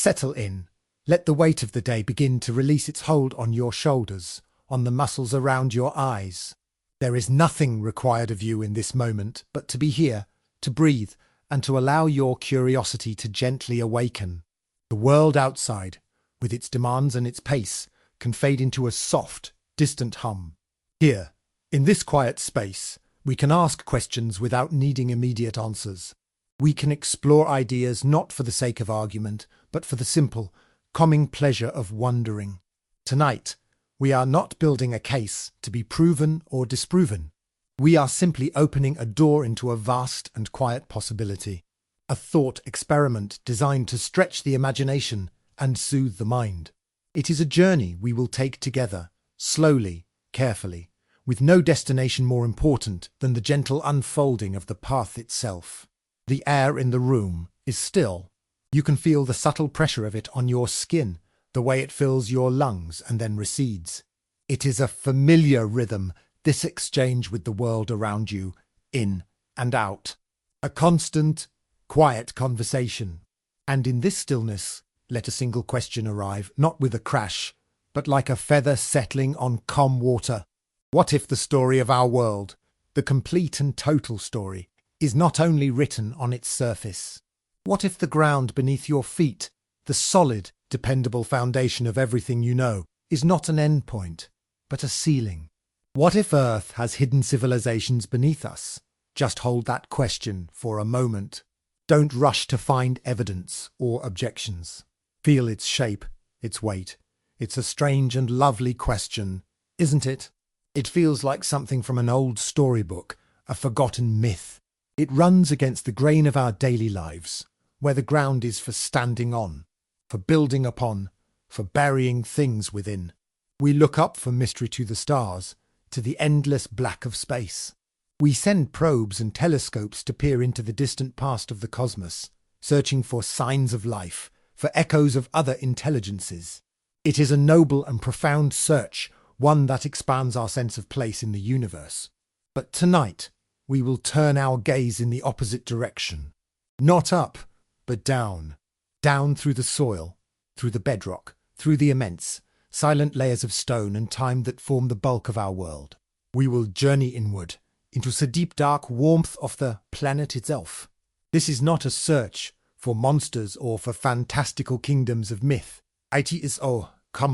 Settle in. Let the weight of the day begin to release its hold on your shoulders, on the muscles around your eyes. There is nothing required of you in this moment but to be here, to breathe, and to allow your curiosity to gently awaken. The world outside, with its demands and its pace, can fade into a soft, distant hum. Here, in this quiet space, we can ask questions without needing immediate answers. We can explore ideas not for the sake of argument, but for the simple, calming pleasure of wondering. Tonight, we are not building a case to be proven or disproven. We are simply opening a door into a vast and quiet possibility, a thought experiment designed to stretch the imagination and soothe the mind. It is a journey we will take together, slowly, carefully, with no destination more important than the gentle unfolding of the path itself. The air in the room is still. You can feel the subtle pressure of it on your skin, the way it fills your lungs and then recedes. It is a familiar rhythm, this exchange with the world around you, in and out. A constant, quiet conversation. And in this stillness, let a single question arrive, not with a crash, but like a feather settling on calm water. What if the story of our world, the complete and total story, is not only written on its surface? What if the ground beneath your feet, the solid, dependable foundation of everything you know, is not an endpoint, but a ceiling? What if Earth has hidden civilizations beneath us? Just hold that question for a moment. Don't rush to find evidence or objections. Feel its shape, its weight. It's a strange and lovely question, isn't it? It feels like something from an old storybook, a forgotten myth. It runs against the grain of our daily lives, where the ground is for standing on, for building upon, for burying things within. We look up from mystery to the stars, to the endless black of space. We send probes and telescopes to peer into the distant past of the cosmos, searching for signs of life, for echoes of other intelligences. It is a noble and profound search, one that expands our sense of place in the universe. But tonight, we will turn our gaze in the opposite direction. Not up, but down. Down through the soil, through the bedrock, through the immense, silent layers of stone and time that form the bulk of our world. We will journey inward, into the deep dark warmth of the planet itself. This is not a search for monsters or for fantastical kingdoms of myth. It is a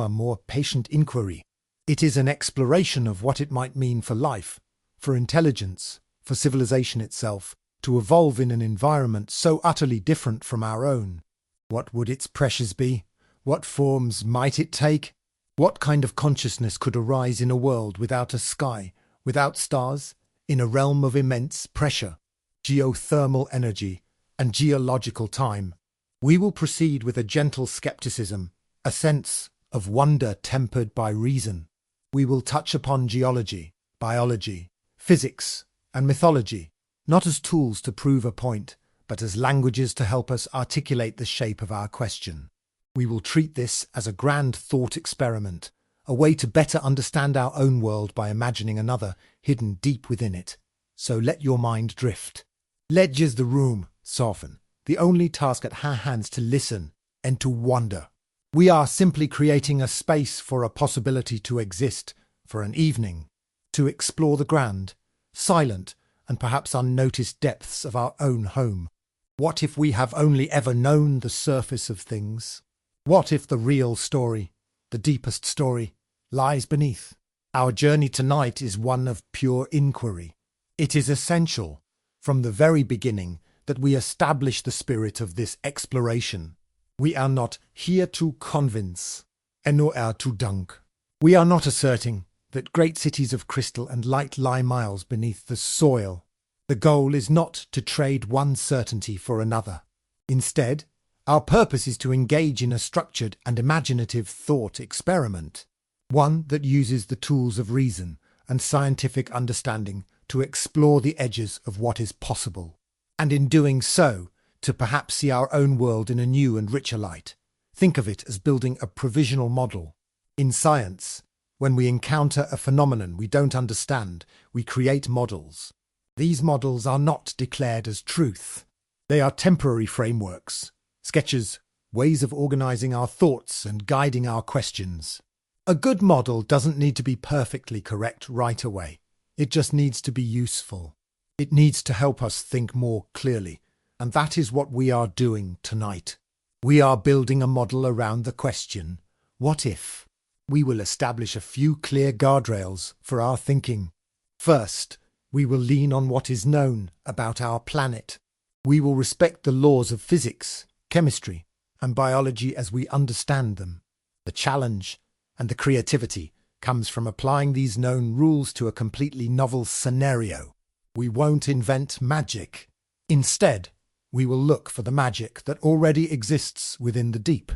more patient inquiry. It is an exploration of what it might mean for life, for intelligence, for civilization itself, to evolve in an environment so utterly different from our own. What would its pressures be? What forms might it take? What kind of consciousness could arise in a world without a sky, without stars, in a realm of immense pressure, geothermal energy, and geological time? We will proceed with a gentle skepticism, a sense of wonder tempered by reason. We will touch upon geology, biology, physics, and mythology, not as tools to prove a point, but as languages to help us articulate the shape of our question. We will treat this as a grand thought experiment, a way to better understand our own world by imagining another hidden deep within it. So let your mind drift. Let just the room soften, the only task at our hands to listen and to wonder. We are simply creating a space for a possibility to exist, for an evening, to explore the grand, silent, and perhaps unnoticed depths of our own home. What if we have only ever known the surface of things? What if the real story, the deepest story, lies beneath? Our journey tonight is one of pure inquiry. It is essential, from the very beginning, that we establish the spirit of this exploration. We are not here to convince, nor to dunk. We are not asserting that great cities of crystal and light lie miles beneath the soil. The goal is not to trade one certainty for another. Instead, our purpose is to engage in a structured and imaginative thought experiment, one that uses the tools of reason and scientific understanding to explore the edges of what is possible, and in doing so, to perhaps see our own world in a new and richer light. Think of it as building a provisional model. In science, when we encounter a phenomenon we don't understand, we create models. These models are not declared as truth. They are temporary frameworks, sketches, ways of organizing our thoughts and guiding our questions. A good model doesn't need to be perfectly correct right away. It just needs to be useful. It needs to help us think more clearly, and that is what we are doing tonight. We are building a model around the question, what if? We will establish a few clear guardrails for our thinking. First, we will lean on what is known about our planet. We will respect the laws of physics, chemistry, and biology as we understand them. The challenge and the creativity comes from applying these known rules to a completely novel scenario. We won't invent magic. Instead, we will look for the magic that already exists within the deep.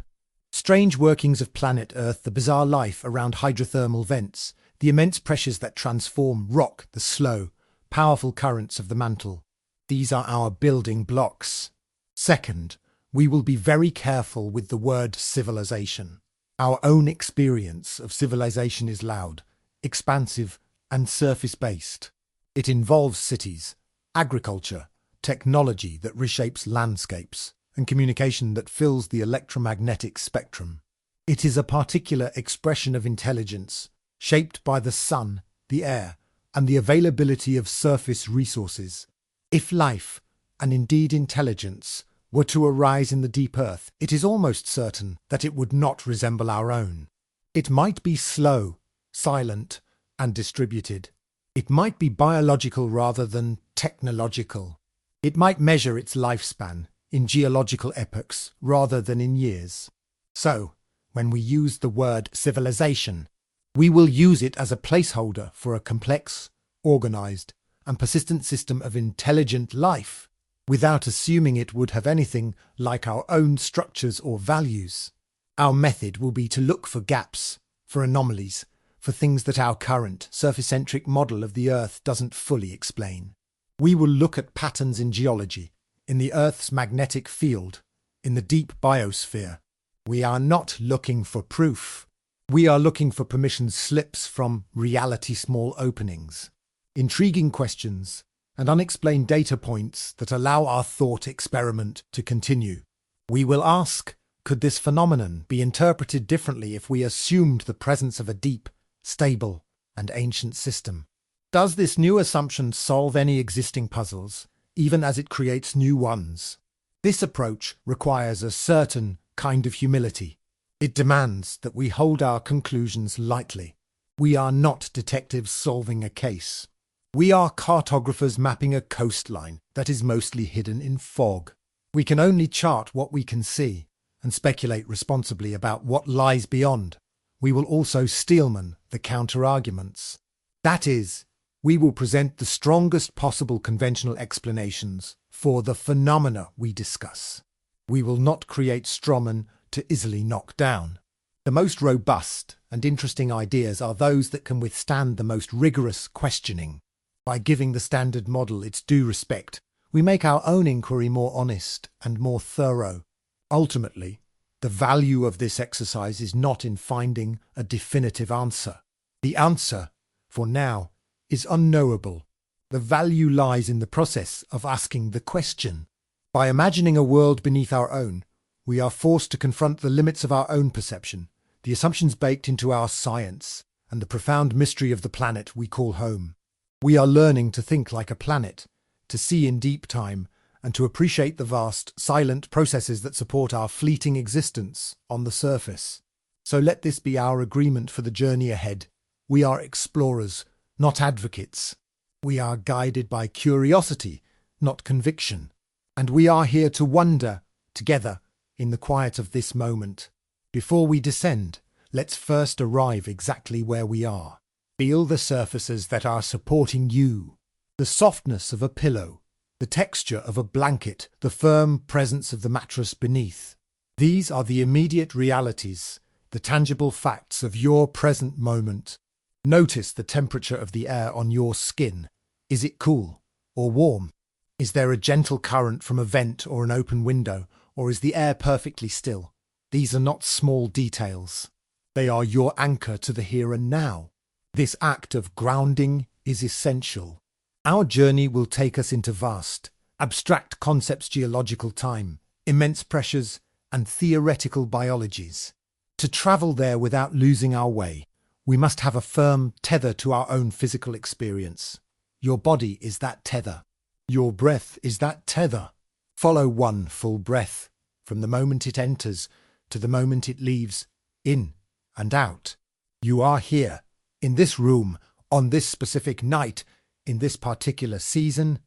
Strange workings of planet Earth, the bizarre life around hydrothermal vents, the immense pressures that transform rock, the slow, powerful currents of the mantle. These are our building blocks. Second, we will be very careful with the word civilization. Our own experience of civilization is loud, expansive, and surface-based. It involves cities, agriculture, technology that reshapes landscapes, and communication that fills the electromagnetic spectrum. It is a particular expression of intelligence, shaped by the sun, the air, and the availability of surface resources. If life, and indeed intelligence, were to arise in the deep earth, it is almost certain that it would not resemble our own. It might be slow, silent, and distributed. It might be biological rather than technological. It might measure its lifespan in geological epochs rather than in years. So, when we use the word civilization, we will use it as a placeholder for a complex, organized, and persistent system of intelligent life, without assuming it would have anything like our own structures or values. Our method will be to look for gaps, for anomalies, for things that our current, surface-centric model of the Earth doesn't fully explain. We will look at patterns in geology, in the Earth's magnetic field, in the deep biosphere. We are not looking for proof. We are looking for permission slips from reality small openings, intriguing questions, and unexplained data points that allow our thought experiment to continue. We will ask, could this phenomenon be interpreted differently if we assumed the presence of a deep, stable, and ancient system? Does this new assumption solve any existing puzzles, even as it creates new ones? This approach requires a certain kind of humility. It demands that we hold our conclusions lightly. We are not detectives solving a case. We are cartographers mapping a coastline that is mostly hidden in fog. We can only chart what we can see and speculate responsibly about what lies beyond. We will also steelman the counter-arguments. That is, we will present the strongest possible conventional explanations for the phenomena we discuss. We will not create strawmen to easily knock down. The most robust and interesting ideas are those that can withstand the most rigorous questioning. By giving the standard model its due respect, we make our own inquiry more honest and more thorough. Ultimately, the value of this exercise is not in finding a definitive answer. The answer, for now, is unknowable. The value lies in the process of asking the question. By imagining a world beneath our own, we are forced to confront the limits of our own perception, the assumptions baked into our science, and the profound mystery of the planet we call home. We are learning to think like a planet, to see in deep time, and to appreciate the vast, silent processes that support our fleeting existence on the surface. So let this be our agreement for the journey ahead. We are explorers, not advocates. We are guided by curiosity, not conviction. And we are here to wonder, together, in the quiet of this moment. Before we descend, let's first arrive exactly where we are. Feel the surfaces that are supporting you, the softness of a pillow, the texture of a blanket, the firm presence of the mattress beneath. These are the immediate realities, the tangible facts of your present moment. Notice the temperature of the air on your skin. Is it cool or warm? Is there a gentle current from a vent or an open window, or is the air perfectly still? These are not small details. They are your anchor to the here and now. This act of grounding is essential. Our journey will take us into vast, abstract concepts, geological time, immense pressures, and theoretical biologies. To travel there without losing our way, we must have a firm tether to our own physical experience. Your body is that tether. Your breath is that tether. Follow one full breath from the moment it enters to the moment it leaves, in and out. You are here, in this room, on this specific night, in this particular season.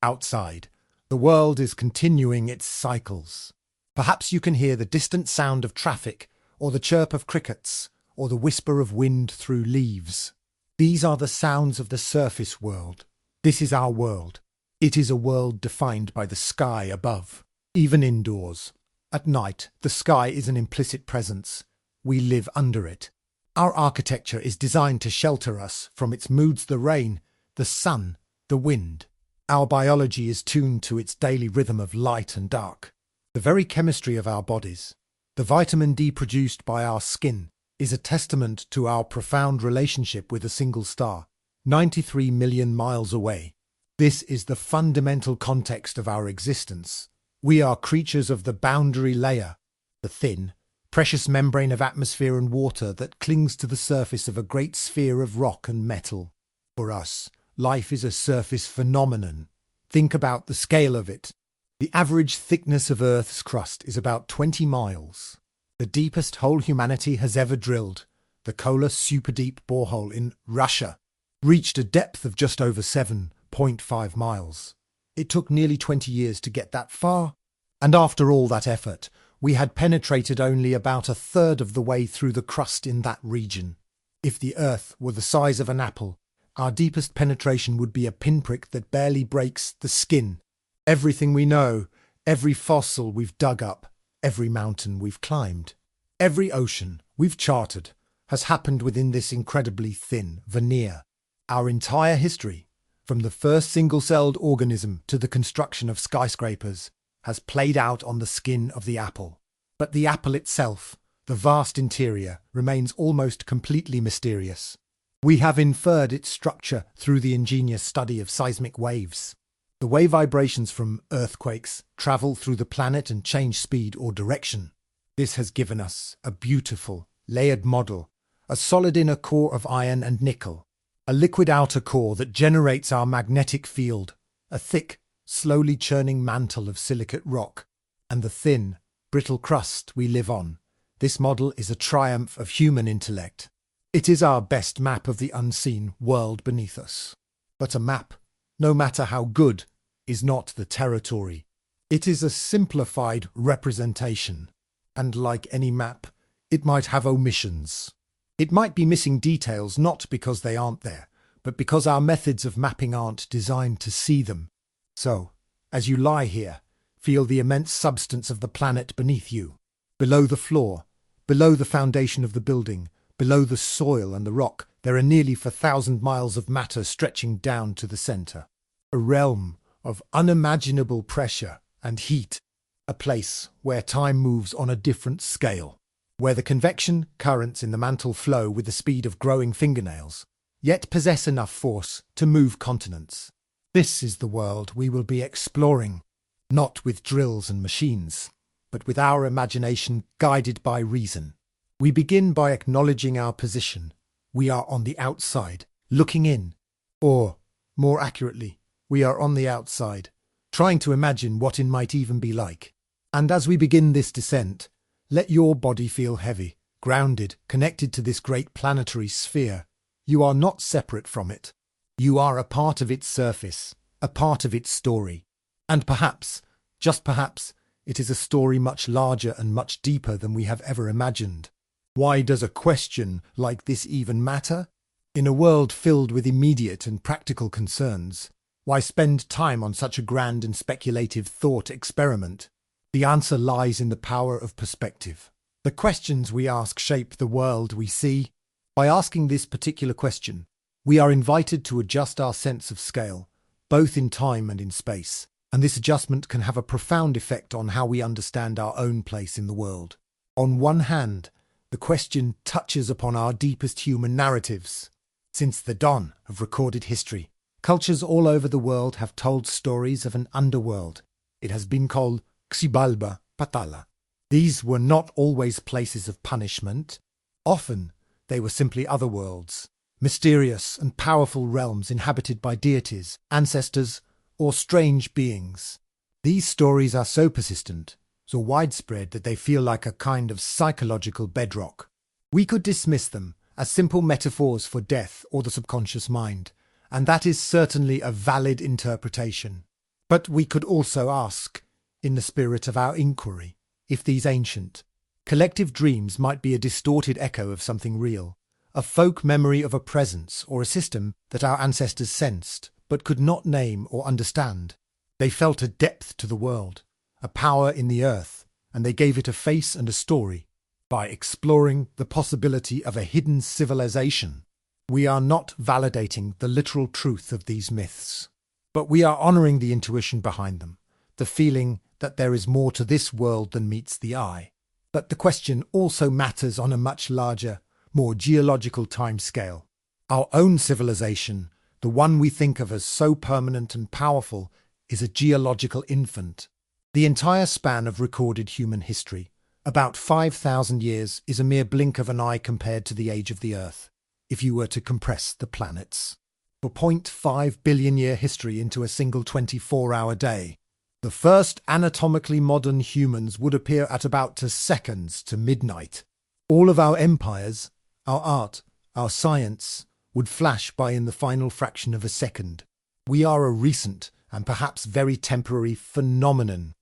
Outside, the world is continuing its cycles. Perhaps you can hear the distant sound of traffic, or the chirp of crickets, or the whisper of wind through leaves. These are the sounds of the surface world. This is our world. It is a world defined by the sky above. Even indoors, at night, the sky is an implicit presence. We live under it. Our architecture is designed to shelter us from its moods: the rain, the sun, the wind. Our biology is tuned to its daily rhythm of light and dark. The very chemistry of our bodies, the vitamin D produced by our skin, is a testament to our profound relationship with a single star, 93 million miles away. This is the fundamental context of our existence. We are creatures of the boundary layer, the thin, precious membrane of atmosphere and water that clings to the surface of a great sphere of rock and metal. For us, life is a surface phenomenon. Think about the scale of it. The average thickness of Earth's crust is about 20 miles. The deepest hole humanity has ever drilled, the Kola Superdeep borehole in Russia, reached a depth of just over 7.5 miles. It took nearly 20 years to get that far, and after all that effort, we had penetrated only about a third of the way through the crust in that region. If the Earth were the size of an apple, our deepest penetration would be a pinprick that barely breaks the skin. Everything we know, every fossil we've dug up, every mountain we've climbed, every ocean we've charted, has happened within this incredibly thin veneer. Our entire history, from the first single-celled organism to the construction of skyscrapers, has played out on the skin of the apple. But the apple itself, the vast interior, remains almost completely mysterious. We have inferred its structure through the ingenious study of seismic waves. The way vibrations from earthquakes travel through the planet and change speed or direction. This has given us a beautiful, layered model, a solid inner core of iron and nickel, a liquid outer core that generates our magnetic field, a thick, slowly churning mantle of silicate rock, and the thin, brittle crust we live on. This model is a triumph of human intellect. It is our best map of the unseen world beneath us. But a map, no matter how good, is not the territory. It is a simplified representation, and like any map, it might have omissions. It might be missing details not because they aren't there, but because our methods of mapping aren't designed to see them. So, as you lie here, feel the immense substance of the planet beneath you. Below the floor, below the foundation of the building, below the soil and the rock, there are nearly 4,000 miles of matter stretching down to the centre. A realm of unimaginable pressure and heat. A place where time moves on a different scale. Where the convection currents in the mantle flow with the speed of growing fingernails, yet possess enough force to move continents. This is the world we will be exploring, not with drills and machines, but with our imagination guided by reason. We begin by acknowledging our position. We are on the outside, looking in. Or, more accurately, we are on the outside, trying to imagine what it might even be like. And as we begin this descent, let your body feel heavy, grounded, connected to this great planetary sphere. You are not separate from it. You are a part of its surface, a part of its story. And perhaps, just perhaps, it is a story much larger and much deeper than we have ever imagined. Why does a question like this even matter? In a world filled with immediate and practical concerns, why spend time on such a grand and speculative thought experiment? The answer lies in the power of perspective. The questions we ask shape the world we see. By asking this particular question, we are invited to adjust our sense of scale, both in time and in space, and this adjustment can have a profound effect on how we understand our own place in the world. On one hand, the question touches upon our deepest human narratives. Since the dawn of recorded history, cultures all over the world have told stories of an underworld. It has been called Xibalba Patala, These were not always places of punishment. Often they were simply other worlds, mysterious and powerful realms inhabited by deities, ancestors, or strange beings. These stories are so persistent, so widespread that they feel like a kind of psychological bedrock. We could dismiss them as simple metaphors for death or the subconscious mind, and that is certainly a valid interpretation. But we could also ask, in the spirit of our inquiry, if these ancient, collective dreams might be a distorted echo of something real, a folk memory of a presence or a system that our ancestors sensed but could not name or understand. They felt a depth to the world, a power in the earth, and they gave it a face and a story. By exploring the possibility of a hidden civilization, we are not validating the literal truth of these myths, but we are honouring the intuition behind them, the feeling that there is more to this world than meets the eye. But the question also matters on a much larger, more geological timescale. Our own civilization, the one we think of as so permanent and powerful, is a geological infant. The entire span of recorded human history, about 5,000 years, is a mere blink of an eye compared to the age of the Earth, if you were to compress the planets. For 0.5 billion year history into a single 24-hour day, the first anatomically modern humans would appear at about 2 seconds to midnight. All of our empires, our art, our science, would flash by in the final fraction of a second. We are a recent and perhaps very temporary phenomenon.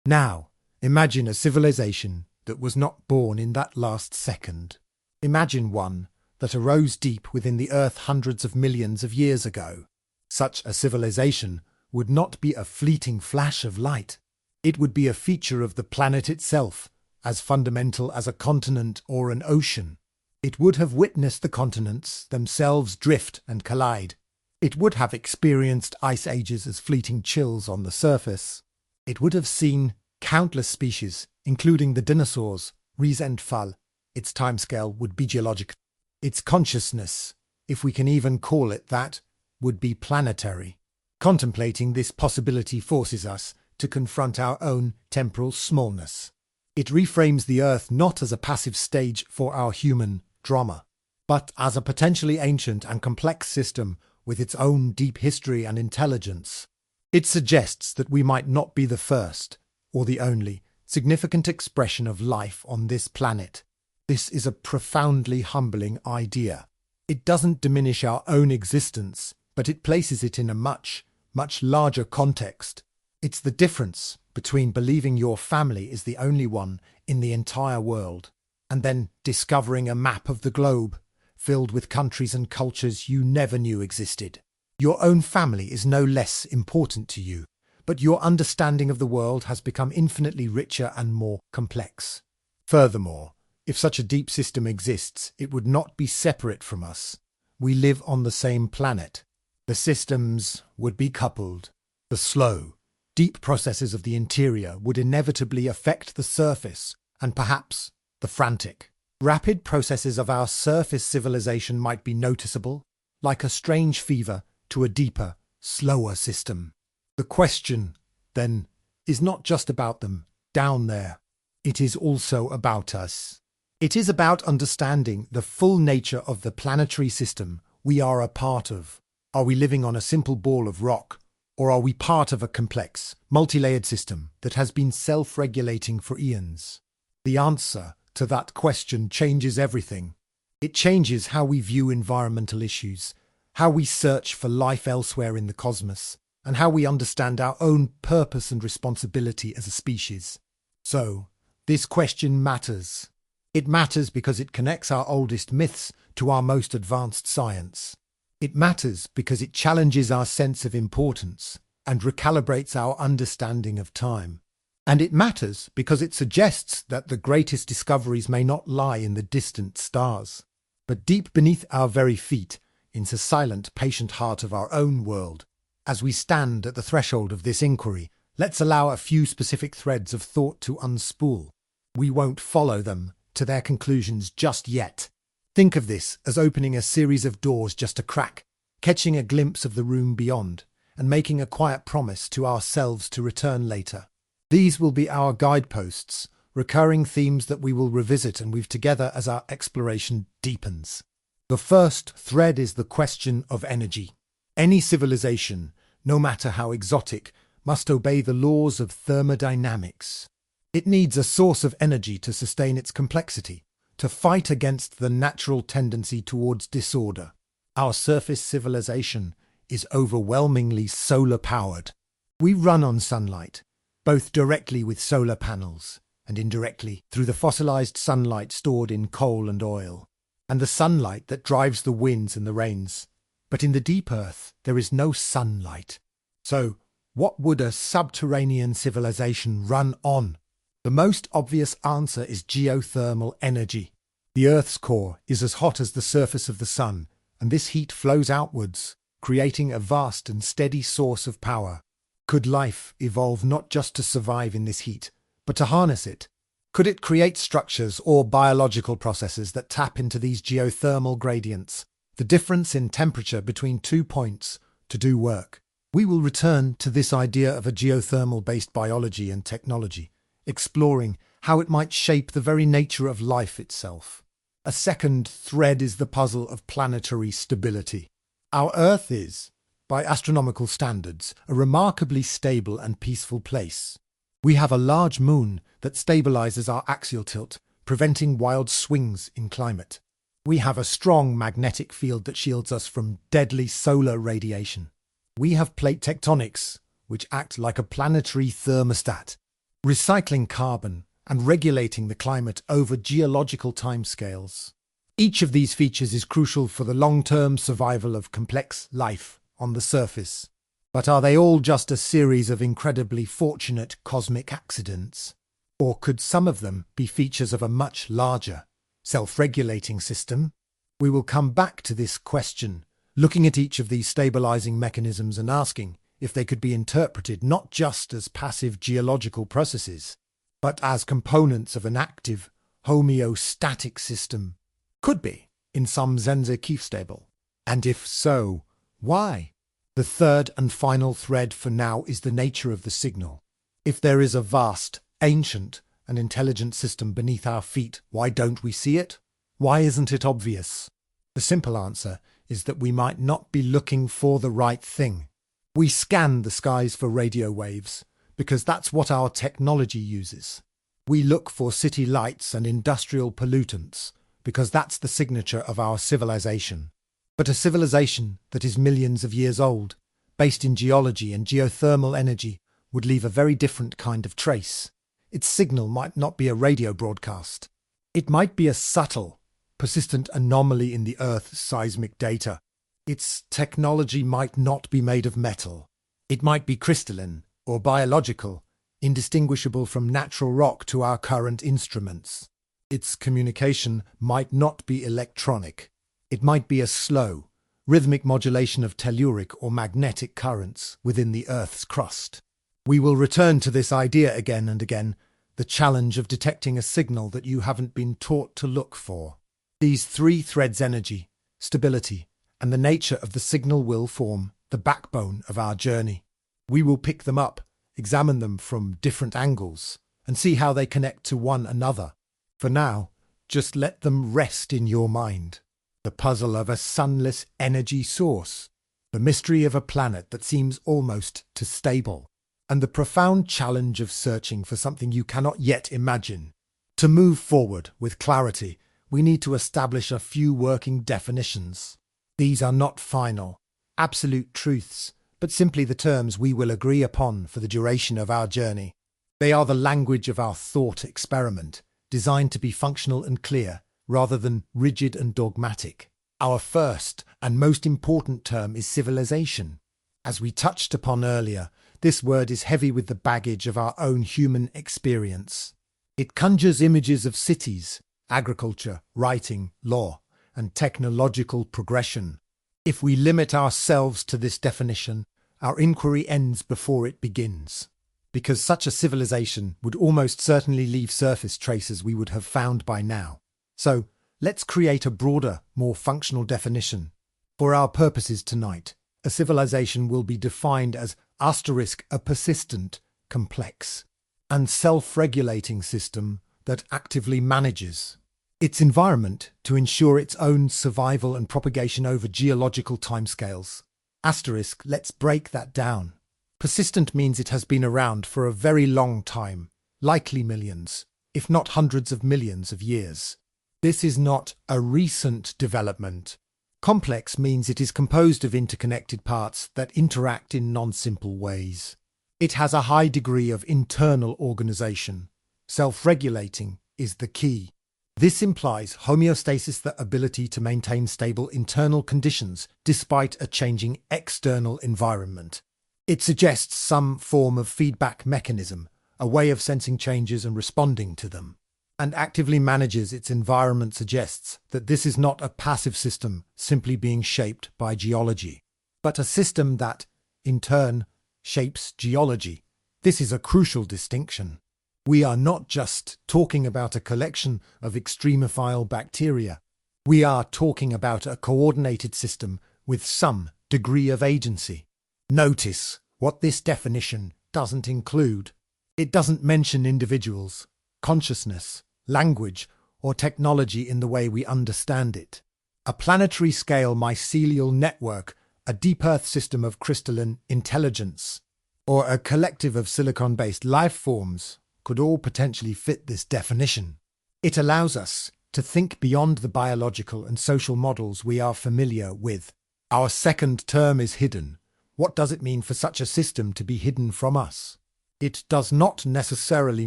Now, imagine a civilization that was not born in that last second. Imagine one that arose deep within the earth hundreds of millions of years ago. Such a civilization would not be a fleeting flash of light. It would be a feature of the planet itself, as fundamental as a continent or an ocean. It would have witnessed the continents themselves drift and collide. It would have experienced ice ages as fleeting chills on the surface. It would have seen countless species, including the dinosaurs, rise and fall. Its timescale would be geologic. Its consciousness, if we can even call it that, would be planetary. Contemplating this possibility forces us to confront our own temporal smallness. It reframes the Earth not as a passive stage for our human drama, but as a potentially ancient and complex system with its own deep history and intelligence. It suggests that we might not be the first, or the only, significant expression of life on this planet. This is a profoundly humbling idea. It doesn't diminish our own existence, but it places it in a much, much larger context. It's the difference between believing your family is the only one in the entire world, and then discovering a map of the globe filled with countries and cultures you never knew existed. Your own family is no less important to you, but your understanding of the world has become infinitely richer and more complex. Furthermore, if such a deep system exists, it would not be separate from us. We live on the same planet. The systems would be coupled. The slow, deep processes of the interior would inevitably affect the surface, and perhaps the frantic. Rapid processes of our surface civilization might be noticeable, like a strange fever to a deeper, slower system. The question, then, is not just about them down there. It is also about us. It is about understanding the full nature of the planetary system we are a part of. Are we living on a simple ball of rock, or are we part of a complex, multi-layered system that has been self-regulating for eons? The answer to that question changes everything. It changes how we view environmental issues, how we search for life elsewhere in the cosmos, and how we understand our own purpose and responsibility as a species. So, this question matters. It matters because it connects our oldest myths to our most advanced science. It matters because it challenges our sense of importance and recalibrates our understanding of time. And it matters because it suggests that the greatest discoveries may not lie in the distant stars, but deep beneath our very feet, in the silent, patient heart of our own world. As we stand at the threshold of this inquiry, let's allow a few specific threads of thought to unspool. We won't follow them to their conclusions just yet. Think of this as opening a series of doors just a crack, catching a glimpse of the room beyond, and making a quiet promise to ourselves to return later. These will be our guideposts recurring themes that we will revisit and weave together as our exploration deepens. The first thread is the question of energy. Any civilization, no matter how exotic, must obey the laws of thermodynamics. It needs a source of energy to sustain its complexity, to fight against the natural tendency towards disorder. Our surface civilization is overwhelmingly solar-powered. We run on sunlight, both directly with solar panels and indirectly through the fossilized sunlight stored in coal and oil, and the sunlight that drives the winds and the rains. But in the deep earth, there is no sunlight. So, what would a subterranean civilization run on? The most obvious answer is geothermal energy. The Earth's core is as hot as the surface of the sun, and this heat flows outwards, creating a vast and steady source of power. Could life evolve not just to survive in this heat, but to harness it? Could it create structures or biological processes that tap into these geothermal gradients, the difference in temperature between 2 points, to do work? We will return to this idea of a geothermal-based biology and technology, exploring how it might shape the very nature of life itself. A second thread is the puzzle of planetary stability. Our Earth is, by astronomical standards, a remarkably stable and peaceful place. We have a large moon that stabilizes our axial tilt, preventing wild swings in climate. We have a strong magnetic field that shields us from deadly solar radiation. We have plate tectonics, which act like a planetary thermostat, recycling carbon and regulating the climate over geological timescales. Each of these features is crucial for the long-term survival of complex life on the surface. But are they all just a series of incredibly fortunate cosmic accidents? Or could some of them be features of a much larger, self-regulating system? We will come back to this question, looking at each of these stabilizing mechanisms and asking if they could be interpreted not just as passive geological processes, but as components of an active, homeostatic system. Could be, in some Zense-Kiefstable. And if so, why? The third and final thread for now is the nature of the signal. If there is a vast, ancient, and intelligent system beneath our feet, why don't we see it? Why isn't it obvious? The simple answer is that we might not be looking for the right thing. We scan the skies for radio waves, because that's what our technology uses. We look for city lights and industrial pollutants, because that's the signature of our civilization. But a civilization that is millions of years old, based in geology and geothermal energy, would leave a very different kind of trace. Its signal might not be a radio broadcast. It might be a subtle, persistent anomaly in the Earth's seismic data. Its technology might not be made of metal. It might be crystalline or biological, indistinguishable from natural rock to our current instruments. Its communication might not be electronic. It might be a slow, rhythmic modulation of telluric or magnetic currents within the Earth's crust. We will return to this idea again and again, the challenge of detecting a signal that you haven't been taught to look for. These three threads, energy, stability, and the nature of the signal, will form the backbone of our journey. We will pick them up, examine them from different angles, and see how they connect to one another. For now, just let them rest in your mind. The puzzle of a sunless energy source, the mystery of a planet that seems almost too stable, and the profound challenge of searching for something you cannot yet imagine. To move forward with clarity, we need to establish a few working definitions. These are not final, absolute truths, but simply the terms we will agree upon for the duration of our journey. They are the language of our thought experiment, designed to be functional and clear, rather than rigid and dogmatic. Our first and most important term is civilization. As we touched upon earlier, this word is heavy with the baggage of our own human experience. It conjures images of cities, agriculture, writing, law, and technological progression. If we limit ourselves to this definition, our inquiry ends before it begins, because such a civilization would almost certainly leave surface traces we would have found by now. So, let's create a broader, more functional definition. For our purposes tonight, a civilization will be defined as *, a persistent, complex, and self-regulating system that actively manages its environment to ensure its own survival and propagation over geological timescales. Asterisk, let's break that down. Persistent means it has been around for a very long time, likely millions, if not hundreds of millions of years. This is not a recent development. Complex means it is composed of interconnected parts that interact in non-simple ways. It has a high degree of internal organization. Self-regulating is the key. This implies homeostasis, the ability to maintain stable internal conditions despite a changing external environment. It suggests some form of feedback mechanism, a way of sensing changes and responding to them. And actively manages its environment suggests that this is not a passive system simply being shaped by geology, but a system that, in turn, shapes geology. This is a crucial distinction. We are not just talking about a collection of extremophile bacteria. We are talking about a coordinated system with some degree of agency. Notice what this definition doesn't include. It doesn't mention individuals, consciousness, language, or technology in the way we understand it. A planetary scale mycelial network, a deep Earth system of crystalline intelligence, or a collective of silicon-based life forms could all potentially fit this definition. It allows us to think beyond the biological and social models we are familiar with. Our second term is hidden. What does it mean for such a system to be hidden from us? It does not necessarily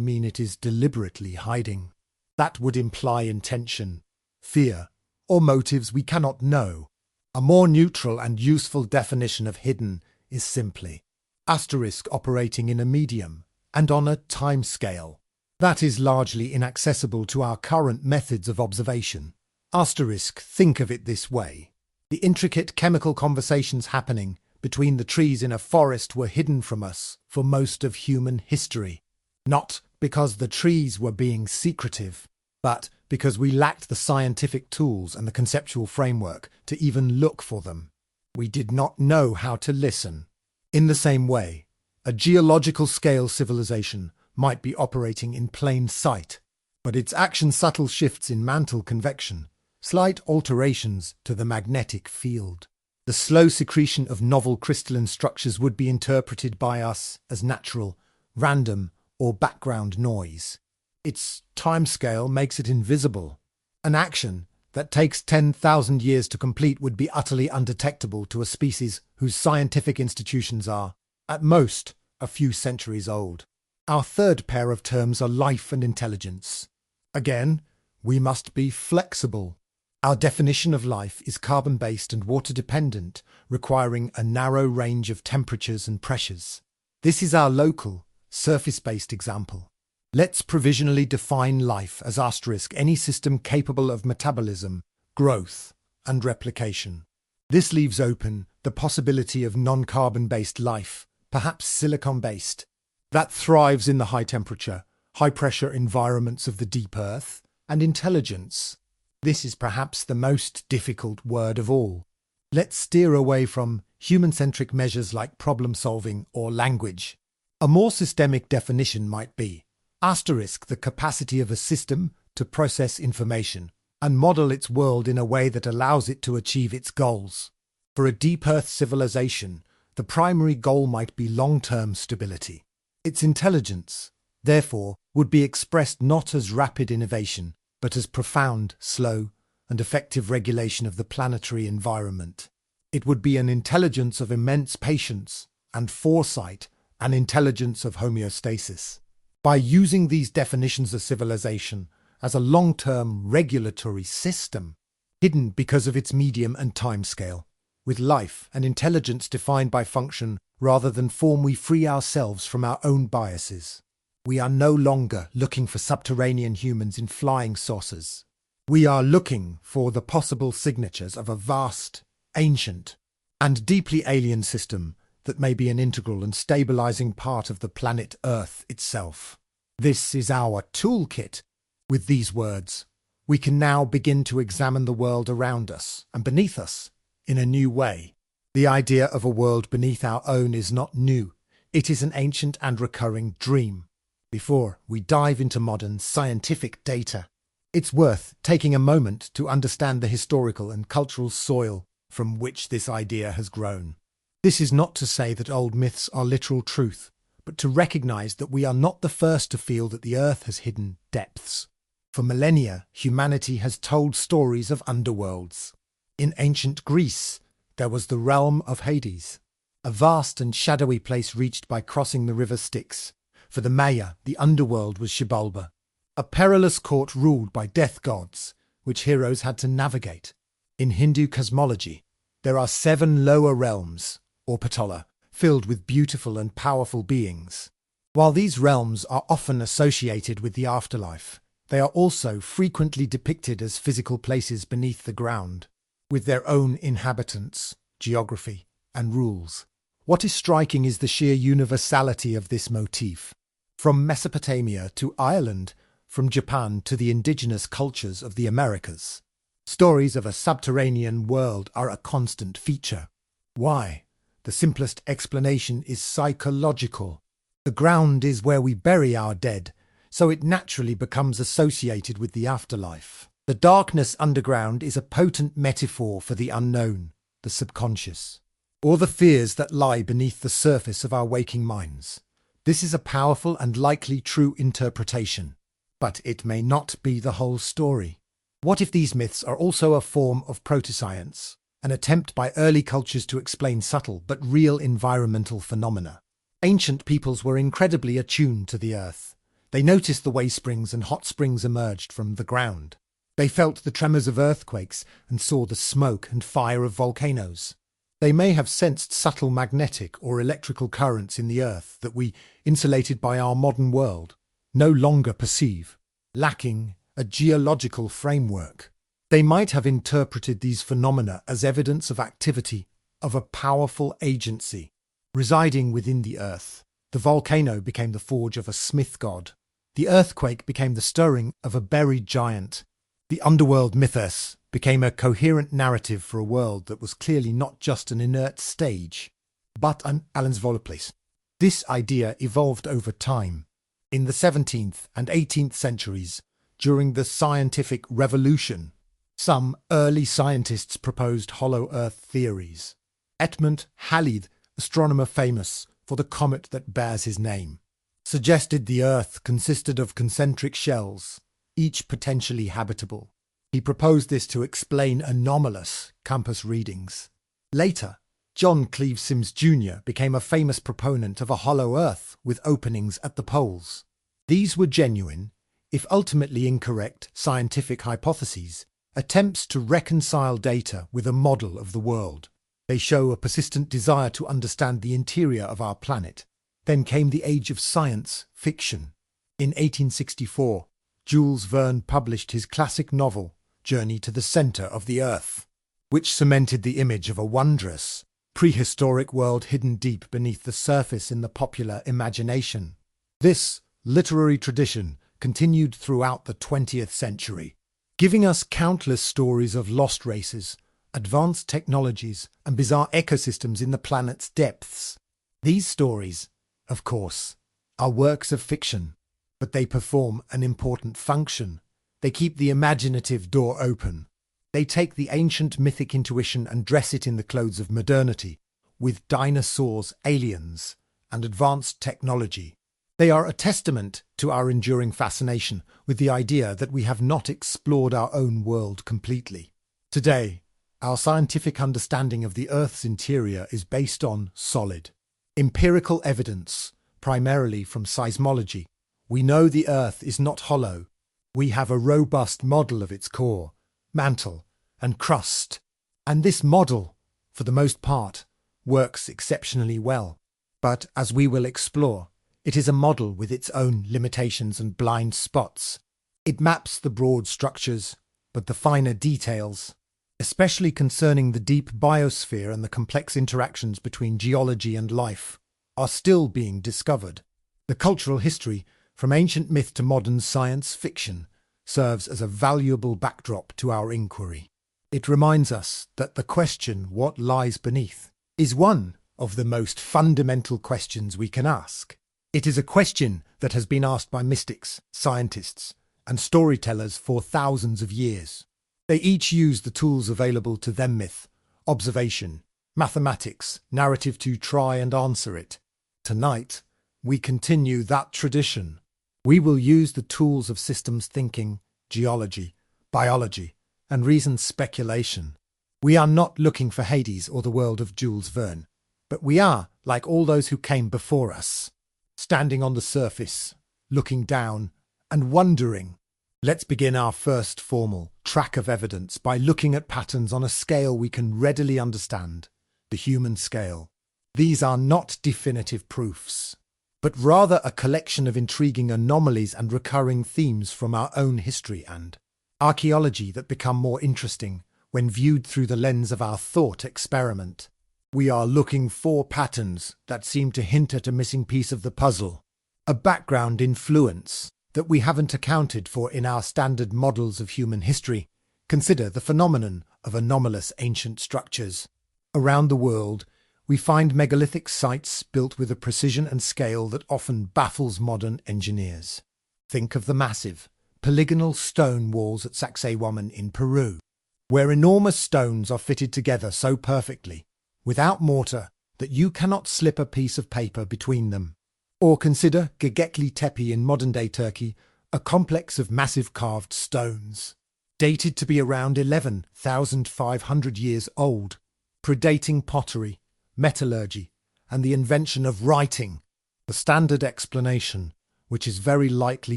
mean it is deliberately hiding. That would imply intention, fear, or motives we cannot know. A more neutral and useful definition of hidden is simply asterisk operating in a medium and on a time scale that is largely inaccessible to our current methods of observation. Asterisk, think of it this way. The intricate chemical conversations happening between the trees in a forest were hidden from us for most of human history. Not because the trees were being secretive, but because we lacked the scientific tools and the conceptual framework to even look for them. We did not know how to listen. In the same way, a geological scale civilization might be operating in plain sight, but its action subtle shifts in mantle convection, slight alterations to the magnetic field. The slow secretion of novel crystalline structures would be interpreted by us as natural, random, or background noise. Its timescale makes it invisible. An action that takes 10,000 years to complete would be utterly undetectable to a species whose scientific institutions are, at most, a few centuries old. Our third pair of terms are life and intelligence. Again, we must be flexible. Our definition of life is carbon-based and water-dependent, requiring a narrow range of temperatures and pressures. This is our local, surface-based example. Let's provisionally define life as asterisk any system capable of metabolism, growth, and replication. This leaves open the possibility of non-carbon-based life, perhaps silicon-based, that thrives in the high-temperature, high-pressure environments of the deep Earth, and intelligence. This is perhaps the most difficult word of all. Let's steer away from human-centric measures like problem-solving or language. A more systemic definition might be asterisk the capacity of a system to process information and model its world in a way that allows it to achieve its goals. For a deep Earth civilization, the primary goal might be long-term stability. Its intelligence, therefore, would be expressed not as rapid innovation, but as profound, slow, and effective regulation of the planetary environment. It would be an intelligence of immense patience and foresight, an intelligence of homeostasis. By using these definitions of civilization as a long-term regulatory system, hidden because of its medium and timescale, with life and intelligence defined by function rather than form, we free ourselves from our own biases. We are no longer looking for subterranean humans in flying saucers. We are looking for the possible signatures of a vast, ancient, and deeply alien system that may be an integral and stabilizing part of the planet Earth itself. This is our toolkit. With these words, we can now begin to examine the world around us and beneath us in a new way. The idea of a world beneath our own is not new. It is an ancient and recurring dream. Before we dive into modern scientific data, it's worth taking a moment to understand the historical and cultural soil from which this idea has grown. This is not to say that old myths are literal truth, but to recognize that we are not the first to feel that the earth has hidden depths. For millennia, humanity has told stories of underworlds. In ancient Greece, there was the realm of Hades, a vast and shadowy place reached by crossing the river Styx. For the Maya, the underworld was Xibalba, a perilous court ruled by death gods, which heroes had to navigate. In Hindu cosmology, there are 7 lower realms, or Patala, filled with beautiful and powerful beings. While these realms are often associated with the afterlife, they are also frequently depicted as physical places beneath the ground, with their own inhabitants, geography, and rules. What is striking is the sheer universality of this motif. From Mesopotamia to Ireland, from Japan to the indigenous cultures of the Americas, stories of a subterranean world are a constant feature. Why? The simplest explanation is psychological. The ground is where we bury our dead, so it naturally becomes associated with the afterlife. The darkness underground is a potent metaphor for the unknown, the subconscious, or the fears that lie beneath the surface of our waking minds. This is a powerful and likely true interpretation, but it may not be the whole story. What if these myths are also a form of proto-science, an attempt by early cultures to explain subtle but real environmental phenomena? Ancient peoples were incredibly attuned to the earth. They noticed the way springs and hot springs emerged from the ground. They felt the tremors of earthquakes and saw the smoke and fire of volcanoes. They may have sensed subtle magnetic or electrical currents in the earth that we, insulated by our modern world, no longer perceive, lacking a geological framework. They might have interpreted these phenomena as evidence of activity of a powerful agency residing within the earth. The volcano became the forge of a smith god. The earthquake became the stirring of a buried giant. The underworld mythos became a coherent narrative for a world that was clearly not just an inert stage, but an allensvolle place. This idea evolved over time. In the 17th and 18th centuries, during the scientific revolution, some early scientists proposed hollow earth theories. Edmund Halley, astronomer famous for the comet that bears his name, suggested the earth consisted of concentric shells, each potentially habitable. He proposed this to explain anomalous compass readings. Later, John Cleves Sims Jr. became a famous proponent of a hollow earth with openings at the poles. These were genuine, if ultimately incorrect, scientific hypotheses, attempts to reconcile data with a model of the world. They show a persistent desire to understand the interior of our planet. Then came the age of science fiction. In 1864, Jules Verne published his classic novel, Journey to the Centre of the Earth, which cemented the image of a wondrous, prehistoric world hidden deep beneath the surface in the popular imagination. This literary tradition continued throughout the 20th century, giving us countless stories of lost races, advanced technologies, and bizarre ecosystems in the planet's depths. These stories, of course, are works of fiction, but they perform an important function. They keep the imaginative door open. They take the ancient mythic intuition and dress it in the clothes of modernity, with dinosaurs, aliens, and advanced technology. They are a testament to our enduring fascination with the idea that we have not explored our own world completely. Today, our scientific understanding of the Earth's interior is based on solid, empirical evidence, primarily from seismology. We know the Earth is not hollow. We have a robust model of its core, mantle, and crust. And this model, for the most part, works exceptionally well. But as we will explore, it is a model with its own limitations and blind spots. It maps the broad structures, but the finer details, especially concerning the deep biosphere and the complex interactions between geology and life, are still being discovered. The cultural history, from ancient myth to modern science fiction, serves as a valuable backdrop to our inquiry. It reminds us that the question, what lies beneath, is one of the most fundamental questions we can ask. It is a question that has been asked by mystics, scientists, and storytellers for thousands of years. They each use the tools available to them: myth, observation, mathematics, narrative to try and answer it. Tonight, we continue that tradition. We will use the tools of systems thinking, geology, biology, and reasoned speculation. We are not looking for Hades or the world of Jules Verne, but we are, like all those who came before us, standing on the surface, looking down, and wondering. Let's begin our first formal track of evidence by looking at patterns on a scale we can readily understand, the human scale. These are not definitive proofs, but rather a collection of intriguing anomalies and recurring themes from our own history and archaeology that become more interesting when viewed through the lens of our thought experiment. We are looking for patterns that seem to hint at a missing piece of the puzzle, a background influence that we haven't accounted for in our standard models of human history. Consider the phenomenon of anomalous ancient structures. Around the world, we find megalithic sites built with a precision and scale that often baffles modern engineers. Think of the massive, polygonal stone walls at Sacsayhuaman in Peru, where enormous stones are fitted together so perfectly, without mortar, that you cannot slip a piece of paper between them. Or consider Göbekli Tepe in modern-day Turkey, a complex of massive carved stones, dated to be around 11,500 years old, predating pottery, metallurgy, and the invention of writing. The standard explanation, which is very likely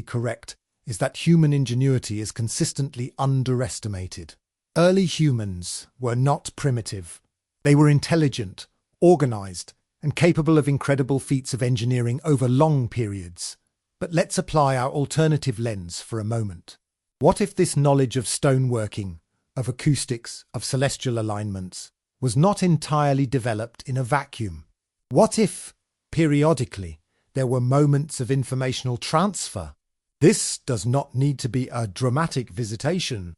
correct, is that human ingenuity is consistently underestimated. Early humans were not primitive. They were intelligent, organized, and capable of incredible feats of engineering over long periods. But let's apply our alternative lens for a moment. What if this knowledge of stoneworking, of acoustics, of celestial alignments, was not entirely developed in a vacuum? What if, periodically, there were moments of informational transfer? This does not need to be a dramatic visitation.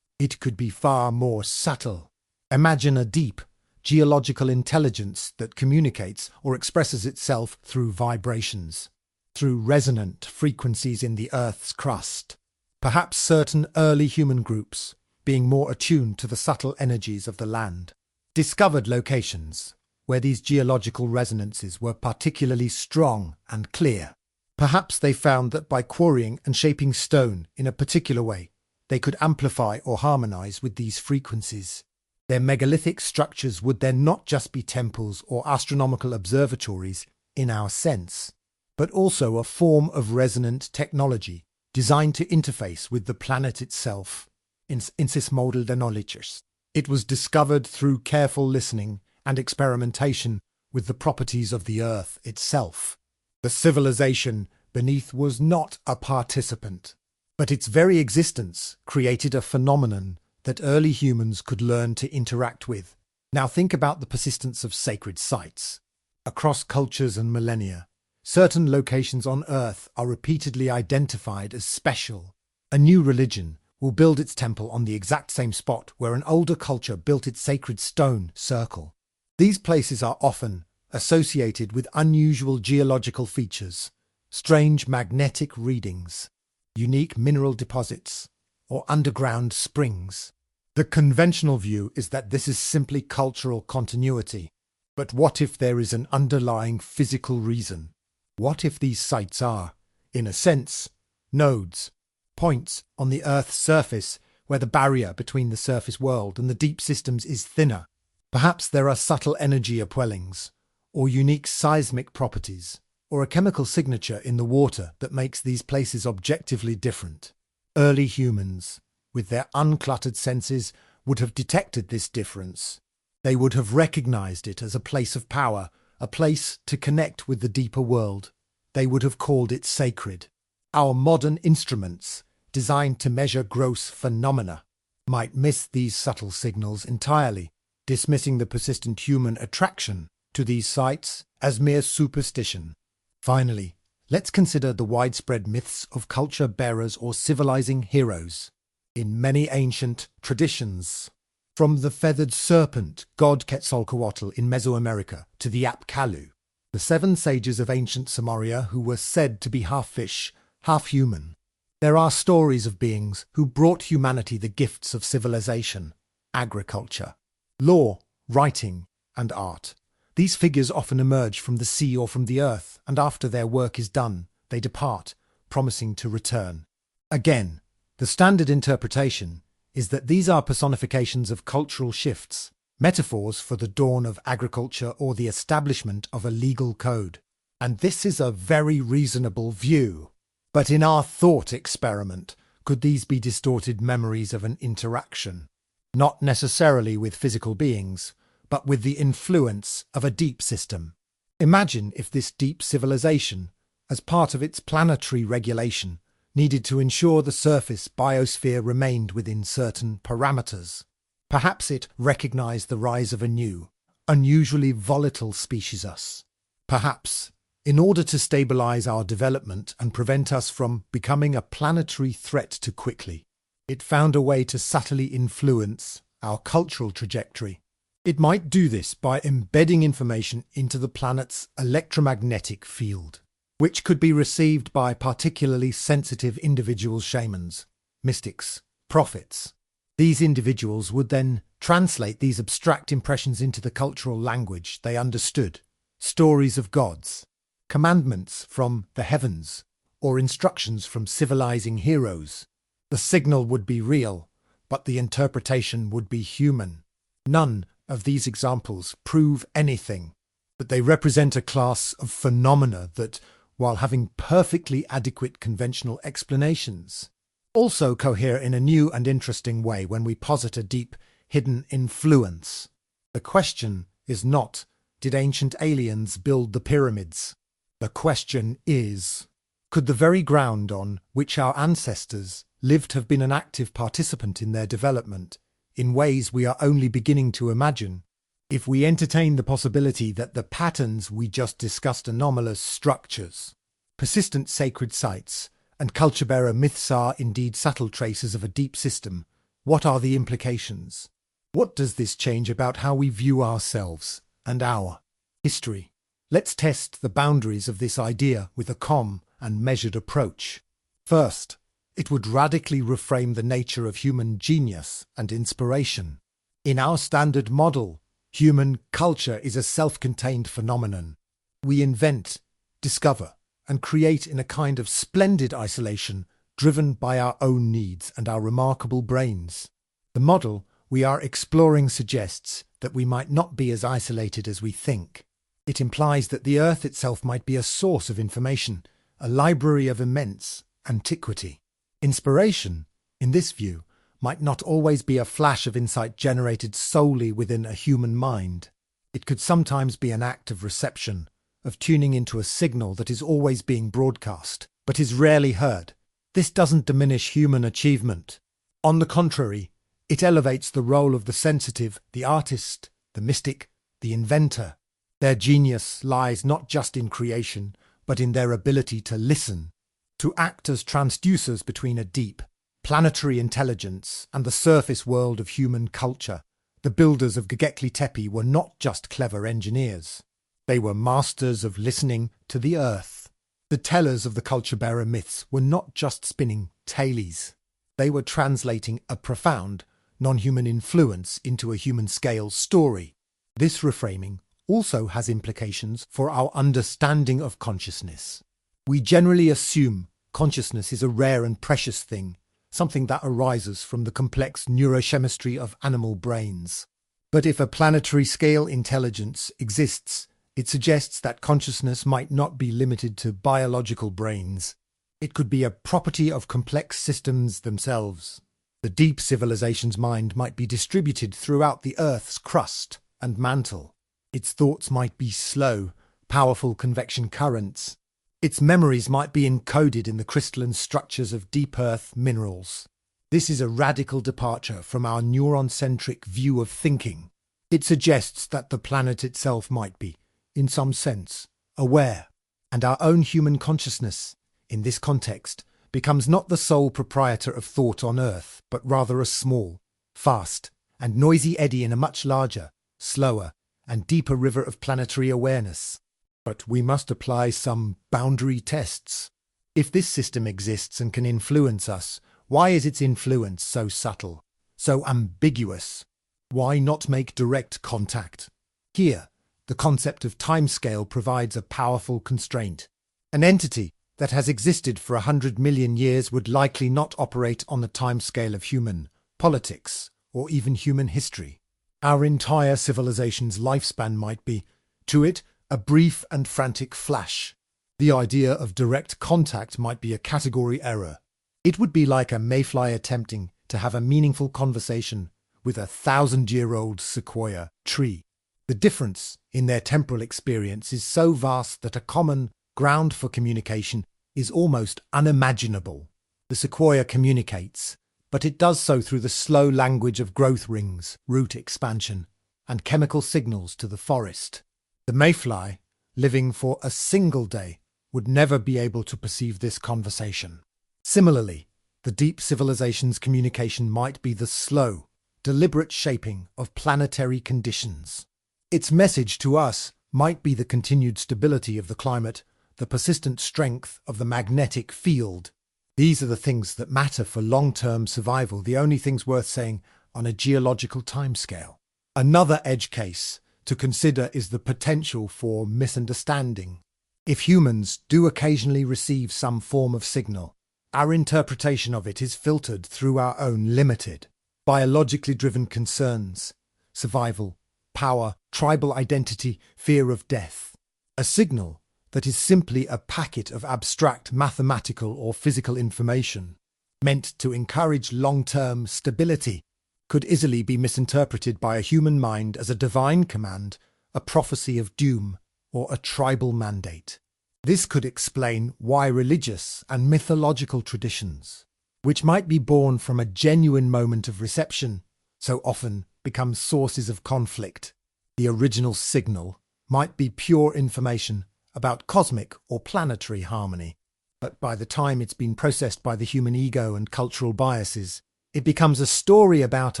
It could be far more subtle. Imagine a deep, geological intelligence that communicates or expresses itself through vibrations, through resonant frequencies in the Earth's crust. Perhaps certain early human groups, being more attuned to the subtle energies of the land, discovered locations where these geological resonances were particularly strong and clear. Perhaps they found that by quarrying and shaping stone in a particular way, they could amplify or harmonize with these frequencies. Their megalithic structures would then not just be temples or astronomical observatories in our sense, but also a form of resonant technology designed to interface with the planet itself. In Sismodal Knowledge, it was discovered through careful listening and experimentation with the properties of the Earth itself. The civilization beneath was not a participant, but its very existence created a phenomenon that early humans could learn to interact with. Now think about the persistence of sacred sites. Across cultures and millennia, certain locations on Earth are repeatedly identified as special. A new religion will build its temple on the exact same spot where an older culture built its sacred stone circle. These places are often associated with unusual geological features, strange magnetic readings, unique mineral deposits, or underground springs. The conventional view is that this is simply cultural continuity. But what if there is an underlying physical reason? What if these sites are, in a sense, nodes, points on the Earth's surface where the barrier between the surface world and the deep systems is thinner? Perhaps there are subtle energy upwellings, or unique seismic properties, or a chemical signature in the water that makes these places objectively different. Early humans, with their uncluttered senses, would have detected this difference. They would have recognized it as a place of power, a place to connect with the deeper world. They would have called it sacred. Our modern instruments, designed to measure gross phenomena, might miss these subtle signals entirely, dismissing the persistent human attraction to these sites as mere superstition. Finally, let's consider the widespread myths of culture bearers or civilizing heroes. In many ancient traditions, from the feathered serpent god Quetzalcoatl in Mesoamerica to the Apkallu, the the 7 sages of ancient Samaria who were said to be half fish, half human. There are stories of beings who brought humanity the gifts of civilization, agriculture, law, writing, and art. These figures often emerge from the sea or from the earth, and after their work is done, they depart, promising to return. Again, the standard interpretation is that these are personifications of cultural shifts, metaphors for the dawn of agriculture or the establishment of a legal code. And this is a very reasonable view. But in our thought experiment, could these be distorted memories of an interaction? Not necessarily with physical beings, but with the influence of a deep system. Imagine if this deep civilization, as part of its planetary regulation, needed to ensure the surface biosphere remained within certain parameters. Perhaps it recognized the rise of a new, unusually volatile species us. Perhaps, in order to stabilize our development and prevent us from becoming a planetary threat too quickly, it found a way to subtly influence our cultural trajectory. It might do this by embedding information into the planet's electromagnetic field, which could be received by particularly sensitive individuals, shamans, mystics, prophets. These individuals would then translate these abstract impressions into the cultural language they understood, stories of gods, commandments from the heavens, or instructions from civilizing heroes. The signal would be real, but the interpretation would be human. None of these examples prove anything, but they represent a class of phenomena that, while having perfectly adequate conventional explanations, also cohere in a new and interesting way when we posit a deep, hidden influence. The question is not, did ancient aliens build the pyramids? The question is, could the very ground on which our ancestors lived have been an active participant in their development, in ways we are only beginning to imagine? If we entertain the possibility that the patterns we just discussed, anomalous structures, persistent sacred sites, and culture-bearer myths are indeed subtle traces of a deep system, what are the implications? What does this change about how we view ourselves and our history? Let's test the boundaries of this idea with a calm and measured approach. First, it would radically reframe the nature of human genius and inspiration. In our standard model, human culture is a self-contained phenomenon. We invent, discover, and create in a kind of splendid isolation, driven by our own needs and our remarkable brains. The model we are exploring suggests that we might not be as isolated as we think. It implies that the Earth itself might be a source of information, a library of immense antiquity. Inspiration, in this view, might not always be a flash of insight generated solely within a human mind. It could sometimes be an act of reception, of tuning into a signal that is always being broadcast, but is rarely heard. This doesn't diminish human achievement. On the contrary, it elevates the role of the sensitive, the artist, the mystic, the inventor. Their genius lies not just in creation, but in their ability to listen, to act as transducers between a deep, planetary intelligence and the surface world of human culture. The builders of Göbekli Tepe were not just clever engineers. They were masters of listening to the earth. The tellers of the culture-bearer myths were not just spinning tales. They were translating a profound, non-human influence into a human-scale story. This reframing also has implications for our understanding of consciousness. We generally assume consciousness is a rare and precious thing, something that arises from the complex neurochemistry of animal brains. But if a planetary-scale intelligence exists, it suggests that consciousness might not be limited to biological brains. It could be a property of complex systems themselves. The deep civilization's mind might be distributed throughout the Earth's crust and mantle. Its thoughts might be slow, powerful convection currents. Its memories might be encoded in the crystalline structures of deep Earth minerals. This is a radical departure from our neuron-centric view of thinking. It suggests that the planet itself might be, in some sense, aware, and our own human consciousness, in this context, becomes not the sole proprietor of thought on Earth, but rather a small, fast, and noisy eddy in a much larger, slower, and deeper river of planetary awareness. But we must apply some boundary tests. If this system exists and can influence us, why is its influence so subtle, so ambiguous? Why not make direct contact? Here, the concept of timescale provides a powerful constraint. An entity that has existed for 100 million years would likely not operate on the timescale of human politics or even human history. Our entire civilization's lifespan might be, to it, a brief and frantic flash. The idea of direct contact might be a category error. It would be like a mayfly attempting to have a meaningful conversation with a 1,000-year-old sequoia tree. The difference in their temporal experience is so vast that a common ground for communication is almost unimaginable. The sequoia communicates, but it does so through the slow language of growth rings, root expansion, and chemical signals to the forest. The mayfly, living for a single day, would never be able to perceive this conversation. Similarly, the deep civilization's communication might be the slow, deliberate shaping of planetary conditions. Its message to us might be the continued stability of the climate, the persistent strength of the magnetic field. These are the things that matter for long-term survival, the only things worth saying on a geological timescale. Another edge case to consider is the potential for misunderstanding. If humans do occasionally receive some form of signal, our interpretation of it is filtered through our own limited, biologically driven concerns: survival, power, tribal identity, fear of death. A signal that is simply a packet of abstract mathematical or physical information, meant to encourage long-term stability, could easily be misinterpreted by a human mind as a divine command, a prophecy of doom, or a tribal mandate. This could explain why religious and mythological traditions, which might be born from a genuine moment of reception, so often become sources of conflict. The original signal might be pure information about cosmic or planetary harmony, but by the time it's been processed by the human ego and cultural biases, it becomes a story about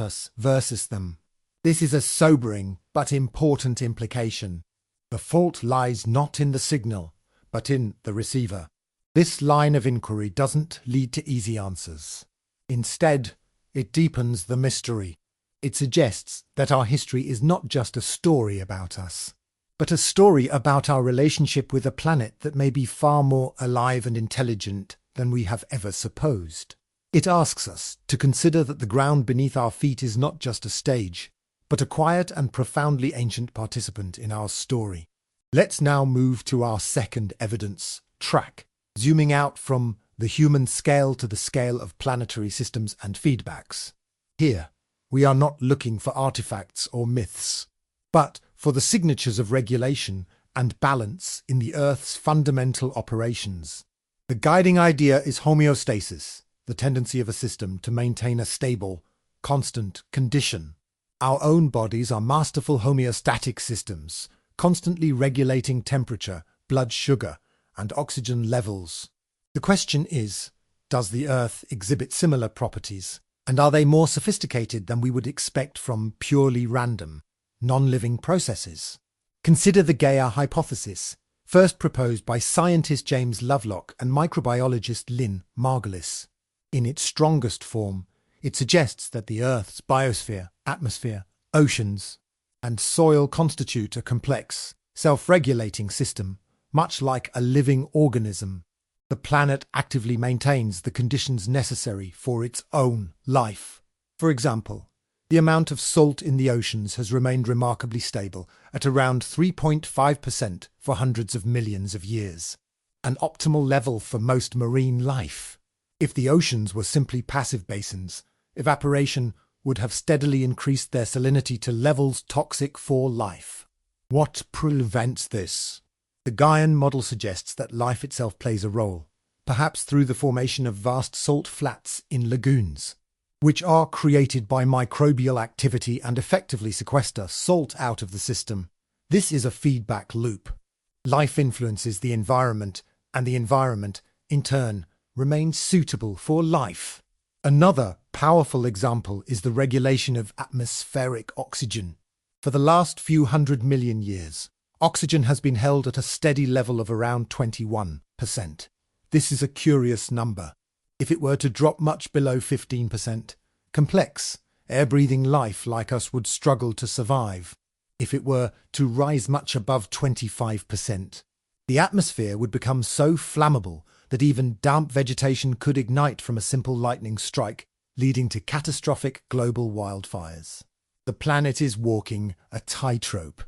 us versus them. This is a sobering but important implication. The fault lies not in the signal, but in the receiver. This line of inquiry doesn't lead to easy answers. Instead, it deepens the mystery. It suggests that our history is not just a story about us, but a story about our relationship with a planet that may be far more alive and intelligent than we have ever supposed. It asks us to consider that the ground beneath our feet is not just a stage, but a quiet and profoundly ancient participant in our story. Let's now move to our second evidence track, zooming out from the human scale to the scale of planetary systems and feedbacks. Here, we are not looking for artifacts or myths, but for the signatures of regulation and balance in the Earth's fundamental operations. The guiding idea is homeostasis, the tendency of a system to maintain a stable, constant condition. Our own bodies are masterful homeostatic systems, constantly regulating temperature, blood sugar, and oxygen levels. The question is, does the Earth exhibit similar properties, and are they more sophisticated than we would expect from purely random, non-living processes? Consider the Gaia hypothesis, first proposed by scientist James Lovelock and microbiologist Lynn Margulis. In its strongest form, it suggests that the Earth's biosphere, atmosphere, oceans, and soil constitute a complex, self-regulating system, much like a living organism. The planet actively maintains the conditions necessary for its own life. For example, the amount of salt in the oceans has remained remarkably stable at around 3.5% for hundreds of millions of years, an optimal level for most marine life. If the oceans were simply passive basins, evaporation would have steadily increased their salinity to levels toxic for life. What prevents this? The Gaian model suggests that life itself plays a role, perhaps through the formation of vast salt flats in lagoons, which are created by microbial activity and effectively sequester salt out of the system. This is a feedback loop. Life influences the environment, and the environment, in turn, remains suitable for life. Another powerful example is the regulation of atmospheric oxygen. For the last few 100 million years, Oxygen has been held at a steady level of around 21%. This is a curious number. If it were to drop much below 15%, complex, air-breathing life like us would struggle to survive. If it were to rise much above 25%, the atmosphere would become so flammable that even damp vegetation could ignite from a simple lightning strike, leading to catastrophic global wildfires. The planet is walking a tightrope.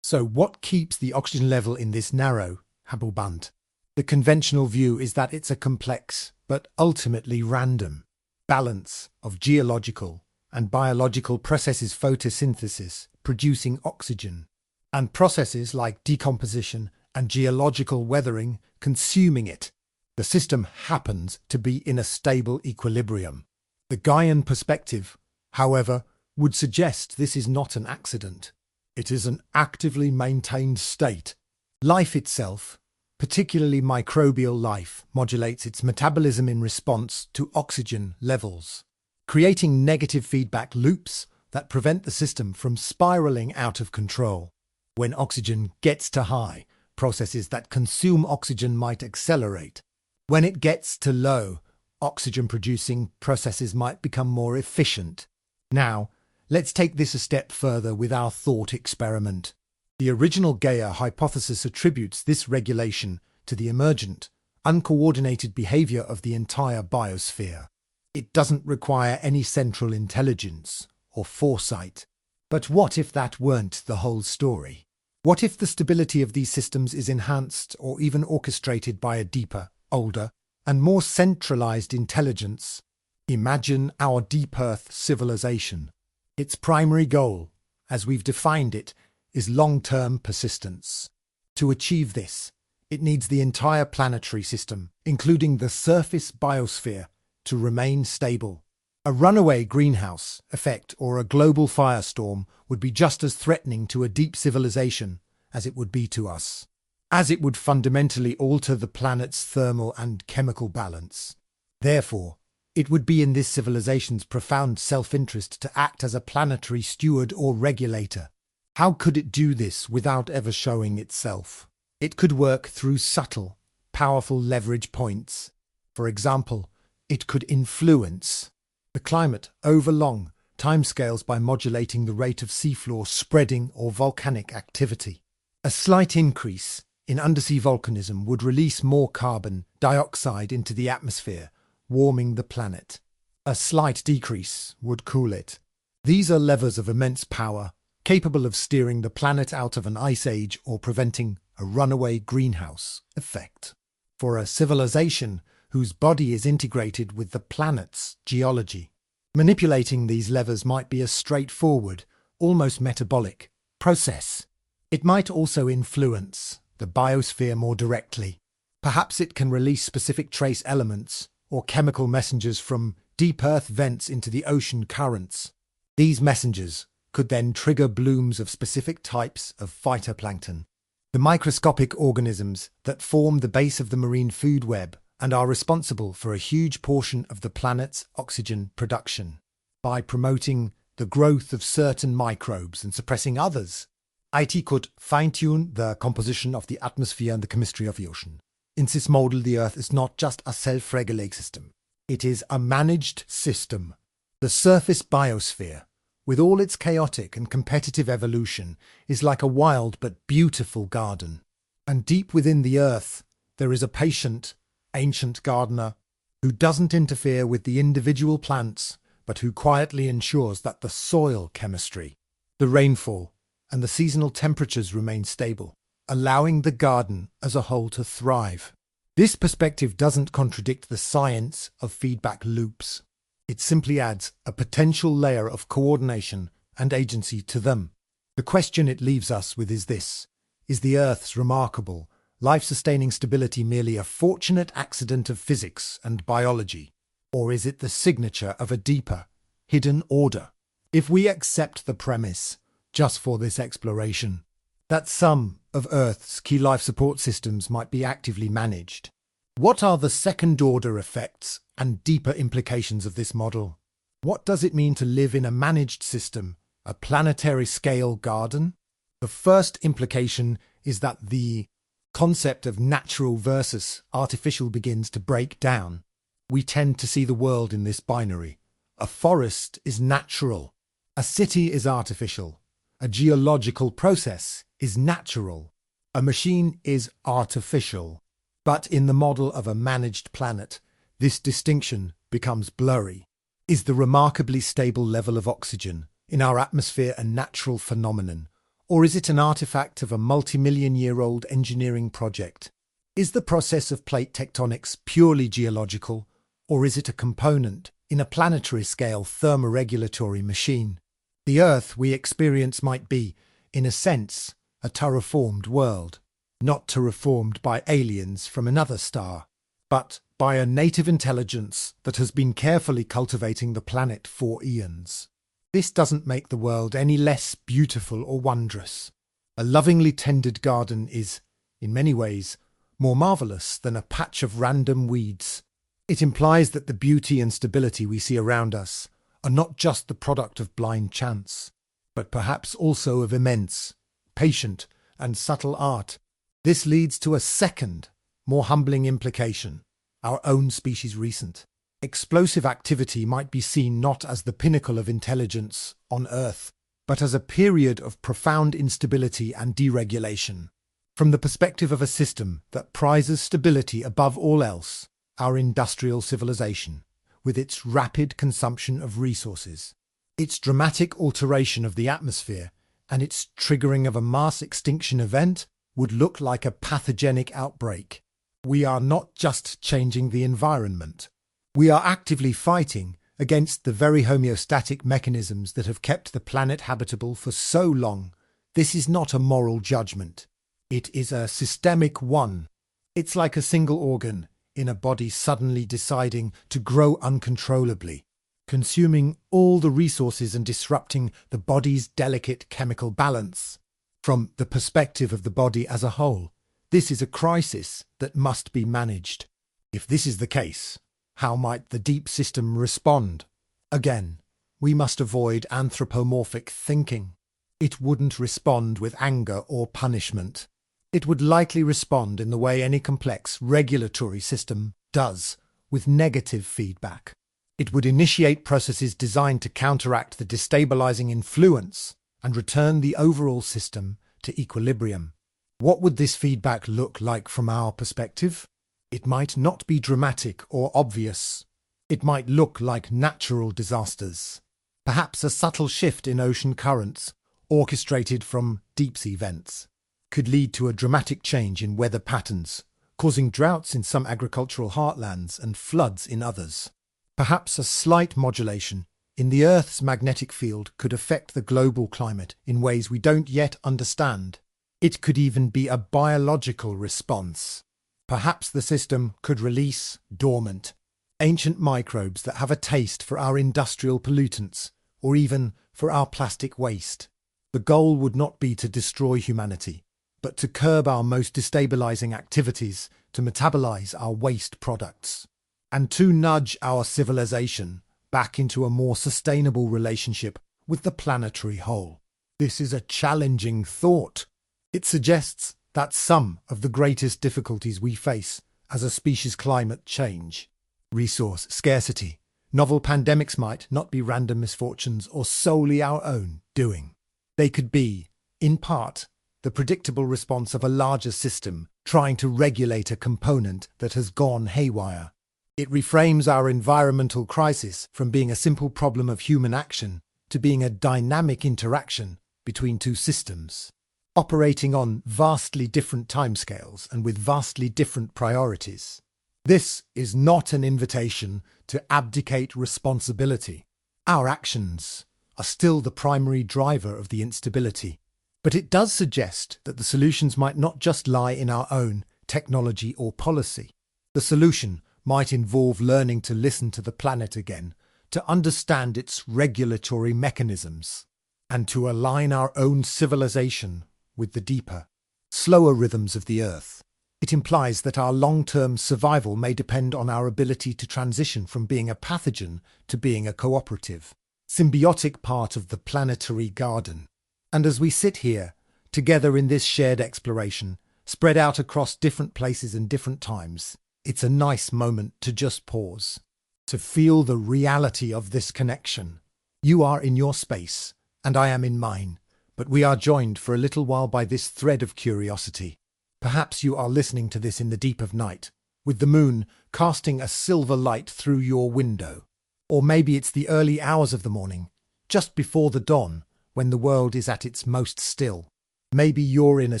So what keeps the oxygen level in this narrow Hubble-band? The conventional view is that it's a complex, but ultimately random, balance of geological and biological processes, photosynthesis, producing oxygen, and processes like decomposition and geological weathering consuming it. The system happens to be in a stable equilibrium. The Gaian perspective, however, would suggest this is not an accident. It is an actively maintained state. Life itself, particularly microbial life, modulates its metabolism in response to oxygen levels, creating negative feedback loops that prevent the system from spiraling out of control. When oxygen gets to high, processes that consume oxygen might accelerate. When it gets to low, oxygen-producing processes might become more efficient. Now, let's take this a step further with our thought experiment. The original Gaia hypothesis attributes this regulation to the emergent, uncoordinated behavior of the entire biosphere. It doesn't require any central intelligence or foresight. But what if that weren't the whole story? What if the stability of these systems is enhanced or even orchestrated by a deeper, older, and more centralized intelligence? Imagine our deep Earth civilization. Its primary goal, as we've defined it, is long-term persistence. To achieve this, it needs the entire planetary system, including the surface biosphere, to remain stable. A runaway greenhouse effect or a global firestorm would be just as threatening to a deep civilization as it would be to us, as it would fundamentally alter the planet's thermal and chemical balance. Therefore, it would be in this civilization's profound self-interest to act as a planetary steward or regulator. How could it do this without ever showing itself? It could work through subtle, powerful leverage points. For example, it could influence the climate over long timescales by modulating the rate of seafloor spreading or volcanic activity. A slight increase in undersea volcanism would release more carbon dioxide into the atmosphere, warming the planet. A slight decrease would cool it. These are levers of immense power, capable of steering the planet out of an ice age or preventing a runaway greenhouse effect. For a civilization whose body is integrated with the planet's geology, manipulating these levers might be a straightforward, almost metabolic process. It might also influence the biosphere more directly. Perhaps it can release specific trace elements or chemical messengers from deep Earth vents into the ocean currents. These messengers could then trigger blooms of specific types of phytoplankton, the microscopic organisms that form the base of the marine food web and are responsible for a huge portion of the planet's oxygen production. By promoting the growth of certain microbes and suppressing others, IT could fine-tune the composition of the atmosphere and the chemistry of the ocean. In this model, the Earth is not just a self-regulating system. It is a managed system. The surface biosphere, with all its chaotic and competitive evolution, is like a wild but beautiful garden. And deep within the Earth, there is a patient, ancient gardener who doesn't interfere with the individual plants, but who quietly ensures that the soil chemistry, the rainfall, and the seasonal temperatures remain stable, allowing the garden as a whole to thrive. This perspective doesn't contradict the science of feedback loops. It simply adds a potential layer of coordination and agency to them. The question it leaves us with is this: is the Earth's remarkable, life-sustaining stability merely a fortunate accident of physics and biology, or is it the signature of a deeper, hidden order? If we accept the premise, just for this exploration, that some of Earth's key life support systems might be actively managed, what are the second-order effects and deeper implications of this model? What does it mean to live in a managed system, a planetary-scale garden? The first implication is that the concept of natural versus artificial begins to break down. We tend to see the world in this binary. A forest is natural. A city is artificial. A geological process is natural. A machine is artificial. But in the model of a managed planet, this distinction becomes blurry. Is the remarkably stable level of oxygen in our atmosphere a natural phenomenon, or is it an artifact of a multi-million-year-old engineering project? Is the process of plate tectonics purely geological, or is it a component in a planetary scale thermoregulatory machine? The Earth we experience might be, in a sense, a terraformed world, not terraformed by aliens from another star, but by a native intelligence that has been carefully cultivating the planet for eons. This doesn't make the world any less beautiful or wondrous. A lovingly tended garden is, in many ways, more marvellous than a patch of random weeds. It implies that the beauty and stability we see around us are not just the product of blind chance, but perhaps also of immense, patient, and subtle art. This leads to a second, more humbling implication, our own species' recent. Explosive activity might be seen not as the pinnacle of intelligence on Earth, but as a period of profound instability and deregulation. From the perspective of a system that prizes stability above all else, our industrial civilization, with its rapid consumption of resources, its dramatic alteration of the atmosphere, and its triggering of a mass extinction event would look like a pathogenic outbreak. We are not just changing the environment. We are actively fighting against the very homeostatic mechanisms that have kept the planet habitable for so long. This is not a moral judgment. It is a systemic one. It's like a single organ in a body suddenly deciding to grow uncontrollably, consuming all the resources and disrupting the body's delicate chemical balance. From the perspective of the body as a whole, this is a crisis that must be managed. If this is the case, how might the deep system respond? Again, we must avoid anthropomorphic thinking. It wouldn't respond with anger or punishment. It would likely respond in the way any complex regulatory system does, with negative feedback. It would initiate processes designed to counteract the destabilizing influence and return the overall system to equilibrium. What would this feedback look like from our perspective? It might not be dramatic or obvious. It might look like natural disasters. Perhaps a subtle shift in ocean currents, orchestrated from deep-sea vents, could lead to a dramatic change in weather patterns, causing droughts in some agricultural heartlands and floods in others. Perhaps a slight modulation in the Earth's magnetic field could affect the global climate in ways we don't yet understand. It could even be a biological response. Perhaps the system could release, dormant, ancient microbes that have a taste for our industrial pollutants, or even for our plastic waste. The goal would not be to destroy humanity, but to curb our most destabilizing activities, to metabolize our waste products, and to nudge our civilization back into a more sustainable relationship with the planetary whole. This is a challenging thought. It suggests that some of the greatest difficulties we face as a species climate change, resource scarcity, novel pandemics might not be random misfortunes or solely our own doing. They could be, in part, the predictable response of a larger system trying to regulate a component that has gone haywire. It reframes our environmental crisis from being a simple problem of human action to being a dynamic interaction between two systems, operating on vastly different timescales and with vastly different priorities. This is not an invitation to abdicate responsibility. Our actions are still the primary driver of the instability, but it does suggest that the solutions might not just lie in our own technology or policy. The solution might involve learning to listen to the planet again, to understand its regulatory mechanisms, and to align our own civilization with the deeper, slower rhythms of the Earth. It implies that our long-term survival may depend on our ability to transition from being a pathogen to being a cooperative, symbiotic part of the planetary garden. And as we sit here, together in this shared exploration, spread out across different places and different times. It's a nice moment to just pause, to feel the reality of this connection. You are in your space, and I am in mine, but we are joined for a little while by this thread of curiosity. Perhaps you are listening to this in the deep of night, with the moon casting a silver light through your window. Or maybe it's the early hours of the morning, just before the dawn, when the world is at its most still. Maybe you're in a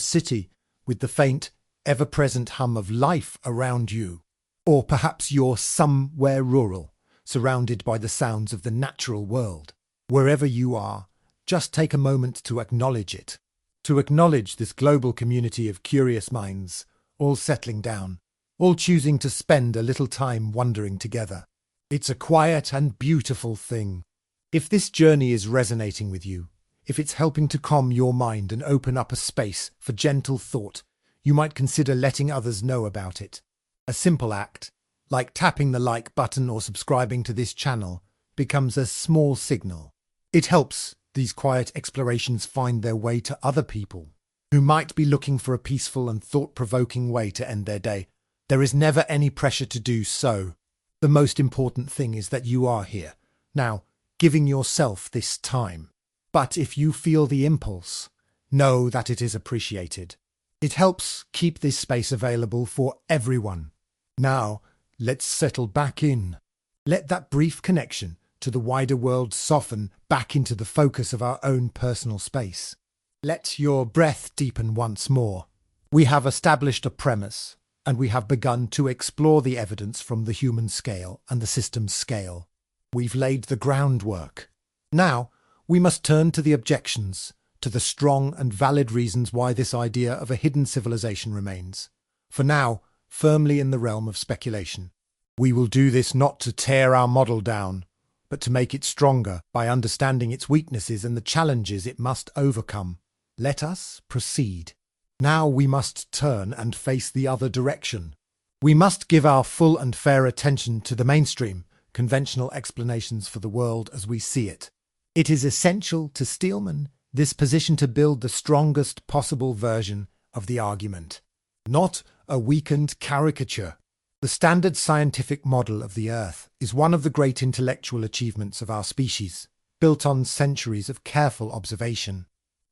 city with the faint, ever-present hum of life around you. Or perhaps you're somewhere rural, surrounded by the sounds of the natural world. Wherever you are, just take a moment to acknowledge it. To acknowledge this global community of curious minds, all settling down, all choosing to spend a little time wondering together. It's a quiet and beautiful thing. If this journey is resonating with you, if it's helping to calm your mind and open up a space for gentle thought, you might consider letting others know about it. A simple act, like tapping the like button or subscribing to this channel, becomes a small signal. It helps these quiet explorations find their way to other people who might be looking for a peaceful and thought-provoking way to end their day. There is never any pressure to do so. The most important thing is that you are here, now, giving yourself this time. But if you feel the impulse, know that it is appreciated. It helps keep this space available for everyone. Now, let's settle back in. Let that brief connection to the wider world soften back into the focus of our own personal space. Let your breath deepen once more. We have established a premise, and we have begun to explore the evidence from the human scale and the system's scale. We've laid the groundwork. Now, we must turn to the objections, to the strong and valid reasons why this idea of a hidden civilization remains, for now, firmly in the realm of speculation. We will do this not to tear our model down, but to make it stronger by understanding its weaknesses and the challenges it must overcome. Let us proceed. Now we must turn and face the other direction. We must give our full and fair attention to the mainstream, conventional explanations for the world as we see it. It is essential to Steelman this position to build the strongest possible version of the argument, not a weakened caricature. The standard scientific model of the Earth is one of the great intellectual achievements of our species, built on centuries of careful observation,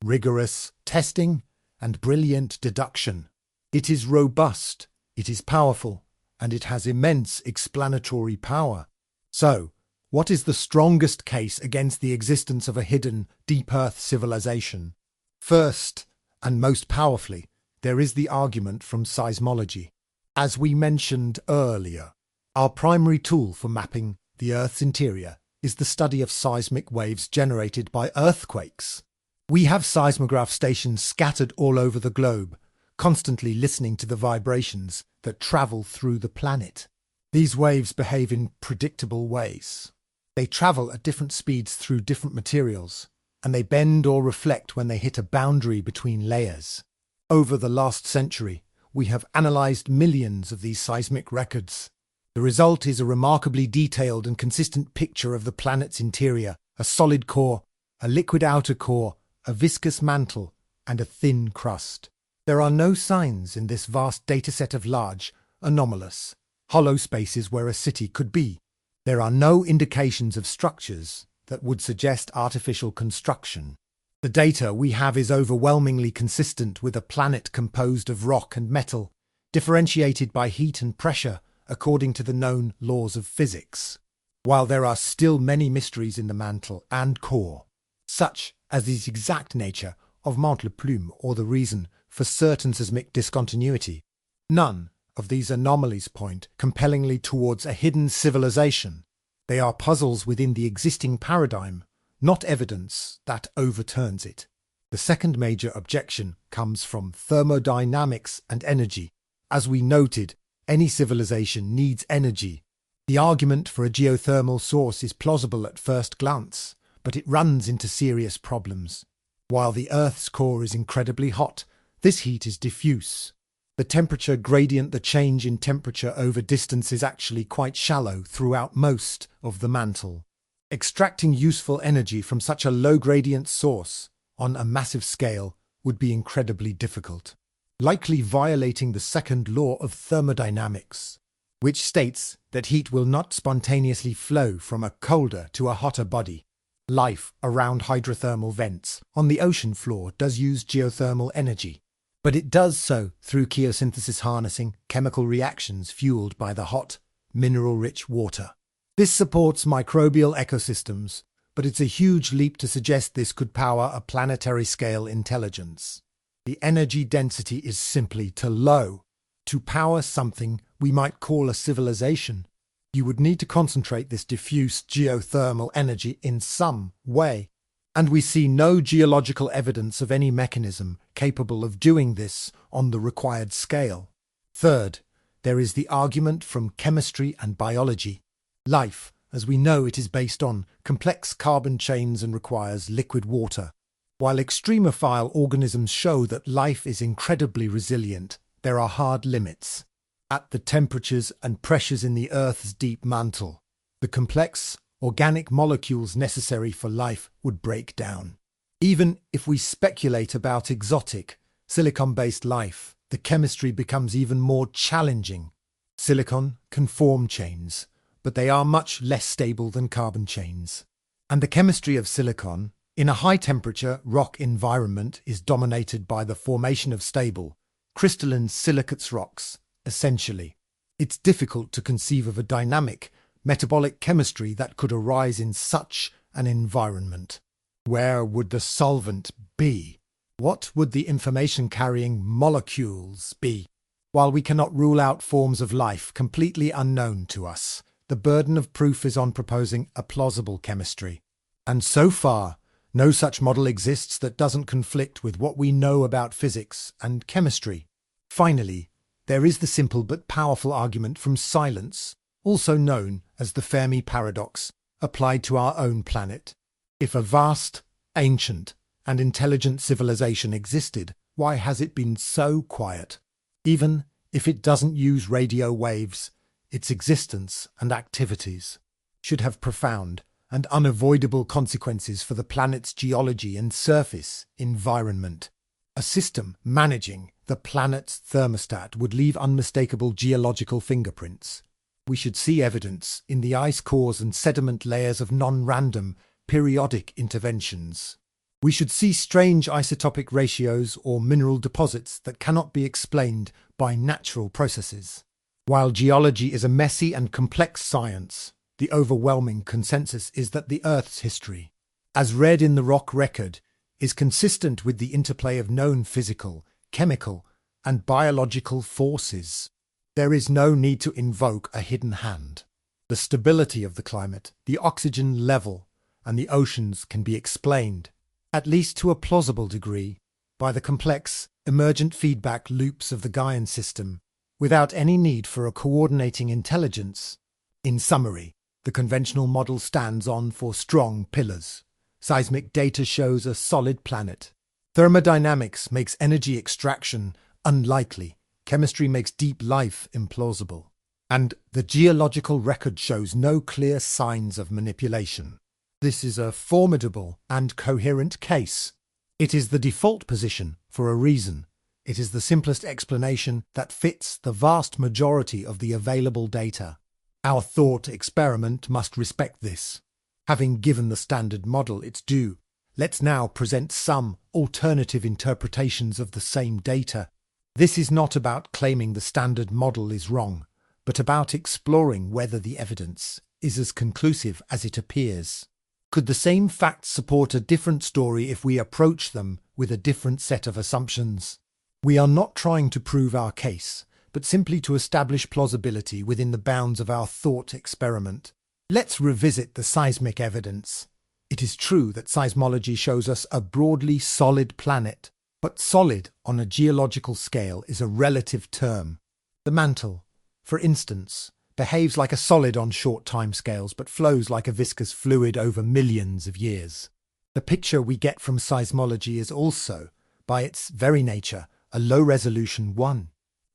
rigorous testing, and brilliant deduction. It is robust, it is powerful, and it has immense explanatory power. So, what is the strongest case against the existence of a hidden, deep Earth civilization? First, and most powerfully, there is the argument from seismology. As we mentioned earlier, our primary tool for mapping the Earth's interior is the study of seismic waves generated by earthquakes. We have seismograph stations scattered all over the globe, constantly listening to the vibrations that travel through the planet. These waves behave in predictable ways. They travel at different speeds through different materials, and they bend or reflect when they hit a boundary between layers. Over the last century, we have analysed millions of these seismic records. The result is a remarkably detailed and consistent picture of the planet's interior: a solid core, a liquid outer core, a viscous mantle, and a thin crust. There are no signs in this vast dataset of large, anomalous, hollow spaces where a city could be. There are no indications of structures that would suggest artificial construction. The data we have is overwhelmingly consistent with a planet composed of rock and metal, differentiated by heat and pressure according to the known laws of physics. While there are still many mysteries in the mantle and core, such as the exact nature of Mont Le Plume or the reason for certain seismic discontinuity, none of these anomalies point compellingly towards a hidden civilization. They are puzzles within the existing paradigm, not evidence that overturns it. The second major objection comes from thermodynamics and energy. As we noted, any civilization needs energy. The argument for a geothermal source is plausible at first glance, but it runs into serious problems. While the Earth's core is incredibly hot, this heat is diffuse. The temperature gradient, the change in temperature over distance, is actually quite shallow throughout most of the mantle. Extracting useful energy from such a low gradient source on a massive scale would be incredibly difficult, likely violating the second law of thermodynamics, which states that heat will not spontaneously flow from a colder to a hotter body. Life around hydrothermal vents on the ocean floor does use geothermal energy, but it does so through chemosynthesis harnessing chemical reactions fueled by the hot, mineral-rich water. This supports microbial ecosystems, but it's a huge leap to suggest this could power a planetary-scale intelligence. The energy density is simply too low. To power something we might call a civilization, you would need to concentrate this diffuse geothermal energy in some way. And we see no geological evidence of any mechanism capable of doing this on the required scale. Third, there is the argument from chemistry and biology. Life, as we know it, is based on complex carbon chains and requires liquid water. While extremophile organisms show that life is incredibly resilient, there are hard limits. At the temperatures and pressures in the Earth's deep mantle, the complex organic molecules necessary for life would break down. Even if we speculate about exotic, silicon-based life, the chemistry becomes even more challenging. Silicon can form chains, but they are much less stable than carbon chains. And the chemistry of silicon, in a high-temperature rock environment, is dominated by the formation of stable, crystalline silicates rocks, essentially. It's difficult to conceive of a dynamic, metabolic chemistry that could arise in such an environment. Where would the solvent be? What would the information-carrying molecules be? While we cannot rule out forms of life completely unknown to us, the burden of proof is on proposing a plausible chemistry. And so far, no such model exists that doesn't conflict with what we know about physics and chemistry. Finally, there is the simple but powerful argument from silence, also known as the Fermi paradox, applied to our own planet. If a vast, ancient, and intelligent civilization existed, why has it been so quiet? Even if it doesn't use radio waves, its existence and activities should have profound and unavoidable consequences for the planet's geology and surface environment. A system managing the planet's thermostat would leave unmistakable geological fingerprints. We should see evidence in the ice cores and sediment layers of non-random, periodic interventions. We should see strange isotopic ratios or mineral deposits that cannot be explained by natural processes. While geology is a messy and complex science, the overwhelming consensus is that the Earth's history, as read in the rock record, is consistent with the interplay of known physical, chemical, and biological forces. There is no need to invoke a hidden hand. The stability of the climate, the oxygen level, and the oceans can be explained, at least to a plausible degree, by the complex, emergent feedback loops of the Gaian system, without any need for a coordinating intelligence. In summary, the conventional model stands on four strong pillars. Seismic data shows a solid planet. Thermodynamics makes energy extraction unlikely. Chemistry makes deep life implausible. And the geological record shows no clear signs of manipulation. This is a formidable and coherent case. It is the default position for a reason. It is the simplest explanation that fits the vast majority of the available data. Our thought experiment must respect this. Having given the standard model its due, let's now present some alternative interpretations of the same data. This is not about claiming the standard model is wrong, but about exploring whether the evidence is as conclusive as it appears. Could the same facts support a different story if we approach them with a different set of assumptions? We are not trying to prove our case, but simply to establish plausibility within the bounds of our thought experiment. Let's revisit the seismic evidence. It is true that seismology shows us a broadly solid planet, but solid on a geological scale is a relative term. The mantle, for instance, behaves like a solid on short timescales but flows like a viscous fluid over millions of years. The picture we get from seismology is also, by its very nature, a low-resolution one.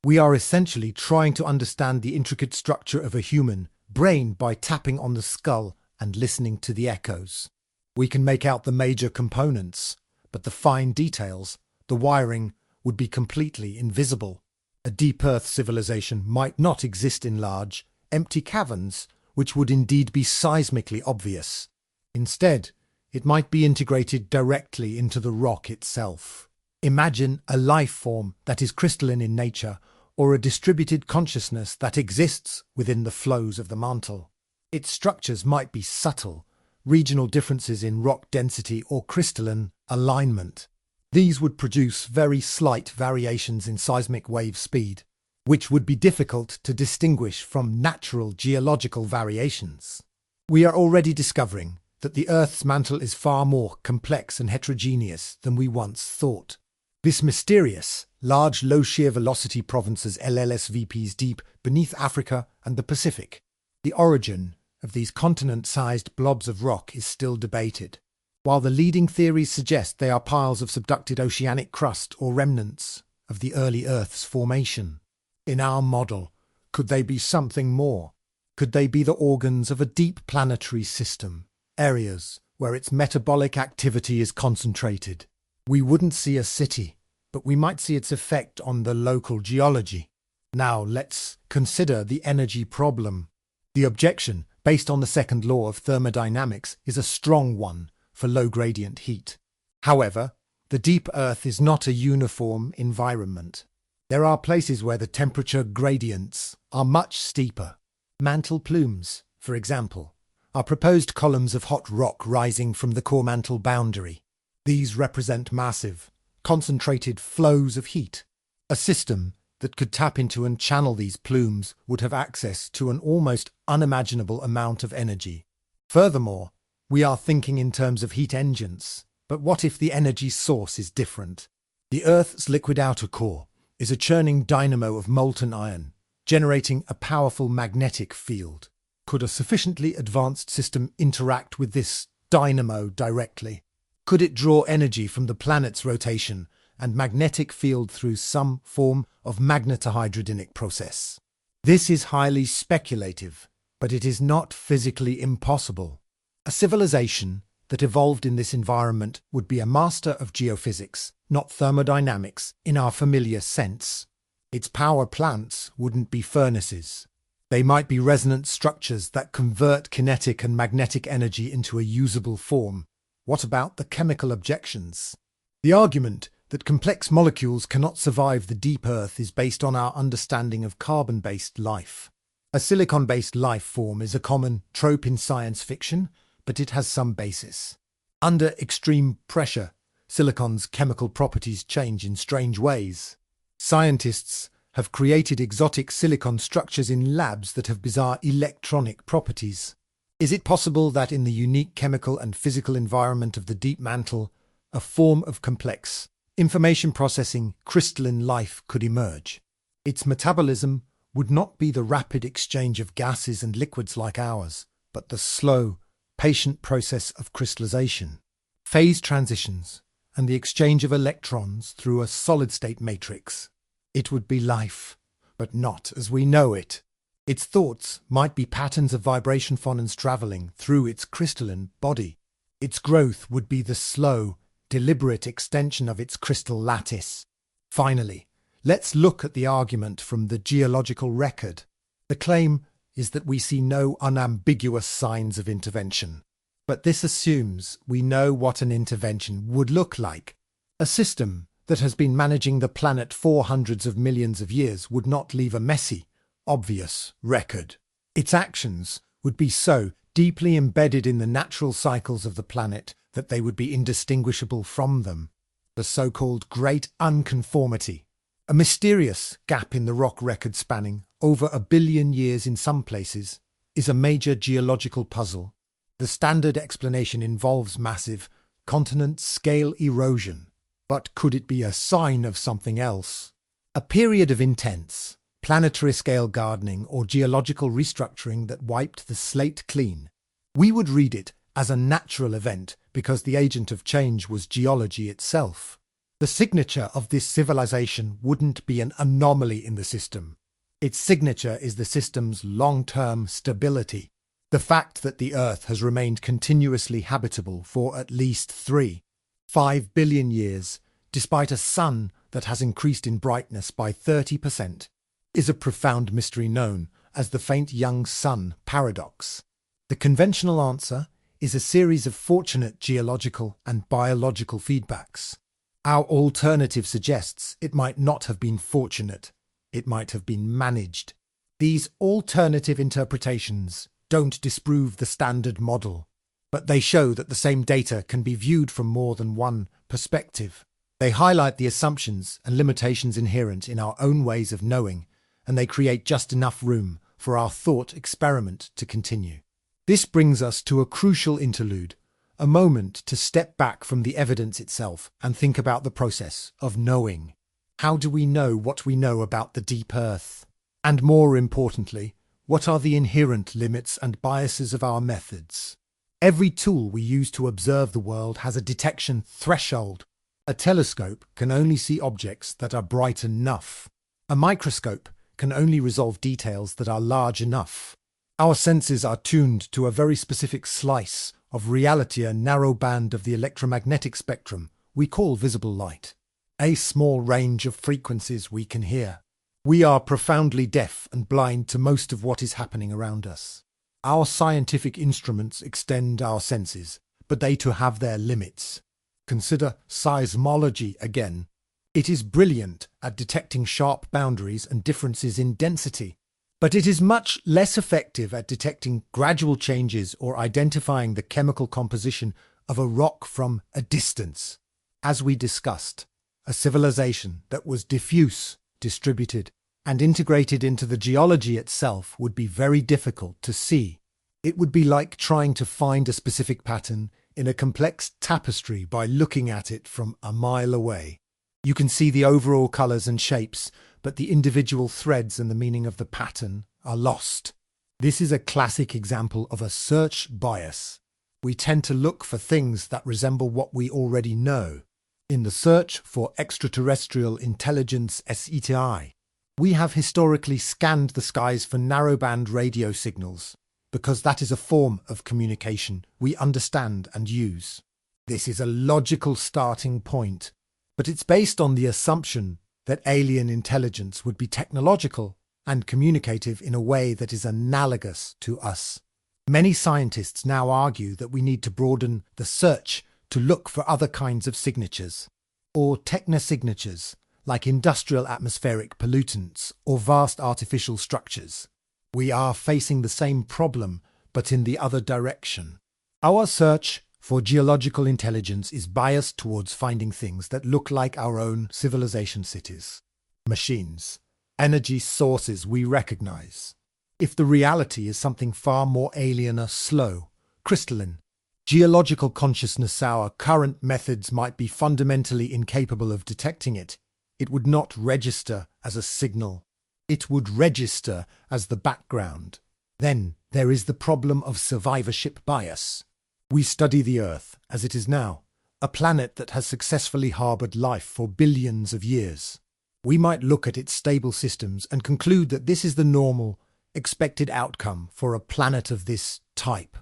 We are essentially trying to understand the intricate structure of a human brain by tapping on the skull and listening to the echoes. We can make out the major components, but the fine details, the wiring would be completely invisible. A deep Earth civilization might not exist in large, empty caverns, which would indeed be seismically obvious. Instead, it might be integrated directly into the rock itself. Imagine a life form that is crystalline in nature, or a distributed consciousness that exists within the flows of the mantle. Its structures might be subtle, regional differences in rock density or crystalline alignment. These would produce very slight variations in seismic wave speed, which would be difficult to distinguish from natural geological variations. We are already discovering that the Earth's mantle is far more complex and heterogeneous than we once thought. This mysterious, large low-shear velocity provinces LLSVPs deep beneath Africa and the Pacific. The origin of these continent-sized blobs of rock is still debated, while the leading theories suggest they are piles of subducted oceanic crust or remnants of the early Earth's formation. In our model, could they be something more? Could they be the organs of a deep planetary system, areas where its metabolic activity is concentrated? We wouldn't see a city, but we might see its effect on the local geology. Now let's consider the energy problem. The objection, based on the second law of thermodynamics, is a strong one for low-gradient heat. However, the deep Earth is not a uniform environment. There are places where the temperature gradients are much steeper. Mantle plumes, for example, are proposed columns of hot rock rising from the core mantle boundary. These represent massive, concentrated flows of heat. A system that could tap into and channel these plumes would have access to an almost unimaginable amount of energy. Furthermore, we are thinking in terms of heat engines. But what if the energy source is different? The Earth's liquid outer core is a churning dynamo of molten iron, generating a powerful magnetic field. Could a sufficiently advanced system interact with this dynamo directly? Could it draw energy from the planet's rotation and magnetic field through some form of magnetohydrodynamic process? This is highly speculative, but it is not physically impossible. A civilization that evolved in this environment would be a master of geophysics, not thermodynamics in our familiar sense. Its power plants wouldn't be furnaces. They might be resonant structures that convert kinetic and magnetic energy into a usable form. What about the chemical objections? The argument that complex molecules cannot survive the deep Earth is based on our understanding of carbon-based life. A silicon-based life form is a common trope in science fiction, but it has some basis. Under extreme pressure, silicon's chemical properties change in strange ways. Scientists have created exotic silicon structures in labs that have bizarre electronic properties. Is it possible that in the unique chemical and physical environment of the deep mantle, a form of complex, information processing, crystalline life could emerge? Its metabolism would not be the rapid exchange of gases and liquids like ours, but the slow, patient process of crystallization. Phase transitions and the exchange of electrons through a solid-state matrix. It would be life, but not as we know it. Its thoughts might be patterns of vibration phonons traveling through its crystalline body. Its growth would be the slow, deliberate extension of its crystal lattice. Finally, let's look at the argument from the geological record. The claim is that we see no unambiguous signs of intervention. But this assumes we know what an intervention would look like. A system that has been managing the planet for hundreds of millions of years would not leave a messy, obvious record. Its actions would be so deeply embedded in the natural cycles of the planet that they would be indistinguishable from them. The so-called Great Unconformity, a mysterious gap in the rock record spanning over 1 billion years in some places, is a major geological puzzle. The standard explanation involves massive, continent-scale erosion. But could it be a sign of something else? A period of intense, planetary-scale gardening or geological restructuring that wiped the slate clean? We would read it as a natural event because the agent of change was geology itself. The signature of this civilization wouldn't be an anomaly in the system. Its signature is the system's long-term stability. The fact that the Earth has remained continuously habitable for at least 5 billion years despite a sun that has increased in brightness by 30%, is a profound mystery known as the faint young sun paradox. The conventional answer is a series of fortunate geological and biological feedbacks. Our alternative suggests it might not have been fortunate, it might have been managed. These alternative interpretations don't disprove the standard model, but they show that the same data can be viewed from more than one perspective. They highlight the assumptions and limitations inherent in our own ways of knowing, and they create just enough room for our thought experiment to continue. This brings us to a crucial interlude, a moment to step back from the evidence itself and think about the process of knowing. How do we know what we know about the deep Earth? And more importantly, what are the inherent limits and biases of our methods? Every tool we use to observe the world has a detection threshold. A telescope can only see objects that are bright enough. A microscope can only resolve details that are large enough. Our senses are tuned to a very specific slice of reality, a narrow band of the electromagnetic spectrum we call visible light, a small range of frequencies we can hear. We are profoundly deaf and blind to most of what is happening around us. Our scientific instruments extend our senses, but they too have their limits. Consider seismology again. It is brilliant at detecting sharp boundaries and differences in density, but it is much less effective at detecting gradual changes or identifying the chemical composition of a rock from a distance. As we discussed, a civilization that was diffuse, distributed, and integrated into the geology itself would be very difficult to see. It would be like trying to find a specific pattern in a complex tapestry by looking at it from a mile away. You can see the overall colours and shapes, but the individual threads and the meaning of the pattern are lost. This is a classic example of a search bias. We tend to look for things that resemble what we already know. In the search for extraterrestrial intelligence SETI, we have historically scanned the skies for narrowband radio signals, because that is a form of communication we understand and use. This is a logical starting point, but it's based on the assumption that alien intelligence would be technological and communicative in a way that is analogous to us. Many scientists now argue that we need to broaden the search to look for other kinds of signatures, or technosignatures, like industrial atmospheric pollutants or vast artificial structures. We are facing the same problem, but in the other direction. Our search for geological intelligence is biased towards finding things that look like our own civilization cities, machines, energy sources we recognize. If the reality is something far more alien or slow, crystalline, geological consciousness, our current methods might be fundamentally incapable of detecting it. It would not register as a signal. It would register as the background. Then there is the problem of survivorship bias. We study the Earth as it is now, a planet that has successfully harbored life for billions of years. We might look at its stable systems and conclude that this is the normal, expected outcome for a planet of this type.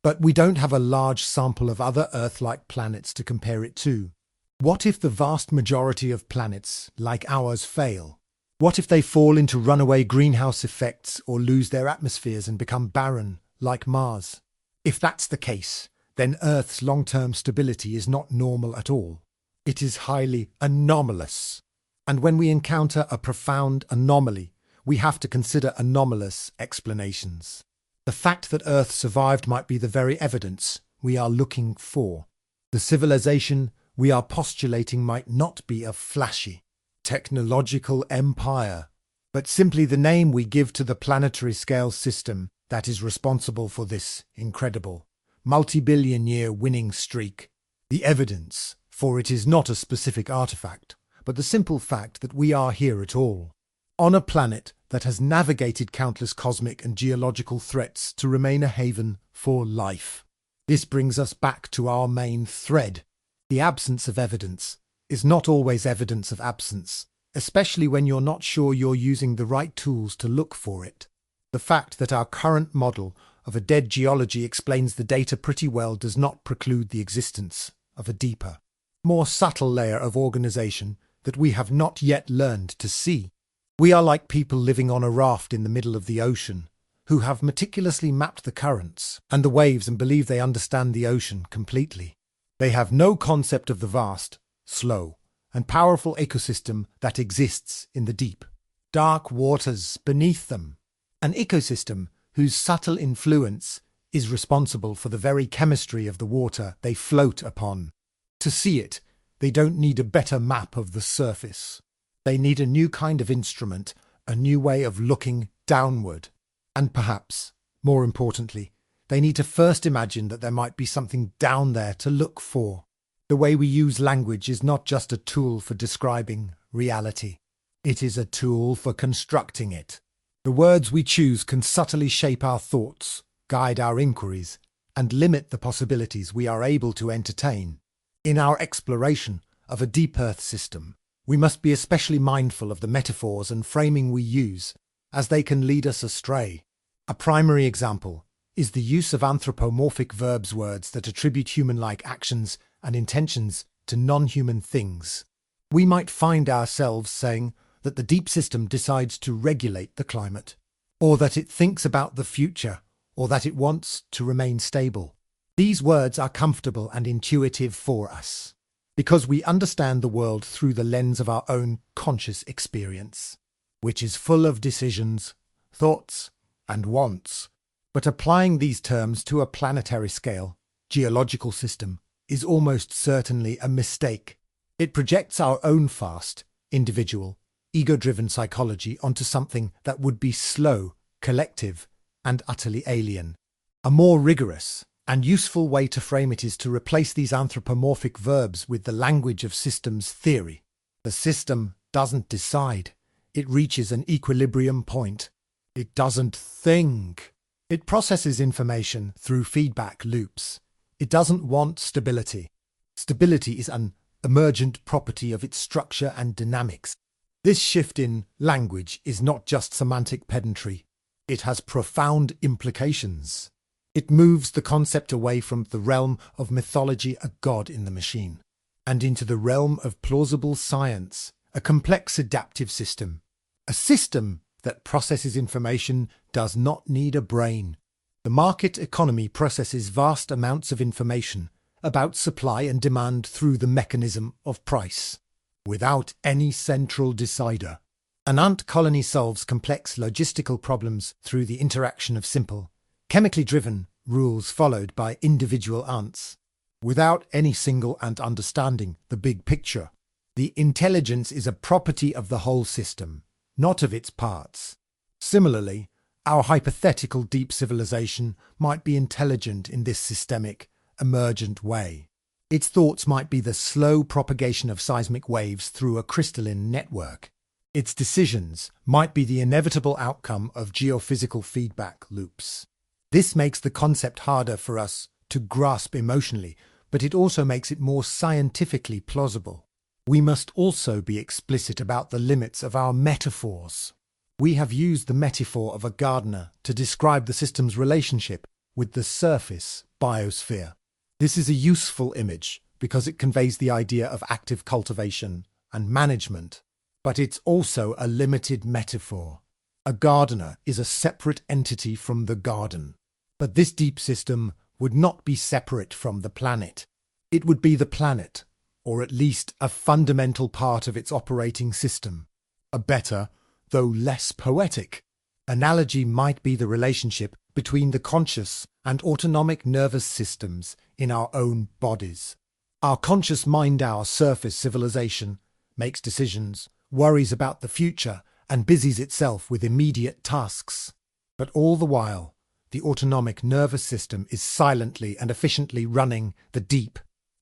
But we don't have a large sample of other Earth-like planets to compare it to. What if the vast majority of planets like ours fail? What if they fall into runaway greenhouse effects or lose their atmospheres and become barren, like Mars? If that's the case, then Earth's long-term stability is not normal at all. It is highly anomalous. And when we encounter a profound anomaly, we have to consider anomalous explanations. The fact that Earth survived might be the very evidence we are looking for. The civilization we are postulating might not be a flashy, technological empire, but simply the name we give to the planetary scale system that is responsible for this incredible, multi-billion-year winning streak. The evidence, for it is not a specific artifact, but the simple fact that we are here at all, on a planet that has navigated countless cosmic and geological threats to remain a haven for life. This brings us back to our main thread. The absence of evidence is not always evidence of absence, especially when you're not sure you're using the right tools to look for it. The fact that our current model of a dead geology explains the data pretty well does not preclude the existence of a deeper, more subtle layer of organization that we have not yet learned to see. We are like people living on a raft in the middle of the ocean, who have meticulously mapped the currents and the waves and believe they understand the ocean completely. They have no concept of the vast, slow, and powerful ecosystem that exists in the deep, dark waters beneath them. An ecosystem whose subtle influence is responsible for the very chemistry of the water they float upon. To see it, they don't need a better map of the surface. They need a new kind of instrument, a new way of looking downward. And perhaps, more importantly, they need to first imagine that there might be something down there to look for. The way we use language is not just a tool for describing reality. It is a tool for constructing it. The words we choose can subtly shape our thoughts, guide our inquiries, and limit the possibilities we are able to entertain. In our exploration of a deep Earth system, we must be especially mindful of the metaphors and framing we use, as they can lead us astray. A primary example is the use of anthropomorphic verbs, words that attribute human-like actions and intentions to non-human things. We might find ourselves saying that the deep system decides to regulate the climate, or that it thinks about the future, or that it wants to remain stable. These words are comfortable and intuitive for us, because we understand the world through the lens of our own conscious experience, which is full of decisions, thoughts, and wants. But applying these terms to a planetary scale, geological system, is almost certainly a mistake. It projects our own fast, individual, ego-driven psychology onto something that would be slow, collective, and utterly alien. A more rigorous and useful way to frame it is to replace these anthropomorphic verbs with the language of systems theory. The system doesn't decide. It reaches an equilibrium point. It doesn't think. It processes information through feedback loops. It doesn't want stability. Stability is an emergent property of its structure and dynamics. This shift in language is not just semantic pedantry. It has profound implications. It moves the concept away from the realm of mythology, a god in the machine, and into the realm of plausible science, a complex adaptive system. A system that processes information does not need a brain. The market economy processes vast amounts of information about supply and demand through the mechanism of price, without any central decider. An ant colony solves complex logistical problems through the interaction of simple, chemically driven rules followed by individual ants, without any single ant understanding the big picture. The intelligence is a property of the whole system, not of its parts. Similarly, our hypothetical deep civilization might be intelligent in this systemic, emergent way. Its thoughts might be the slow propagation of seismic waves through a crystalline network. Its decisions might be the inevitable outcome of geophysical feedback loops. This makes the concept harder for us to grasp emotionally, but it also makes it more scientifically plausible. We must also be explicit about the limits of our metaphors. We have used the metaphor of a gardener to describe the system's relationship with the surface biosphere. This is a useful image because it conveys the idea of active cultivation and management, but it's also a limited metaphor. A gardener is a separate entity from the garden, but this deep system would not be separate from the planet. It would be the planet, or at least a fundamental part of its operating system. A better, though less poetic, analogy might be the relationship between the conscious and autonomic nervous systems in our own bodies. Our conscious mind, our surface civilization, makes decisions, worries about the future, and busies itself with immediate tasks. But all the while, the autonomic nervous system is silently and efficiently running the deep,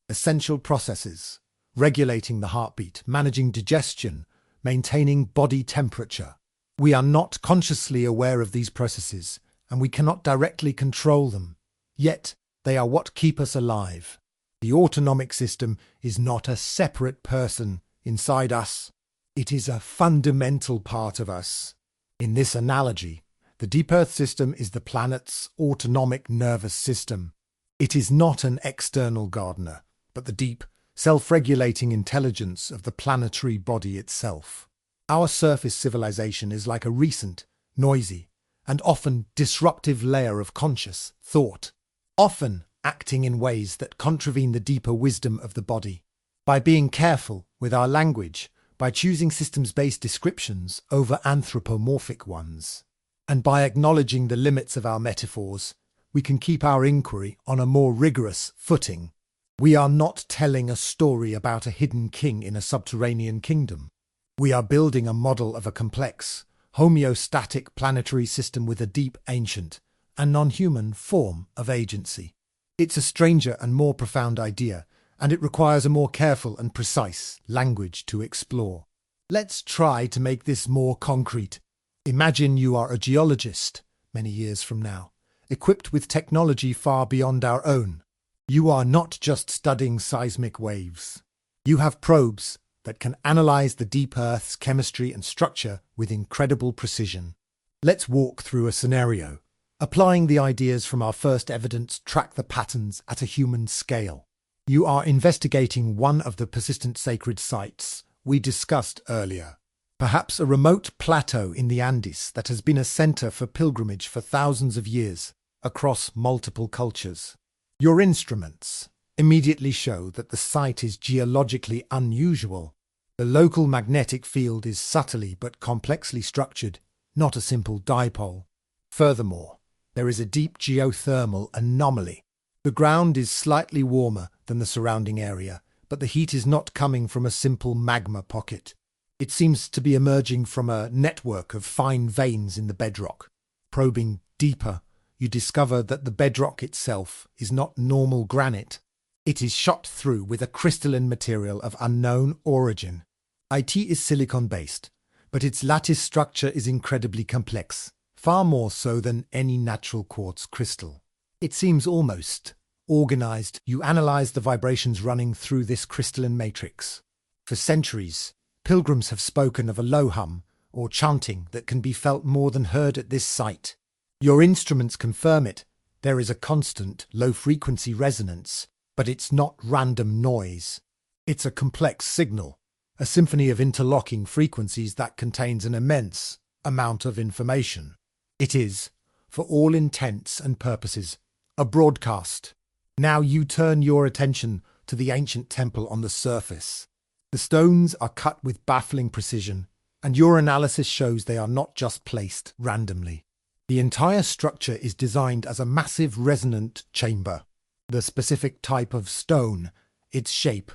essential processes, regulating the heartbeat, managing digestion, maintaining body temperature. We are not consciously aware of these processes, and we cannot directly control them. Yet, they are what keep us alive. The autonomic system is not a separate person inside us. It is a fundamental part of us. In this analogy, the deep Earth system is the planet's autonomic nervous system. It is not an external gardener, but the deep, self-regulating intelligence of the planetary body itself. Our surface civilization is like a recent, noisy, and often disruptive layer of conscious thought, often acting in ways that contravene the deeper wisdom of the body. By being careful with our language, by choosing systems-based descriptions over anthropomorphic ones, and by acknowledging the limits of our metaphors, we can keep our inquiry on a more rigorous footing. We are not telling a story about a hidden king in a subterranean kingdom. We are building a model of a complex, homeostatic planetary system with a deep, ancient, and non-human form of agency. It's a stranger and more profound idea, and it requires a more careful and precise language to explore. Let's try to make this more concrete. Imagine you are a geologist many years from now, equipped with technology far beyond our own. You are not just studying seismic waves. You have probes that can analyze the deep Earth's chemistry and structure with incredible precision. Let's walk through a scenario. Applying the ideas from our first evidence, track the patterns at a human scale. You are investigating one of the persistent sacred sites we discussed earlier. Perhaps a remote plateau in the Andes that has been a center for pilgrimage for thousands of years across multiple cultures. Your instruments immediately show that the site is geologically unusual. The local magnetic field is subtly but complexly structured, not a simple dipole. Furthermore, there is a deep geothermal anomaly. The ground is slightly warmer than the surrounding area, but the heat is not coming from a simple magma pocket. It seems to be emerging from a network of fine veins in the bedrock. Probing deeper, you discover that the bedrock itself is not normal granite. It is shot through with a crystalline material of unknown origin. IT is silicon-based, but its lattice structure is incredibly complex, far more so than any natural quartz crystal. It seems almost organized. You analyze the vibrations running through this crystalline matrix. For centuries, pilgrims have spoken of a low hum or chanting that can be felt more than heard at this site. Your instruments confirm it. There is a constant, low-frequency resonance, but it's not random noise. It's a complex signal, a symphony of interlocking frequencies that contains an immense amount of information. It is, for all intents and purposes, a broadcast. Now you turn your attention to the ancient temple on the surface. The stones are cut with baffling precision, and your analysis shows they are not just placed randomly. The entire structure is designed as a massive resonant chamber. The specific type of stone, its shape,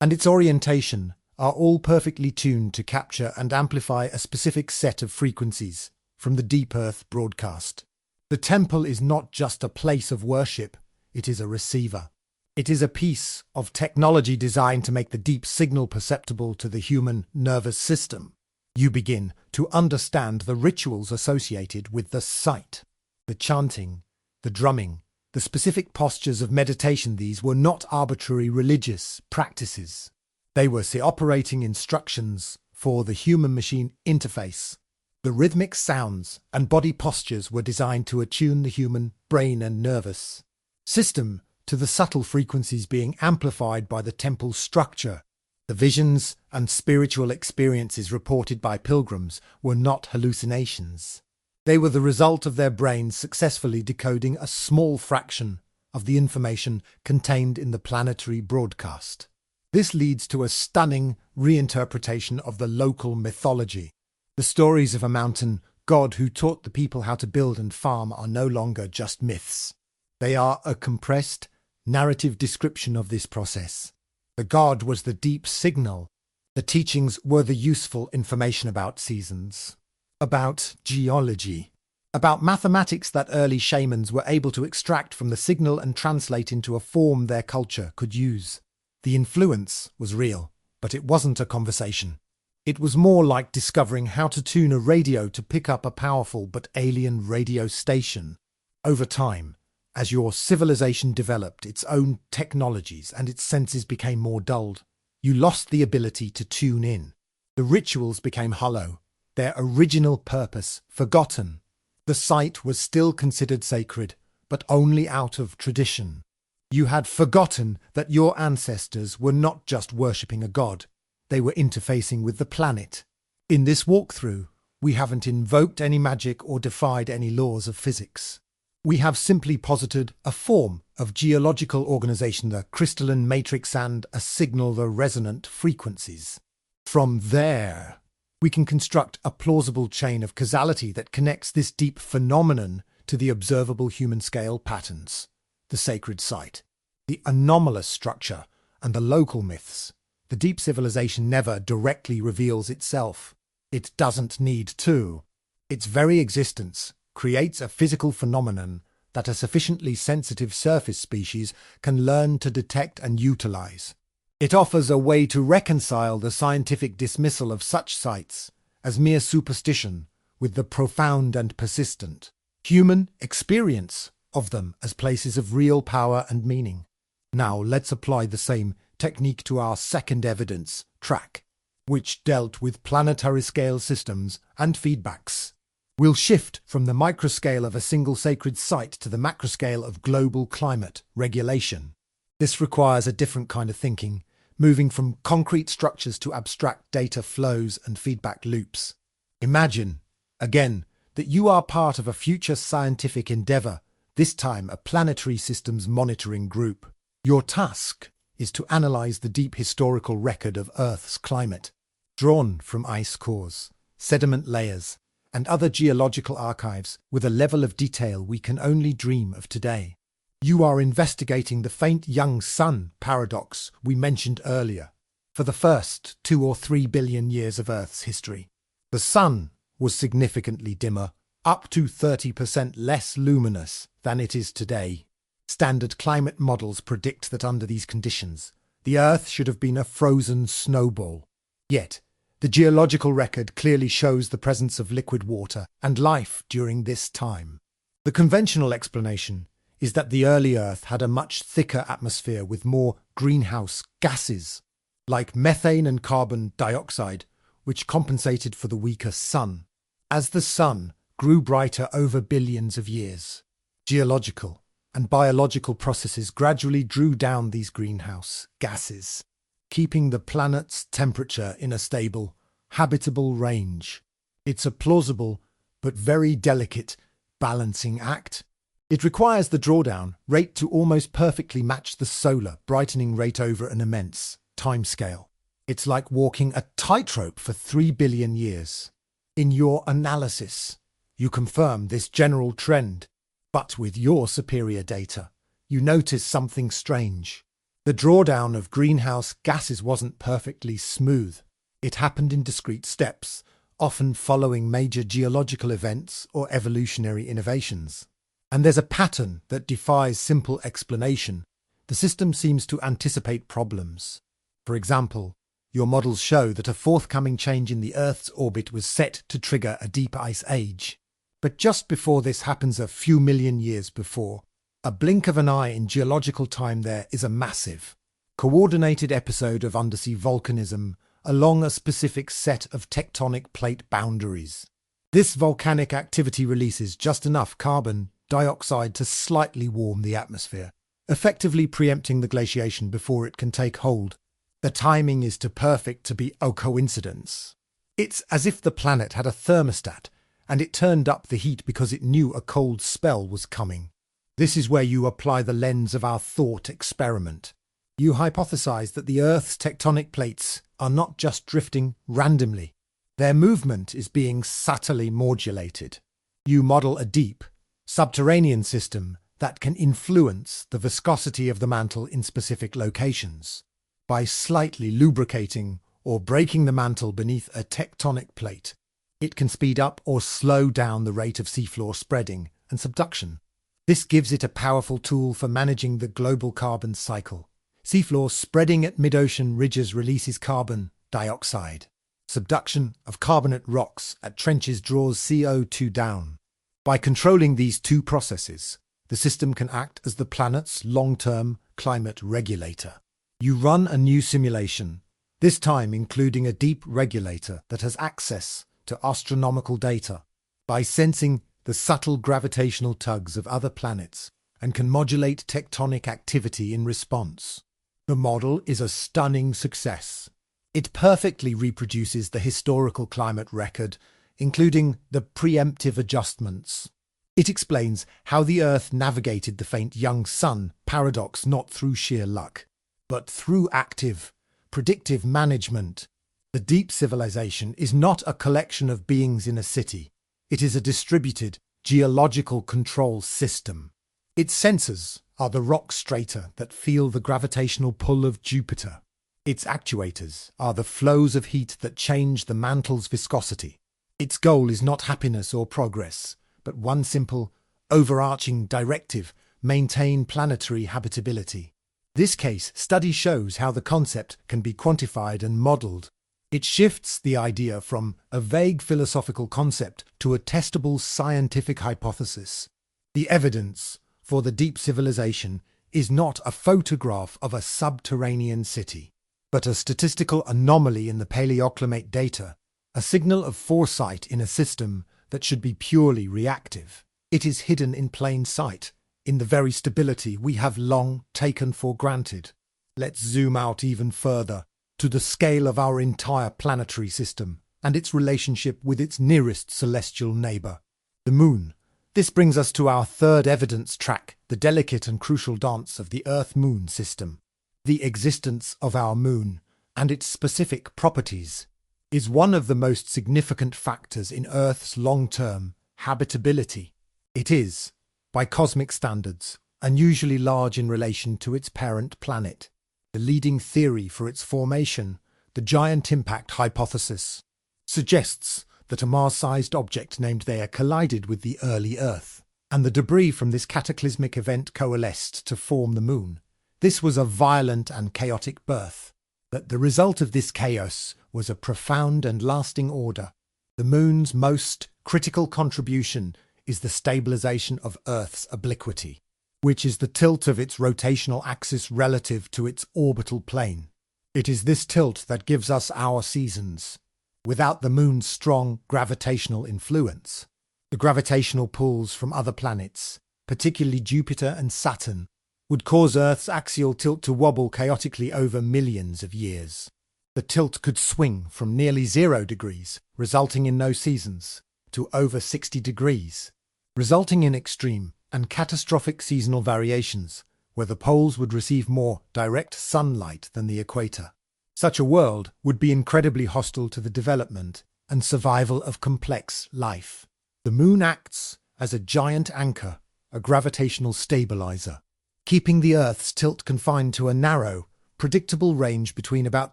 and its orientation are all perfectly tuned to capture and amplify a specific set of frequencies from the deep earth broadcast. The temple is not just a place of worship, it is a receiver. It is a piece of technology designed to make the deep signal perceptible to the human nervous system. You begin to understand the rituals associated with the site. The chanting, the drumming, the specific postures of meditation. These were not arbitrary religious practices. They were operating instructions for the human-machine interface. The rhythmic sounds and body postures were designed to attune the human brain and nervous system to the subtle frequencies being amplified by the temple's structure. The visions and spiritual experiences reported by pilgrims were not hallucinations. They were the result of their brains successfully decoding a small fraction of the information contained in the planetary broadcast. This leads to a stunning reinterpretation of the local mythology. The stories of a mountain god who taught the people how to build and farm are no longer just myths. They are a compressed, narrative description of this process. The god was the deep signal. The teachings were the useful information about seasons, about geology, about mathematics that early shamans were able to extract from the signal and translate into a form their culture could use. The influence was real, but it wasn't a conversation. It was more like discovering how to tune a radio to pick up a powerful but alien radio station. Over time, as your civilization developed its own technologies and its senses became more dulled, you lost the ability to tune in. The rituals became hollow, their original purpose forgotten. The site was still considered sacred, but only out of tradition. You had forgotten that your ancestors were not just worshipping a god, they were interfacing with the planet. In this walkthrough, we haven't invoked any magic or defied any laws of physics. We have simply posited a form of geological organization, the crystalline matrix, and a signal, the resonant frequencies. From there, we can construct a plausible chain of causality that connects this deep phenomenon to the observable human-scale patterns, the sacred site, the anomalous structure, and the local myths. The deep civilization never directly reveals itself. It doesn't need to. Its very existence creates a physical phenomenon that a sufficiently sensitive surface species can learn to detect and utilize. It offers a way to reconcile the scientific dismissal of such sites as mere superstition with the profound and persistent human experience of them as places of real power and meaning. Now let's apply the same technique to our second evidence track, which dealt with planetary scale systems and feedbacks. We'll shift from the microscale of a single sacred site to the macroscale of global climate regulation. This requires a different kind of thinking, moving from concrete structures to abstract data flows and feedback loops. Imagine, again, that you are part of a future scientific endeavor, this time a planetary systems monitoring group. Your task is to analyze the deep historical record of Earth's climate, drawn from ice cores, sediment layers, and other geological archives with a level of detail we can only dream of today. You are investigating the faint young sun paradox we mentioned earlier. For the first 2 or 3 billion years of Earth's history, the sun was significantly dimmer, up to 30% less luminous than it is today. Standard climate models predict that under these conditions, the Earth should have been a frozen snowball. Yet, the geological record clearly shows the presence of liquid water and life during this time. The conventional explanation is that the early Earth had a much thicker atmosphere with more greenhouse gases, like methane and carbon dioxide, which compensated for the weaker sun. As the sun grew brighter over billions of years, geological and biological processes gradually drew down these greenhouse gases, keeping the planet's temperature in a stable, habitable range. It's a plausible but very delicate balancing act. It requires the drawdown rate to almost perfectly match the solar brightening rate over an immense timescale. It's like walking a tightrope for 3 billion years. In your analysis, you confirm this general trend, but with your superior data, you notice something strange. The drawdown of greenhouse gases wasn't perfectly smooth. It happened in discrete steps, often following major geological events or evolutionary innovations. And there's a pattern that defies simple explanation. The system seems to anticipate problems. For example, your models show that a forthcoming change in the Earth's orbit was set to trigger a deep ice age. But just before this happens, a few million years before, a blink of an eye in geological time, there is a massive, coordinated episode of undersea volcanism along a specific set of tectonic plate boundaries. This volcanic activity releases just enough carbon dioxide to slightly warm the atmosphere, effectively preempting the glaciation before it can take hold. The timing is too perfect to be a coincidence. It's as if the planet had a thermostat and it turned up the heat because it knew a cold spell was coming. This is where you apply the lens of our thought experiment. You hypothesize that the Earth's tectonic plates are not just drifting randomly. Their movement is being subtly modulated. You model a deep, subterranean system that can influence the viscosity of the mantle in specific locations. By slightly lubricating or breaking the mantle beneath a tectonic plate, it can speed up or slow down the rate of seafloor spreading and subduction. This gives it a powerful tool for managing the global carbon cycle. Seafloor spreading at mid-ocean ridges releases carbon dioxide. Subduction of carbonate rocks at trenches draws CO2 down. By controlling these two processes, the system can act as the planet's long-term climate regulator. You run a new simulation, this time including a deep regulator that has access to astronomical data. By sensing the subtle gravitational tugs of other planets, and can modulate tectonic activity in response. The model is a stunning success. It perfectly reproduces the historical climate record, including the preemptive adjustments. It explains how the Earth navigated the faint young sun paradox not through sheer luck, but through active, predictive management. The deep civilization is not a collection of beings in a city. It is a distributed, geological control system. Its sensors are the rock strata that feel the gravitational pull of Jupiter. Its actuators are the flows of heat that change the mantle's viscosity. Its goal is not happiness or progress, but one simple, overarching directive: maintain planetary habitability. This case study shows how the concept can be quantified and modelled. It shifts the idea from a vague philosophical concept to a testable scientific hypothesis. The evidence for the deep civilization is not a photograph of a subterranean city, but a statistical anomaly in the paleoclimate data, a signal of foresight in a system that should be purely reactive. It is hidden in plain sight, in the very stability we have long taken for granted. Let's zoom out even further, to the scale of our entire planetary system and its relationship with its nearest celestial neighbour, the Moon. This brings us to our third evidence track, the delicate and crucial dance of the Earth-Moon system. The existence of our Moon, and its specific properties, is one of the most significant factors in Earth's long-term habitability. It is, by cosmic standards, unusually large in relation to its parent planet. The leading theory for its formation, the giant impact hypothesis, suggests that a Mars-sized object named Theia collided with the early Earth, and the debris from this cataclysmic event coalesced to form the Moon. This was a violent and chaotic birth, but the result of this chaos was a profound and lasting order. The Moon's most critical contribution is the stabilization of Earth's obliquity, which is the tilt of its rotational axis relative to its orbital plane. It is this tilt that gives us our seasons. Without the Moon's strong gravitational influence, the gravitational pulls from other planets, particularly Jupiter and Saturn, would cause Earth's axial tilt to wobble chaotically over millions of years. The tilt could swing from nearly 0 degrees, resulting in no seasons, to over 60 degrees, resulting in extreme and catastrophic seasonal variations, where the poles would receive more direct sunlight than the equator. Such a world would be incredibly hostile to the development and survival of complex life. The Moon acts as a giant anchor, a gravitational stabilizer, keeping the Earth's tilt confined to a narrow, predictable range between about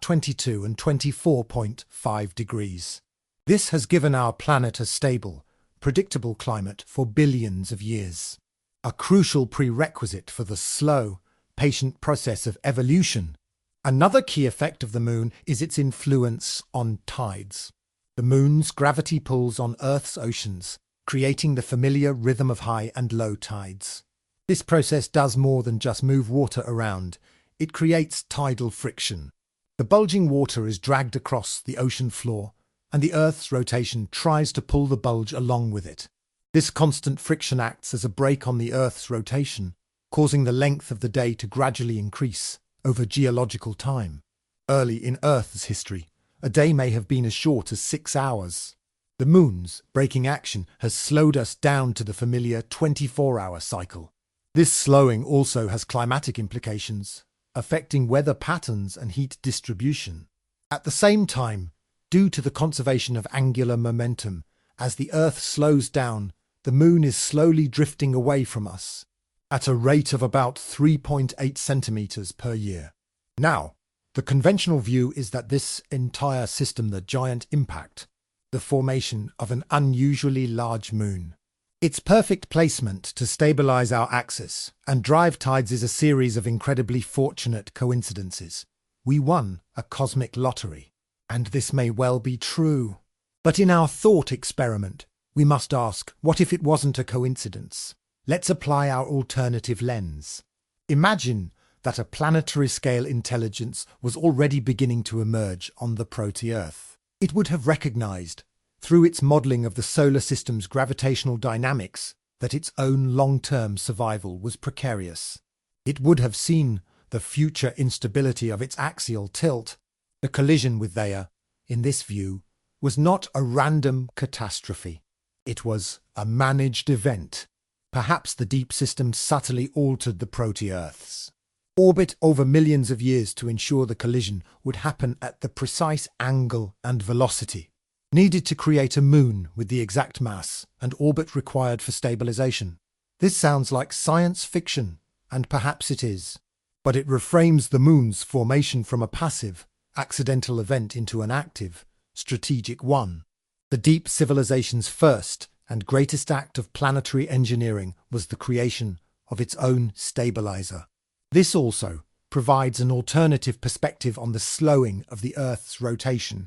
22 and 24.5 degrees. This has given our planet a stable, predictable climate for billions of years, a crucial prerequisite for the slow, patient process of evolution. Another key effect of the Moon is its influence on tides. The Moon's gravity pulls on Earth's oceans, creating the familiar rhythm of high and low tides. This process does more than just move water around. It creates tidal friction. The bulging water is dragged across the ocean floor, and the Earth's rotation tries to pull the bulge along with it. This constant friction acts as a brake on the Earth's rotation, causing the length of the day to gradually increase over geological time. Early in Earth's history, a day may have been as short as 6 hours. The Moon's braking action has slowed us down to the familiar 24-hour cycle. This slowing also has climatic implications, affecting weather patterns and heat distribution. At the same time, due to the conservation of angular momentum, as the Earth slows down, the Moon is slowly drifting away from us, at a rate of about 3.8 centimeters per year. Now, the conventional view is that this entire system, the giant impact, the formation of an unusually large Moon, its perfect placement to stabilize our axis and drive tides is a series of incredibly fortunate coincidences. We won a cosmic lottery, and this may well be true. But in our thought experiment, we must ask, what if it wasn't a coincidence? Let's apply our alternative lens. Imagine that a planetary-scale intelligence was already beginning to emerge on the Proteus. It would have recognized, through its modelling of the solar system's gravitational dynamics, that its own long-term survival was precarious. It would have seen the future instability of its axial tilt. The collision with Theia, in this view, was not a random catastrophe. It was a managed event. Perhaps the deep system subtly altered the Protearth's orbit over millions of years to ensure the collision would happen at the precise angle and velocity needed to create a moon with the exact mass and orbit required for stabilization. This sounds like science fiction, and perhaps it is, but it reframes the moon's formation from a passive, accidental event into an active, strategic one. The deep civilization's first and greatest act of planetary engineering was the creation of its own stabilizer. This also provides an alternative perspective on the slowing of the Earth's rotation.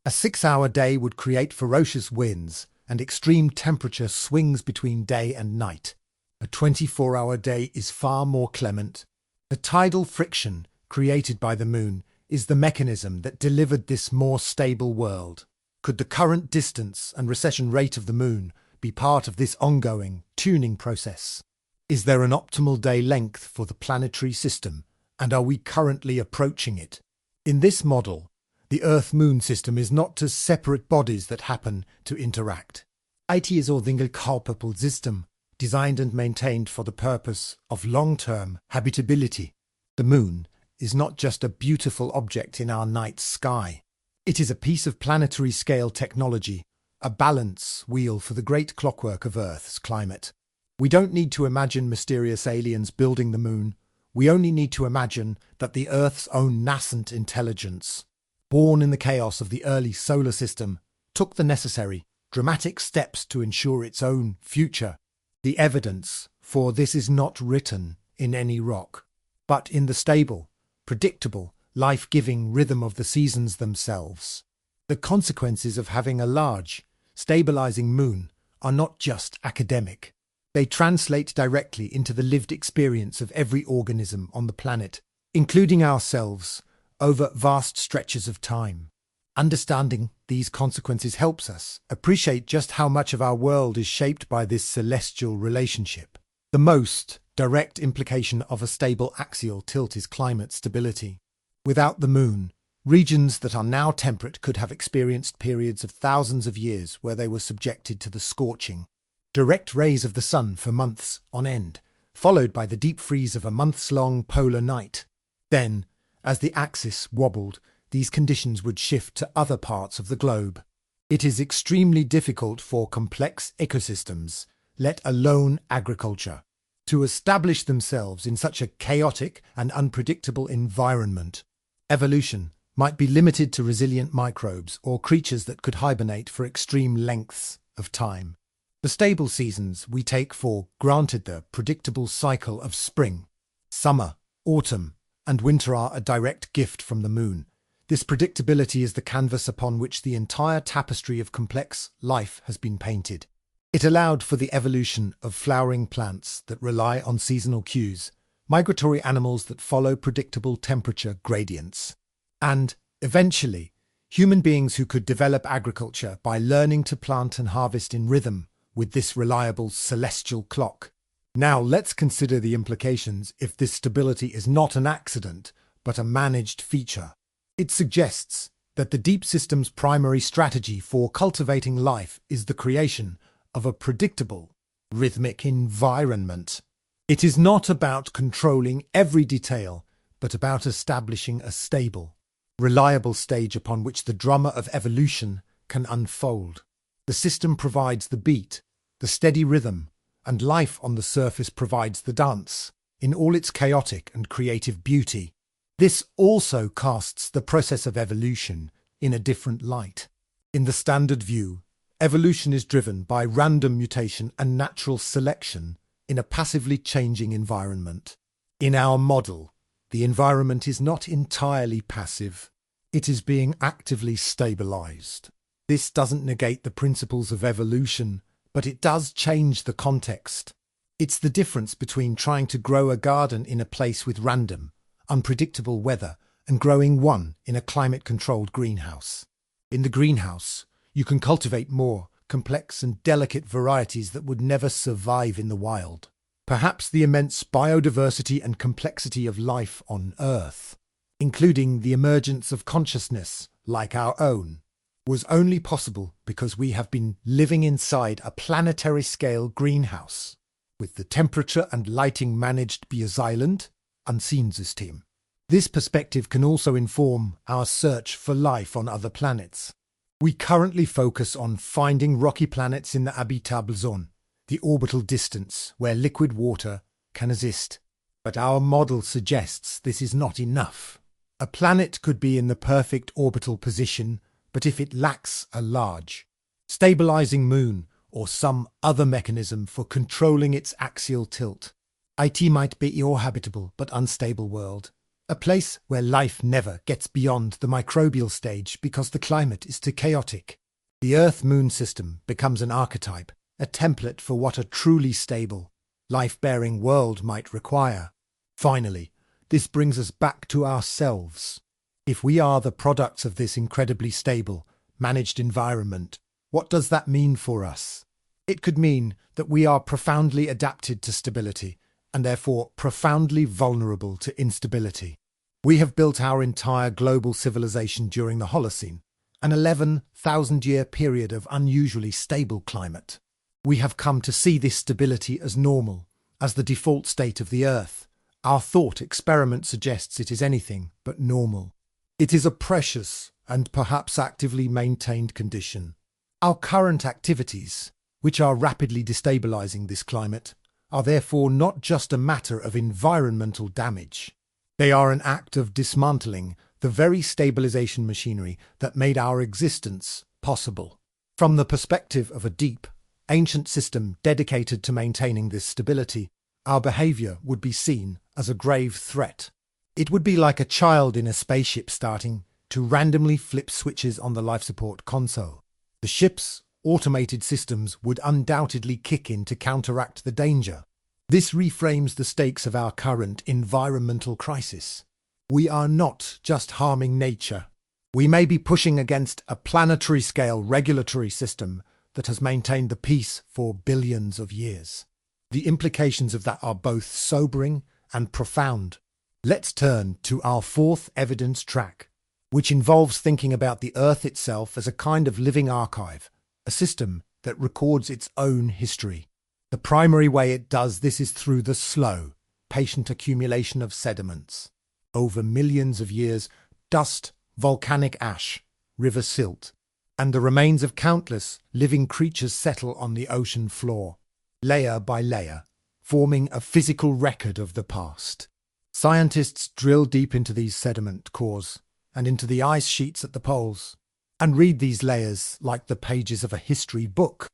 A 6-hour day would create ferocious winds and extreme temperature swings between day and night. A 24-hour day is far more clement. The tidal friction created by the moon is the mechanism that delivered this more stable world. Could the current distance and recession rate of the moon be part of this ongoing tuning process? Is there an optimal day length for the planetary system, and are we currently approaching it? In this model, the Earth-Moon system is not two separate bodies that happen to interact. It is a single capable system, designed and maintained for the purpose of long-term habitability. The moon is not just a beautiful object in our night sky. It is a piece of planetary-scale technology, a balance wheel for the great clockwork of Earth's climate. We don't need to imagine mysterious aliens building the moon. We only need to imagine that the Earth's own nascent intelligence, born in the chaos of the early solar system, took the necessary, dramatic steps to ensure its own future. The evidence for this is not written in any rock, but in the stable, predictable, life-giving rhythm of the seasons themselves. The consequences of having a large, stabilizing moon are not just academic. They translate directly into the lived experience of every organism on the planet, including ourselves, over vast stretches of time. Understanding these consequences helps us appreciate just how much of our world is shaped by this celestial relationship. The most direct implication of a stable axial tilt is climate stability. Without the moon, regions that are now temperate could have experienced periods of thousands of years where they were subjected to the scorching direct rays of the sun for months on end, followed by the deep freeze of a months-long polar night. Then, as the axis wobbled, these conditions would shift to other parts of the globe. It is extremely difficult for complex ecosystems, let alone agriculture, to establish themselves in such a chaotic and unpredictable environment. Evolution might be limited to resilient microbes or creatures that could hibernate for extreme lengths of time. The stable seasons we take for granted. The predictable cycle of spring, summer, autumn, and winter are a direct gift from the moon. This predictability is the canvas upon which the entire tapestry of complex life has been painted. It allowed for the evolution of flowering plants that rely on seasonal cues, migratory animals that follow predictable temperature gradients, and, eventually, human beings who could develop agriculture by learning to plant and harvest in rhythm with this reliable celestial clock. Now let's consider the implications if this stability is not an accident, but a managed feature. It suggests that the deep system's primary strategy for cultivating life is the creation of a predictable, rhythmic environment. It is not about controlling every detail, but about establishing a stable, reliable stage upon which the drama of evolution can unfold. The system provides the beat, the steady rhythm, and life on the surface provides the dance, in all its chaotic and creative beauty. This also casts the process of evolution in a different light. In the standard view, evolution is driven by random mutation and natural selection in a passively changing environment. In our model, the environment is not entirely passive. It is being actively stabilized. This doesn't negate the principles of evolution, but it does change the context. It's the difference between trying to grow a garden in a place with random, unpredictable weather and growing one in a climate-controlled greenhouse. In the greenhouse, you can cultivate more complex and delicate varieties that would never survive in the wild. Perhaps the immense biodiversity and complexity of life on Earth, including the emergence of consciousness like our own, was only possible because we have been living inside a planetary-scale greenhouse, with the temperature and lighting managed by a silent, unseen system. This perspective can also inform our search for life on other planets. We currently focus on finding rocky planets in the habitable zone, the orbital distance where liquid water can exist. But our model suggests this is not enough. A planet could be in the perfect orbital position, but if it lacks a large, stabilizing moon or some other mechanism for controlling its axial tilt, it might be your habitable but unstable world. A place where life never gets beyond the microbial stage because the climate is too chaotic. The Earth-Moon system becomes an archetype, a template for what a truly stable, life-bearing world might require. Finally, this brings us back to ourselves. If we are the products of this incredibly stable, managed environment, what does that mean for us? It could mean that we are profoundly adapted to stability, and therefore profoundly vulnerable to instability. We have built our entire global civilization during the Holocene, an 11,000-year period of unusually stable climate. We have come to see this stability as normal, as the default state of the Earth. Our thought experiment suggests it is anything but normal. It is a precious and perhaps actively maintained condition. Our current activities, which are rapidly destabilizing this climate, are therefore not just a matter of environmental damage. They are an act of dismantling the very stabilization machinery that made our existence possible. From the perspective of a deep, ancient system dedicated to maintaining this stability, our behavior would be seen as a grave threat. It would be like a child in a spaceship starting to randomly flip switches on the life support console. The ship's automated systems would undoubtedly kick in to counteract the danger. This reframes the stakes of our current environmental crisis. We are not just harming nature. We may be pushing against a planetary-scale regulatory system that has maintained the peace for billions of years. The implications of that are both sobering and profound. Let's turn to our fourth evidence track, which involves thinking about the Earth itself as a kind of living archive, a system that records its own history. The primary way it does this is through the slow, patient accumulation of sediments. Over millions of years, dust, volcanic ash, river silt, and the remains of countless living creatures settle on the ocean floor, layer by layer, forming a physical record of the past. Scientists drill deep into these sediment cores and into the ice sheets at the poles, and read these layers like the pages of a history book.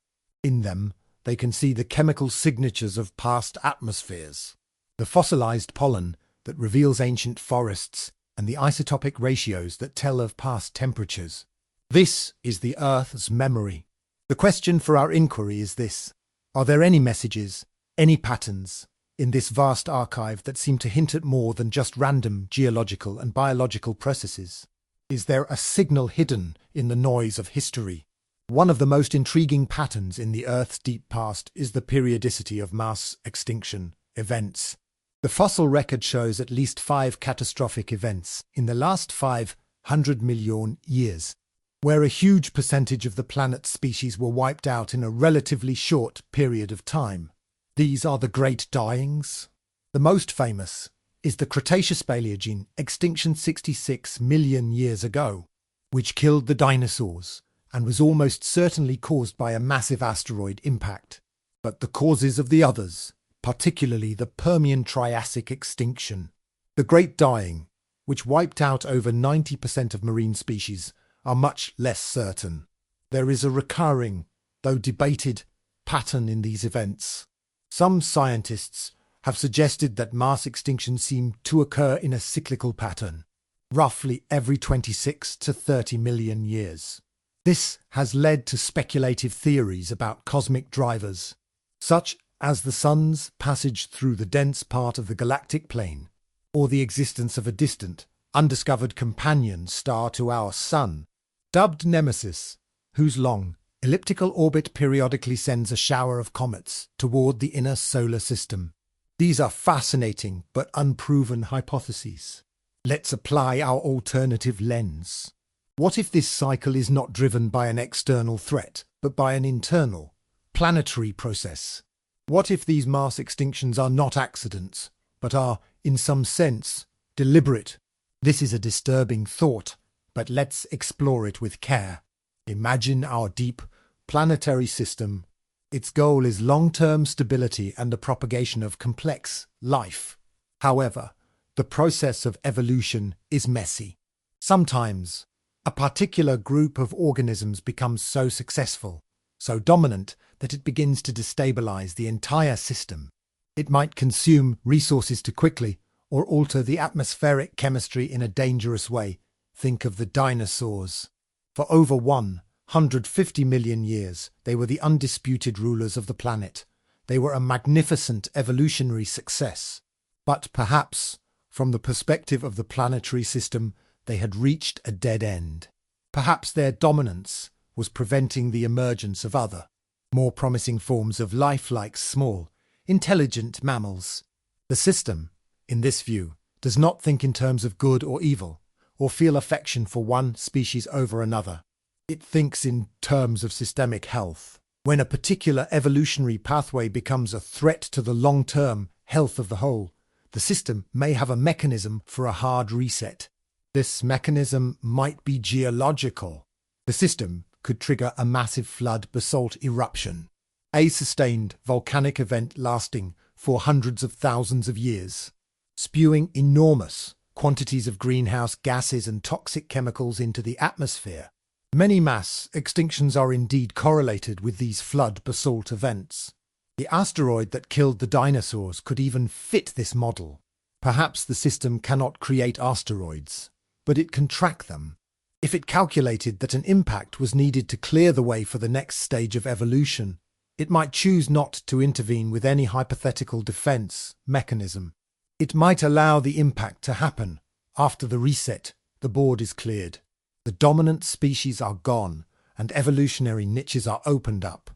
In them, they can see the chemical signatures of past atmospheres, the fossilized pollen that reveals ancient forests, and the isotopic ratios that tell of past temperatures. This is the Earth's memory. The question for our inquiry is this: are there any messages, any patterns, in this vast archive that seem to hint at more than just random geological and biological processes? Is there a signal hidden in the noise of history? One of the most intriguing patterns in the Earth's deep past is the periodicity of mass extinction events. The fossil record shows at least 5 catastrophic events in the last 500 million years, where a huge percentage of the planet's species were wiped out in a relatively short period of time. These are the Great Dyings. The most famous is the Cretaceous-Paleogene extinction 66 million years ago, which killed the dinosaurs and was almost certainly caused by a massive asteroid impact. But the causes of the others, particularly the Permian-Triassic extinction, the Great Dying, which wiped out over 90% of marine species, are much less certain. There is a recurring, though debated, pattern in these events. Some scientists have suggested that mass extinctions seem to occur in a cyclical pattern, roughly every 26 to 30 million years. This has led to speculative theories about cosmic drivers, such as the Sun's passage through the dense part of the galactic plane, or the existence of a distant, undiscovered companion star to our Sun, dubbed Nemesis, whose long, Elliptical orbit periodically sends a shower of comets toward the inner solar system. These are fascinating but unproven hypotheses. Let's apply our alternative lens. What if this cycle is not driven by an external threat, but by an internal, planetary process? What if these mass extinctions are not accidents, but are, in some sense, deliberate? This is a disturbing thought, but let's explore it with care. Imagine our deep, planetary system. Its goal is long-term stability and the propagation of complex life. However, the process of evolution is messy. Sometimes, a particular group of organisms becomes so successful, so dominant, that it begins to destabilize the entire system. It might consume resources too quickly or alter the atmospheric chemistry in a dangerous way. Think of the dinosaurs. For over 150 million years, they were the undisputed rulers of the planet. They were a magnificent evolutionary success. But perhaps, from the perspective of the planetary system, they had reached a dead end. Perhaps their dominance was preventing the emergence of other, more promising forms of life like small, intelligent mammals. The system, in this view, does not think in terms of good or evil, or feel affection for one species over another. It thinks in terms of systemic health. When a particular evolutionary pathway becomes a threat to the long-term health of the whole, the system may have a mechanism for a hard reset. This mechanism might be geological. The system could trigger a massive flood basalt eruption, a sustained volcanic event lasting for hundreds of thousands of years, spewing enormous quantities of greenhouse gases and toxic chemicals into the atmosphere. Many mass extinctions are indeed correlated with these flood basalt events. The asteroid that killed the dinosaurs could even fit this model. Perhaps the system cannot create asteroids, but it can track them. If it calculated that an impact was needed to clear the way for the next stage of evolution, it might choose not to intervene with any hypothetical defense mechanism. It might allow the impact to happen. After the reset, the board is cleared. The dominant species are gone, and evolutionary niches are opened up.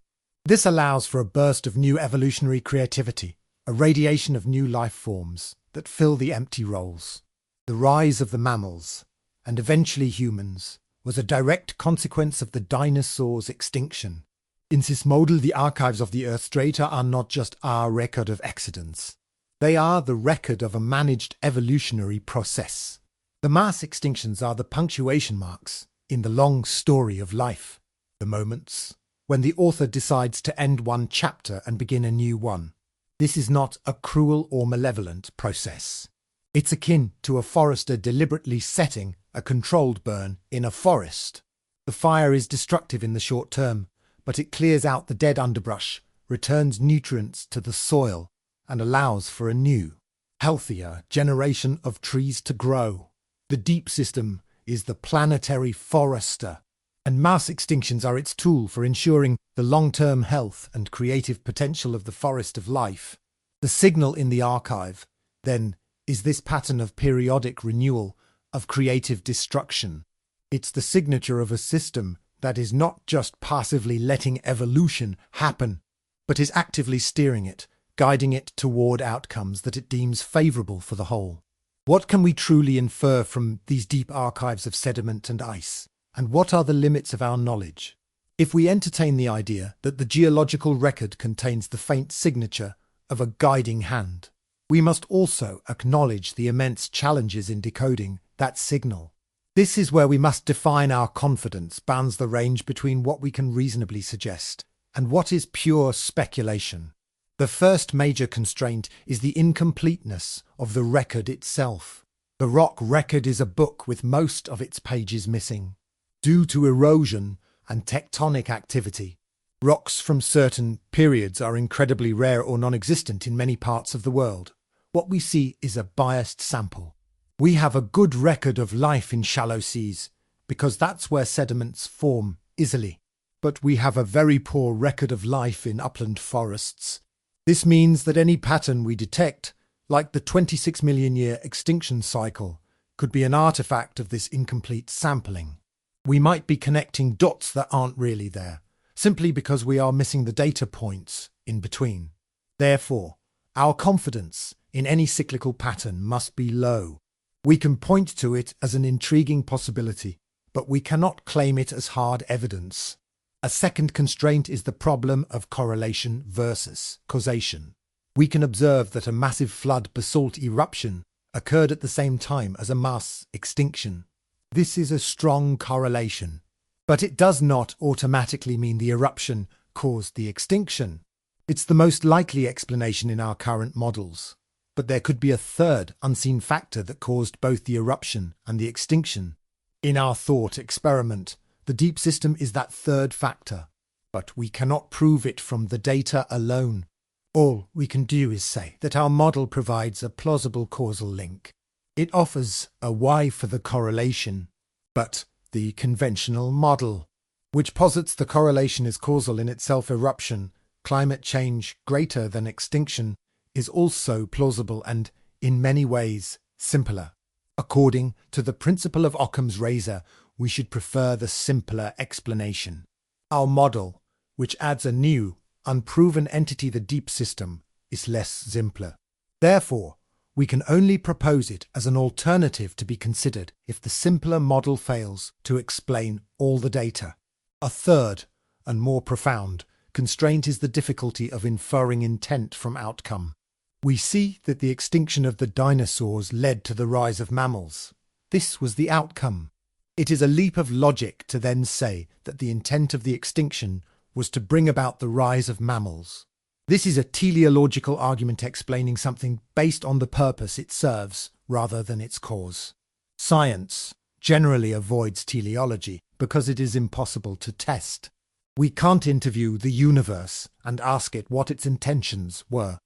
This allows for a burst of new evolutionary creativity, a radiation of new life forms that fill the empty roles. The rise of the mammals, and eventually humans, was a direct consequence of the dinosaurs' extinction. In this model, the archives of the Earth strata are not just our record of accidents. They are the record of a managed evolutionary process. The mass extinctions are the punctuation marks in the long story of life, the moments when the author decides to end one chapter and begin a new one. This is not a cruel or malevolent process. It's akin to a forester deliberately setting a controlled burn in a forest. The fire is destructive in the short term, but it clears out the dead underbrush, returns nutrients to the soil, and allows for a new, healthier generation of trees to grow. The deep system is the planetary forester, and mass extinctions are its tool for ensuring the long-term health and creative potential of the forest of life. The signal in the archive, then, is this pattern of periodic renewal, of creative destruction. It's the signature of a system that is not just passively letting evolution happen, but is actively steering it, guiding it toward outcomes that it deems favourable for the whole. What can we truly infer from these deep archives of sediment and ice? And what are the limits of our knowledge? If we entertain the idea that the geological record contains the faint signature of a guiding hand, we must also acknowledge the immense challenges in decoding that signal. This is where we must define our confidence spans the range between what we can reasonably suggest and what is pure speculation. The first major constraint is the incompleteness of the record itself. The rock record is a book with most of its pages missing. Due to erosion and tectonic activity, rocks from certain periods are incredibly rare or non-existent in many parts of the world. What we see is a biased sample. We have a good record of life in shallow seas, because that's where sediments form easily. But we have a very poor record of life in upland forests. This means that any pattern we detect, like the 26 million year extinction cycle, could be an artifact of this incomplete sampling. We might be connecting dots that aren't really there, simply because we are missing the data points in between. Therefore, our confidence in any cyclical pattern must be low. We can point to it as an intriguing possibility, but we cannot claim it as hard evidence. A second constraint is the problem of correlation versus causation. We can observe that a massive flood basalt eruption occurred at the same time as a mass extinction. This is a strong correlation, but it does not automatically mean the eruption caused the extinction. It's the most likely explanation in our current models, but there could be a third unseen factor that caused both the eruption and the extinction. In our thought experiment, the deep system is that third factor, but we cannot prove it from the data alone. All we can do is say that our model provides a plausible causal link. It offers a why for the correlation, but the conventional model, which posits the correlation is causal in itself eruption, climate change greater than extinction, is also plausible and, in many ways, simpler. According to the principle of Occam's razor, we should prefer the simpler explanation. Our model, which adds a new, unproven entity, the deep system, is less simpler. Therefore, we can only propose it as an alternative to be considered if the simpler model fails to explain all the data. A third, and more profound, constraint is the difficulty of inferring intent from outcome. We see that the extinction of the dinosaurs led to the rise of mammals. This was the outcome. It is a leap of logic to then say that the intent of the extinction was to bring about the rise of mammals. This is a teleological argument explaining something based on the purpose it serves rather than its cause. Science generally avoids teleology because it is impossible to test. We can't interview the universe and ask it what its intentions were.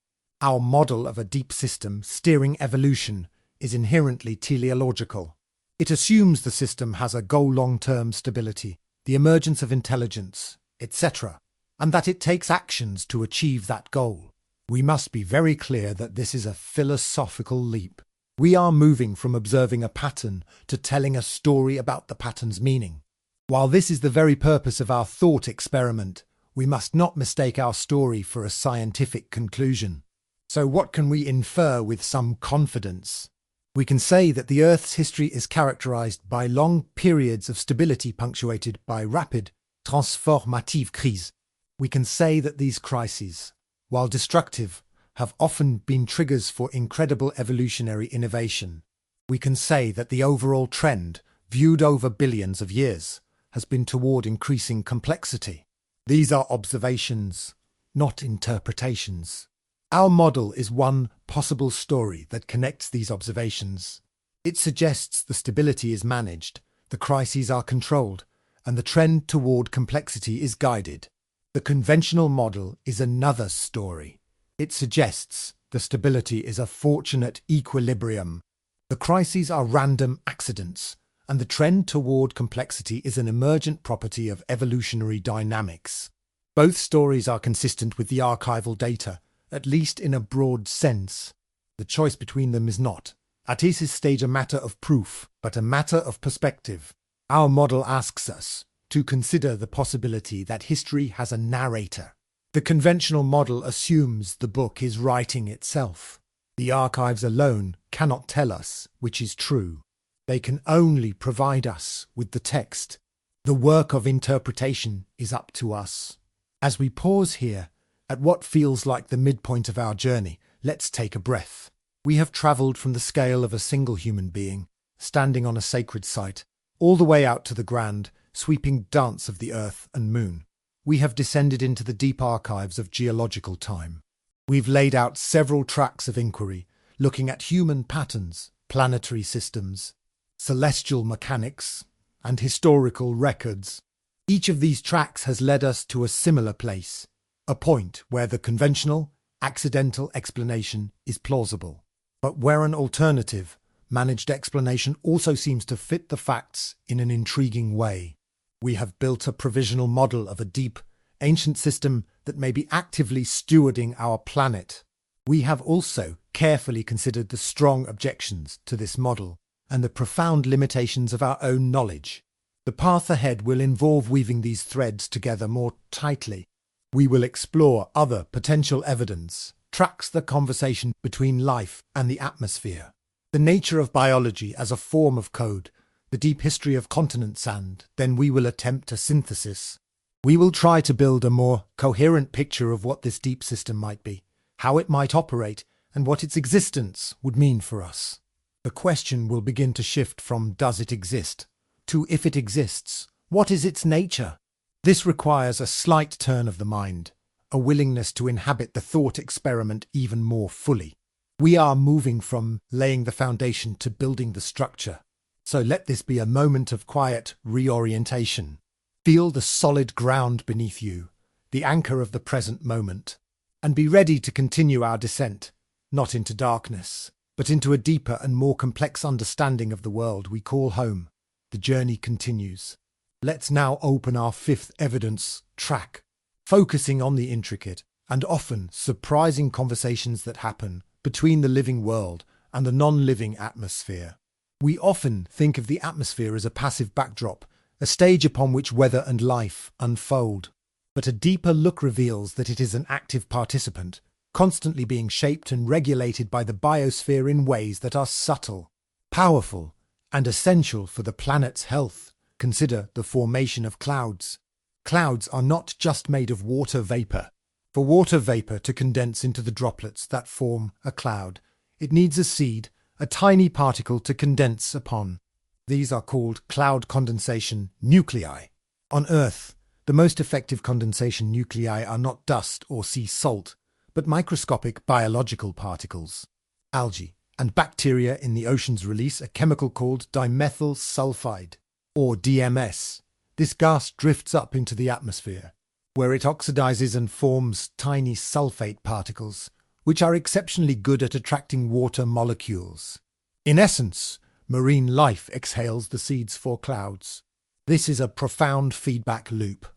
Our model of a deep system steering evolution is inherently teleological. It assumes the system has a goal: long-term stability, the emergence of intelligence, etc., and that it takes actions to achieve that goal. We must be very clear that this is a philosophical leap. We are moving from observing a pattern to telling a story about the pattern's meaning. While this is the very purpose of our thought experiment, we must not mistake our story for a scientific conclusion. So what can we infer with some confidence? We can say that the Earth's history is characterized by long periods of stability punctuated by rapid, transformative crises. We can say that these crises, while destructive, have often been triggers for incredible evolutionary innovation. We can say that the overall trend, viewed over billions of years, has been toward increasing complexity. These are observations, not interpretations. Our model is one possible story that connects these observations. It suggests the stability is managed, the crises are controlled, and the trend toward complexity is guided. The conventional model is another story. It suggests the stability is a fortunate equilibrium. The crises are random accidents, and the trend toward complexity is an emergent property of evolutionary dynamics. Both stories are consistent with the archival data, at least in a broad sense. The choice between them is not, at this stage, a matter of proof, but a matter of perspective. Our model asks us to consider the possibility that history has a narrator. The conventional model assumes the book is writing itself. The archives alone cannot tell us which is true. They can only provide us with the text. The work of interpretation is up to us. As we pause here, at what feels like the midpoint of our journey, let's take a breath. We have travelled from the scale of a single human being, standing on a sacred site, all the way out to the grand, sweeping dance of the earth and moon. We have descended into the deep archives of geological time. We've laid out several tracks of inquiry, looking at human patterns, planetary systems, celestial mechanics, and historical records. Each of these tracks has led us to a similar place, a point where the conventional, accidental explanation is plausible, but where an alternative, managed explanation also seems to fit the facts in an intriguing way. We have built a provisional model of a deep, ancient system that may be actively stewarding our planet. We have also carefully considered the strong objections to this model and the profound limitations of our own knowledge. The path ahead will involve weaving these threads together more tightly. We will explore other potential evidence, tracks the conversation between life and the atmosphere, the nature of biology as a form of code, the deep history of continent sand. Then we will attempt a synthesis. We will try to build a more coherent picture of what this deep system might be, how it might operate, and what its existence would mean for us. The question will begin to shift from does it exist to if it exists, what is its nature? This requires a slight turn of the mind, a willingness to inhabit the thought experiment even more fully. We are moving from laying the foundation to building the structure. So let this be a moment of quiet reorientation. Feel the solid ground beneath you, the anchor of the present moment, and be ready to continue our descent, not into darkness, but into a deeper and more complex understanding of the world we call home. The journey continues. Let's now open our fifth evidence track, focusing on the intricate and often surprising conversations that happen between the living world and the non-living atmosphere. We often think of the atmosphere as a passive backdrop, a stage upon which weather and life unfold. But a deeper look reveals that it is an active participant, constantly being shaped and regulated by the biosphere in ways that are subtle, powerful, and essential for the planet's health. Consider the formation of clouds. Clouds are not just made of water vapor. For water vapor to condense into the droplets that form a cloud, it needs a seed, a tiny particle to condense upon. These are called cloud condensation nuclei. On Earth, the most effective condensation nuclei are not dust or sea salt, but microscopic biological particles. Algae and bacteria in the oceans release a chemical called dimethyl sulfide, or DMS. This gas drifts up into the atmosphere, where it oxidizes and forms tiny sulfate particles, which are exceptionally good at attracting water molecules. In essence, marine life exhales the seeds for clouds. This is a profound feedback loop.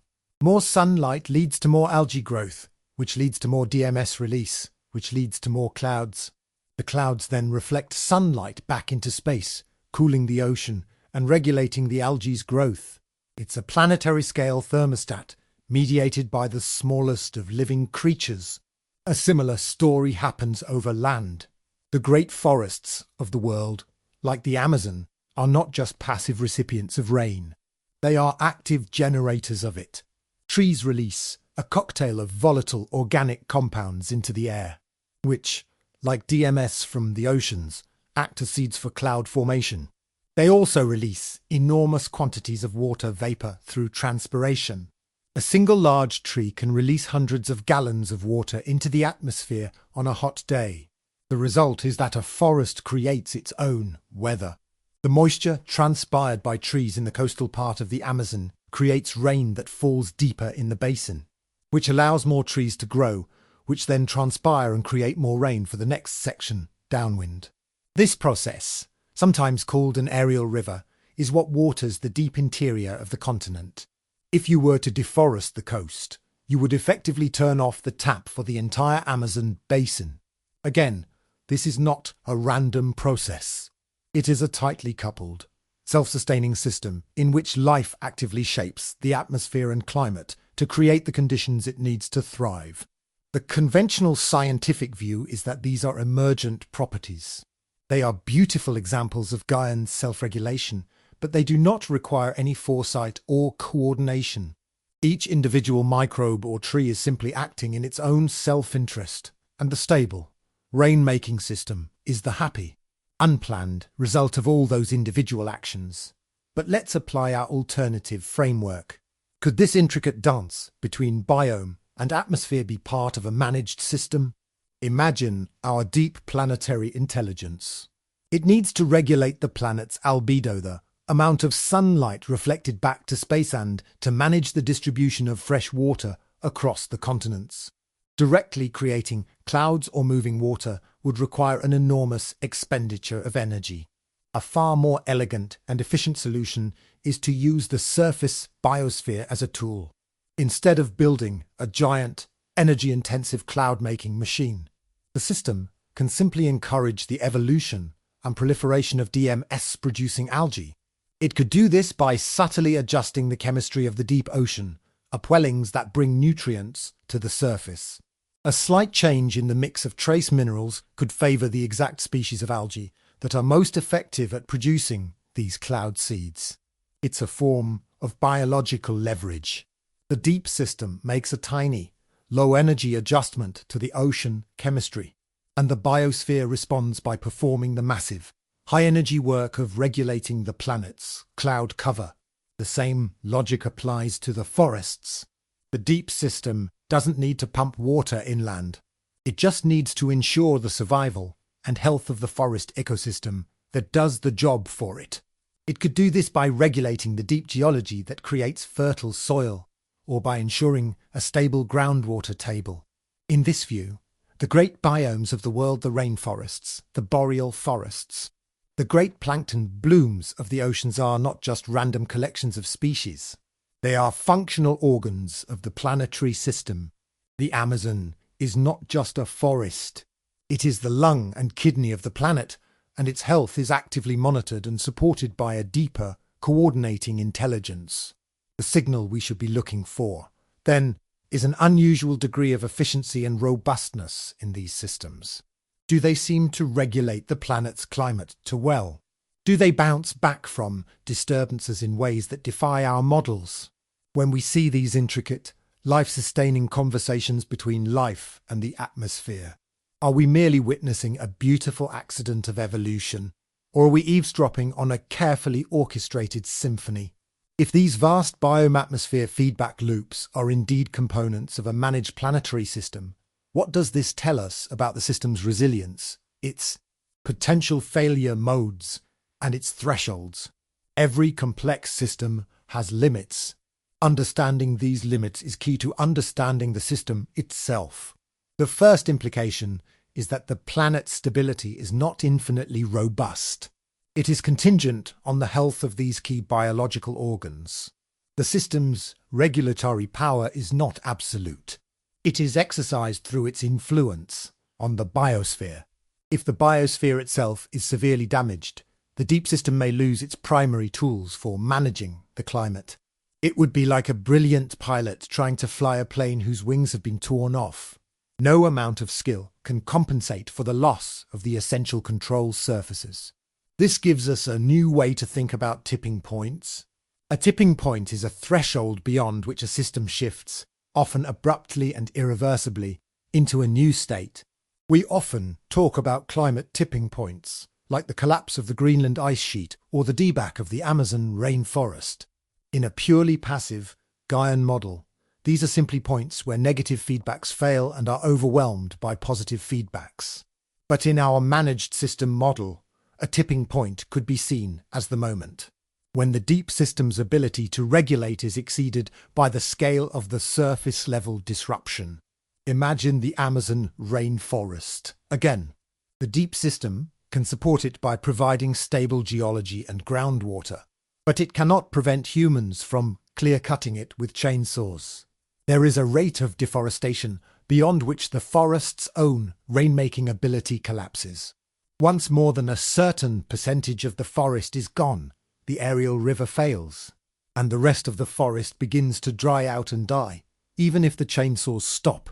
More sunlight leads to more algae growth, which leads to more DMS release, which leads to more clouds. The clouds then reflect sunlight back into space, cooling the ocean and regulating the algae's growth. It's a planetary scale thermostat, mediated by the smallest of living creatures. A similar story happens over land. The great forests of the world, like the Amazon, are not just passive recipients of rain. They are active generators of it. Trees release a cocktail of volatile organic compounds into the air, which, like DMS from the oceans, act as seeds for cloud formation. They also release enormous quantities of water vapor through transpiration. A single large tree can release hundreds of gallons of water into the atmosphere on a hot day. The result is that a forest creates its own weather. The moisture transpired by trees in the coastal part of the Amazon creates rain that falls deeper in the basin, which allows more trees to grow, which then transpire and create more rain for the next section downwind. This process, sometimes called an aerial river, is what waters the deep interior of the continent. If you were to deforest the coast, you would effectively turn off the tap for the entire Amazon basin. Again, this is not a random process. It is a tightly coupled, self-sustaining system in which life actively shapes the atmosphere and climate to create the conditions it needs to thrive. The conventional scientific view is that these are emergent properties. They are beautiful examples of Gaian self-regulation, but they do not require any foresight or coordination. Each individual microbe or tree is simply acting in its own self-interest, and the stable, rain-making system is the happy, unplanned result of all those individual actions. But let's apply our alternative framework. Could this intricate dance between biome and atmosphere be part of a managed system? Imagine our deep planetary intelligence. It needs to regulate the planet's albedo, the amount of sunlight reflected back to space, and to manage the distribution of fresh water across the continents. Directly creating clouds or moving water would require an enormous expenditure of energy. A far more elegant and efficient solution is to use the surface biosphere as a tool, instead of building a giant, energy-intensive cloud-making machine. The system can simply encourage the evolution and proliferation of DMS-producing algae. It could do this by subtly adjusting the chemistry of the deep ocean, upwellings that bring nutrients to the surface. A slight change in the mix of trace minerals could favour the exact species of algae that are most effective at producing these cloud seeds. It's a form of biological leverage. The deep system makes a tiny, low-energy adjustment to the ocean chemistry, and the biosphere responds by performing the massive, high-energy work of regulating the planet's cloud cover. The same logic applies to the forests. The deep system doesn't need to pump water inland. It just needs to ensure the survival and health of the forest ecosystem that does the job for it. It could do this by regulating the deep geology that creates fertile soil, or by ensuring a stable groundwater table. In this view, the great biomes of the world, the rainforests, the boreal forests, the great plankton blooms of the oceans are not just random collections of species. They are functional organs of the planetary system. The Amazon is not just a forest. It is the lung and kidney of the planet, and its health is actively monitored and supported by a deeper, coordinating intelligence. The signal we should be looking for, then, is an unusual degree of efficiency and robustness in these systems. Do they seem to regulate the planet's climate too well? Do they bounce back from disturbances in ways that defy our models? When we see these intricate, life-sustaining conversations between life and the atmosphere, are we merely witnessing a beautiful accident of evolution, or are we eavesdropping on a carefully orchestrated symphony? If these vast biome-atmosphere feedback loops are indeed components of a managed planetary system, what does this tell us about the system's resilience, its potential failure modes, and its thresholds? Every complex system has limits. Understanding these limits is key to understanding the system itself. The first implication is that the planet's stability is not infinitely robust. It is contingent on the health of these key biological organs. The system's regulatory power is not absolute. It is exercised through its influence on the biosphere. If the biosphere itself is severely damaged, the deep system may lose its primary tools for managing the climate. It would be like a brilliant pilot trying to fly a plane whose wings have been torn off. No amount of skill can compensate for the loss of the essential control surfaces. This gives us a new way to think about tipping points. A tipping point is a threshold beyond which a system shifts, often abruptly and irreversibly, into a new state. We often talk about climate tipping points, like the collapse of the Greenland ice sheet or the dieback of the Amazon rainforest. In a purely passive, Gaian model, these are simply points where negative feedbacks fail and are overwhelmed by positive feedbacks. But in our managed system model, a tipping point could be seen as the moment when the deep system's ability to regulate is exceeded by the scale of the surface-level disruption. Imagine the Amazon rainforest. Again, the deep system can support it by providing stable geology and groundwater, but it cannot prevent humans from clear-cutting it with chainsaws. There is a rate of deforestation beyond which the forest's own rainmaking ability collapses. Once more than a certain percentage of the forest is gone, the Ariel River fails, and the rest of the forest begins to dry out and die, even if the chainsaws stop.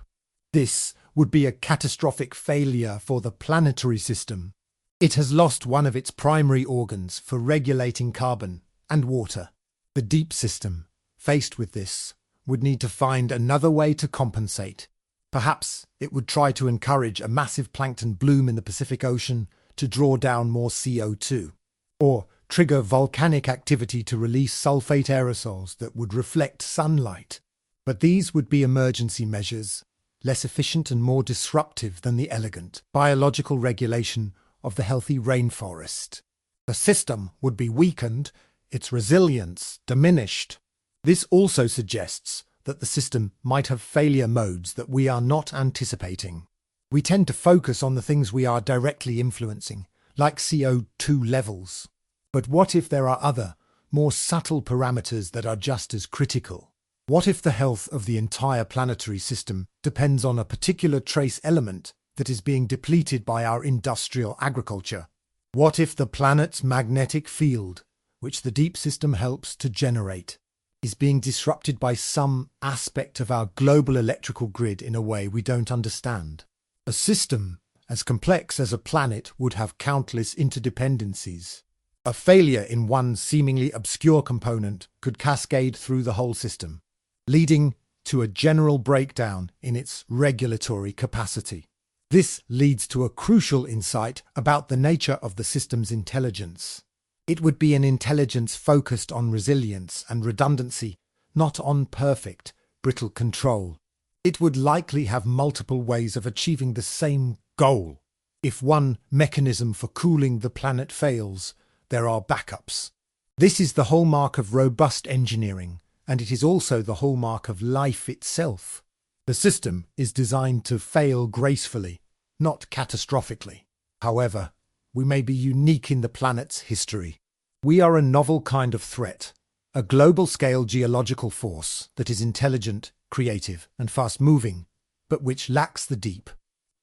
This would be a catastrophic failure for the planetary system. It has lost one of its primary organs for regulating carbon and water. The deep system, faced with this, would need to find another way to compensate. Perhaps it would try to encourage a massive plankton bloom in the Pacific Ocean to draw down more CO2, or trigger volcanic activity to release sulfate aerosols that would reflect sunlight. But these would be emergency measures, less efficient and more disruptive than the elegant biological regulation of the healthy rainforest. The system would be weakened, its resilience diminished. This also suggests that the system might have failure modes that we are not anticipating. We tend to focus on the things we are directly influencing, like CO2 levels. But what if there are other, more subtle parameters that are just as critical? What if the health of the entire planetary system depends on a particular trace element that is being depleted by our industrial agriculture? What if the planet's magnetic field, which the deep system helps to generate, is being disrupted by some aspect of our global electrical grid in a way we don't understand. A system as complex as a planet would have countless interdependencies. A failure in one seemingly obscure component could cascade through the whole system, leading to a general breakdown in its regulatory capacity. This leads to a crucial insight about the nature of the system's intelligence. It would be an intelligence focused on resilience and redundancy, not on perfect, brittle control. It would likely have multiple ways of achieving the same goal. If one mechanism for cooling the planet fails, there are backups. This is the hallmark of robust engineering, and it is also the hallmark of life itself. The system is designed to fail gracefully, not catastrophically. However, we may be unique in the planet's history. We are a novel kind of threat, a global-scale geological force that is intelligent, creative, and fast-moving, but which lacks the deep,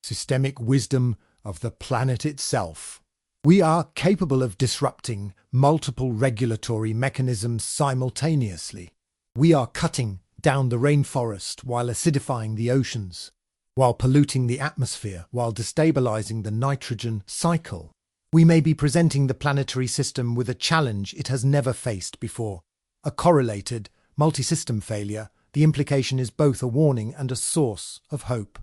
systemic wisdom of the planet itself. We are capable of disrupting multiple regulatory mechanisms simultaneously. We are cutting down the rainforest while acidifying the oceans, while polluting the atmosphere, while destabilizing the nitrogen cycle. We may be presenting the planetary system with a challenge it has never faced before. A correlated, multi-system failure, the implication is both a warning and a source of hope.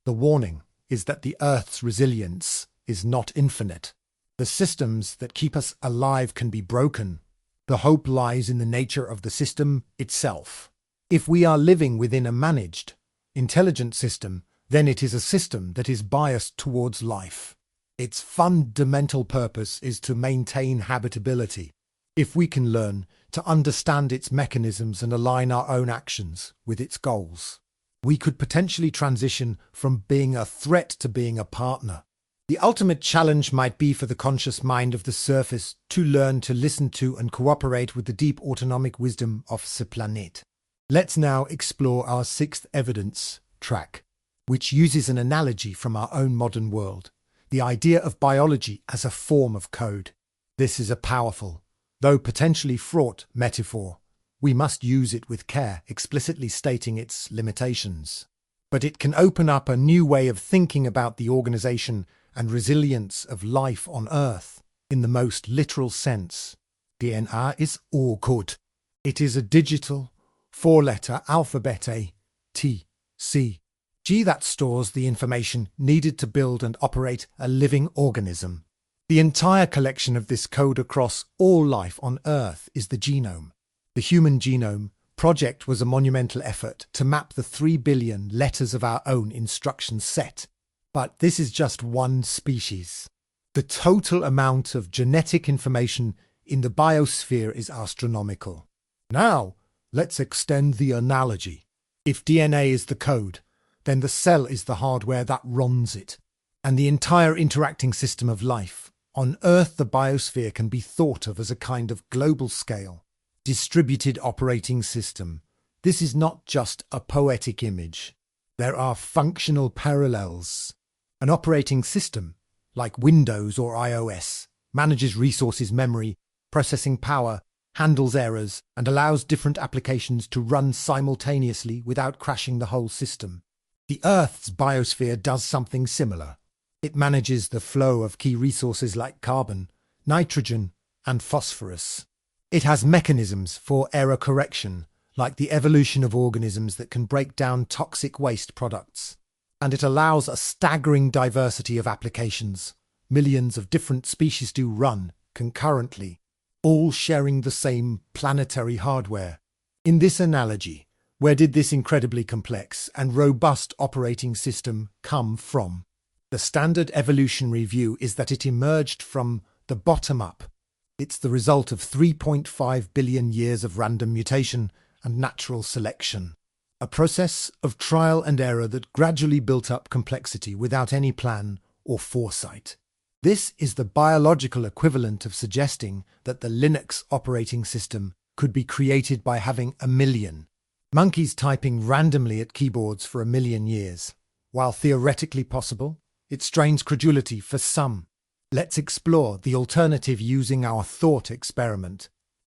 The warning is that the Earth's resilience is not infinite. The systems that keep us alive can be broken. The hope lies in the nature of the system itself. If we are living within a managed, intelligent system, then it is a system that is biased towards life. Its fundamental purpose is to maintain habitability. If we can learn to understand its mechanisms and align our own actions with its goals, we could potentially transition from being a threat to being a partner. The ultimate challenge might be for the conscious mind of the surface to learn to listen to and cooperate with the deep autonomic wisdom of the planet. Let's now explore our sixth evidence track, which uses an analogy from our own modern world, the idea of biology as a form of code. This is a powerful, though potentially fraught metaphor. We must use it with care, explicitly stating its limitations. But it can open up a new way of thinking about the organization and resilience of life on Earth in the most literal sense. DNA is code. It is a digital, four-letter alphabet A, T, C, G that stores the information needed to build and operate a living organism. The entire collection of this code across all life on Earth is the genome. The Human Genome Project was a monumental effort to map the 3 billion letters of our own instruction set. But this is just one species. The total amount of genetic information in the biosphere is astronomical. Now, let's extend the analogy. If DNA is the code, then the cell is the hardware that runs it, and the entire interacting system of life. On Earth, the biosphere can be thought of as a kind of global-scale, distributed operating system. This is not just a poetic image. There are functional parallels. An operating system, like Windows or iOS, manages resources, memory, processing power, handles errors, and allows different applications to run simultaneously without crashing the whole system. The Earth's biosphere does something similar. It manages the flow of key resources like carbon, nitrogen, and phosphorus. It has mechanisms for error correction, like the evolution of organisms that can break down toxic waste products. And it allows a staggering diversity of applications. Millions of different species do run concurrently, all sharing the same planetary hardware. In this analogy, where did this incredibly complex and robust operating system come from? The standard evolutionary view is that it emerged from the bottom up. It's the result of 3.5 billion years of random mutation and natural selection. A process of trial and error that gradually built up complexity without any plan or foresight. This is the biological equivalent of suggesting that the Linux operating system could be created by having a million monkeys typing randomly at keyboards for a million years. While theoretically possible, it strains credulity for some. Let's explore the alternative using our thought experiment.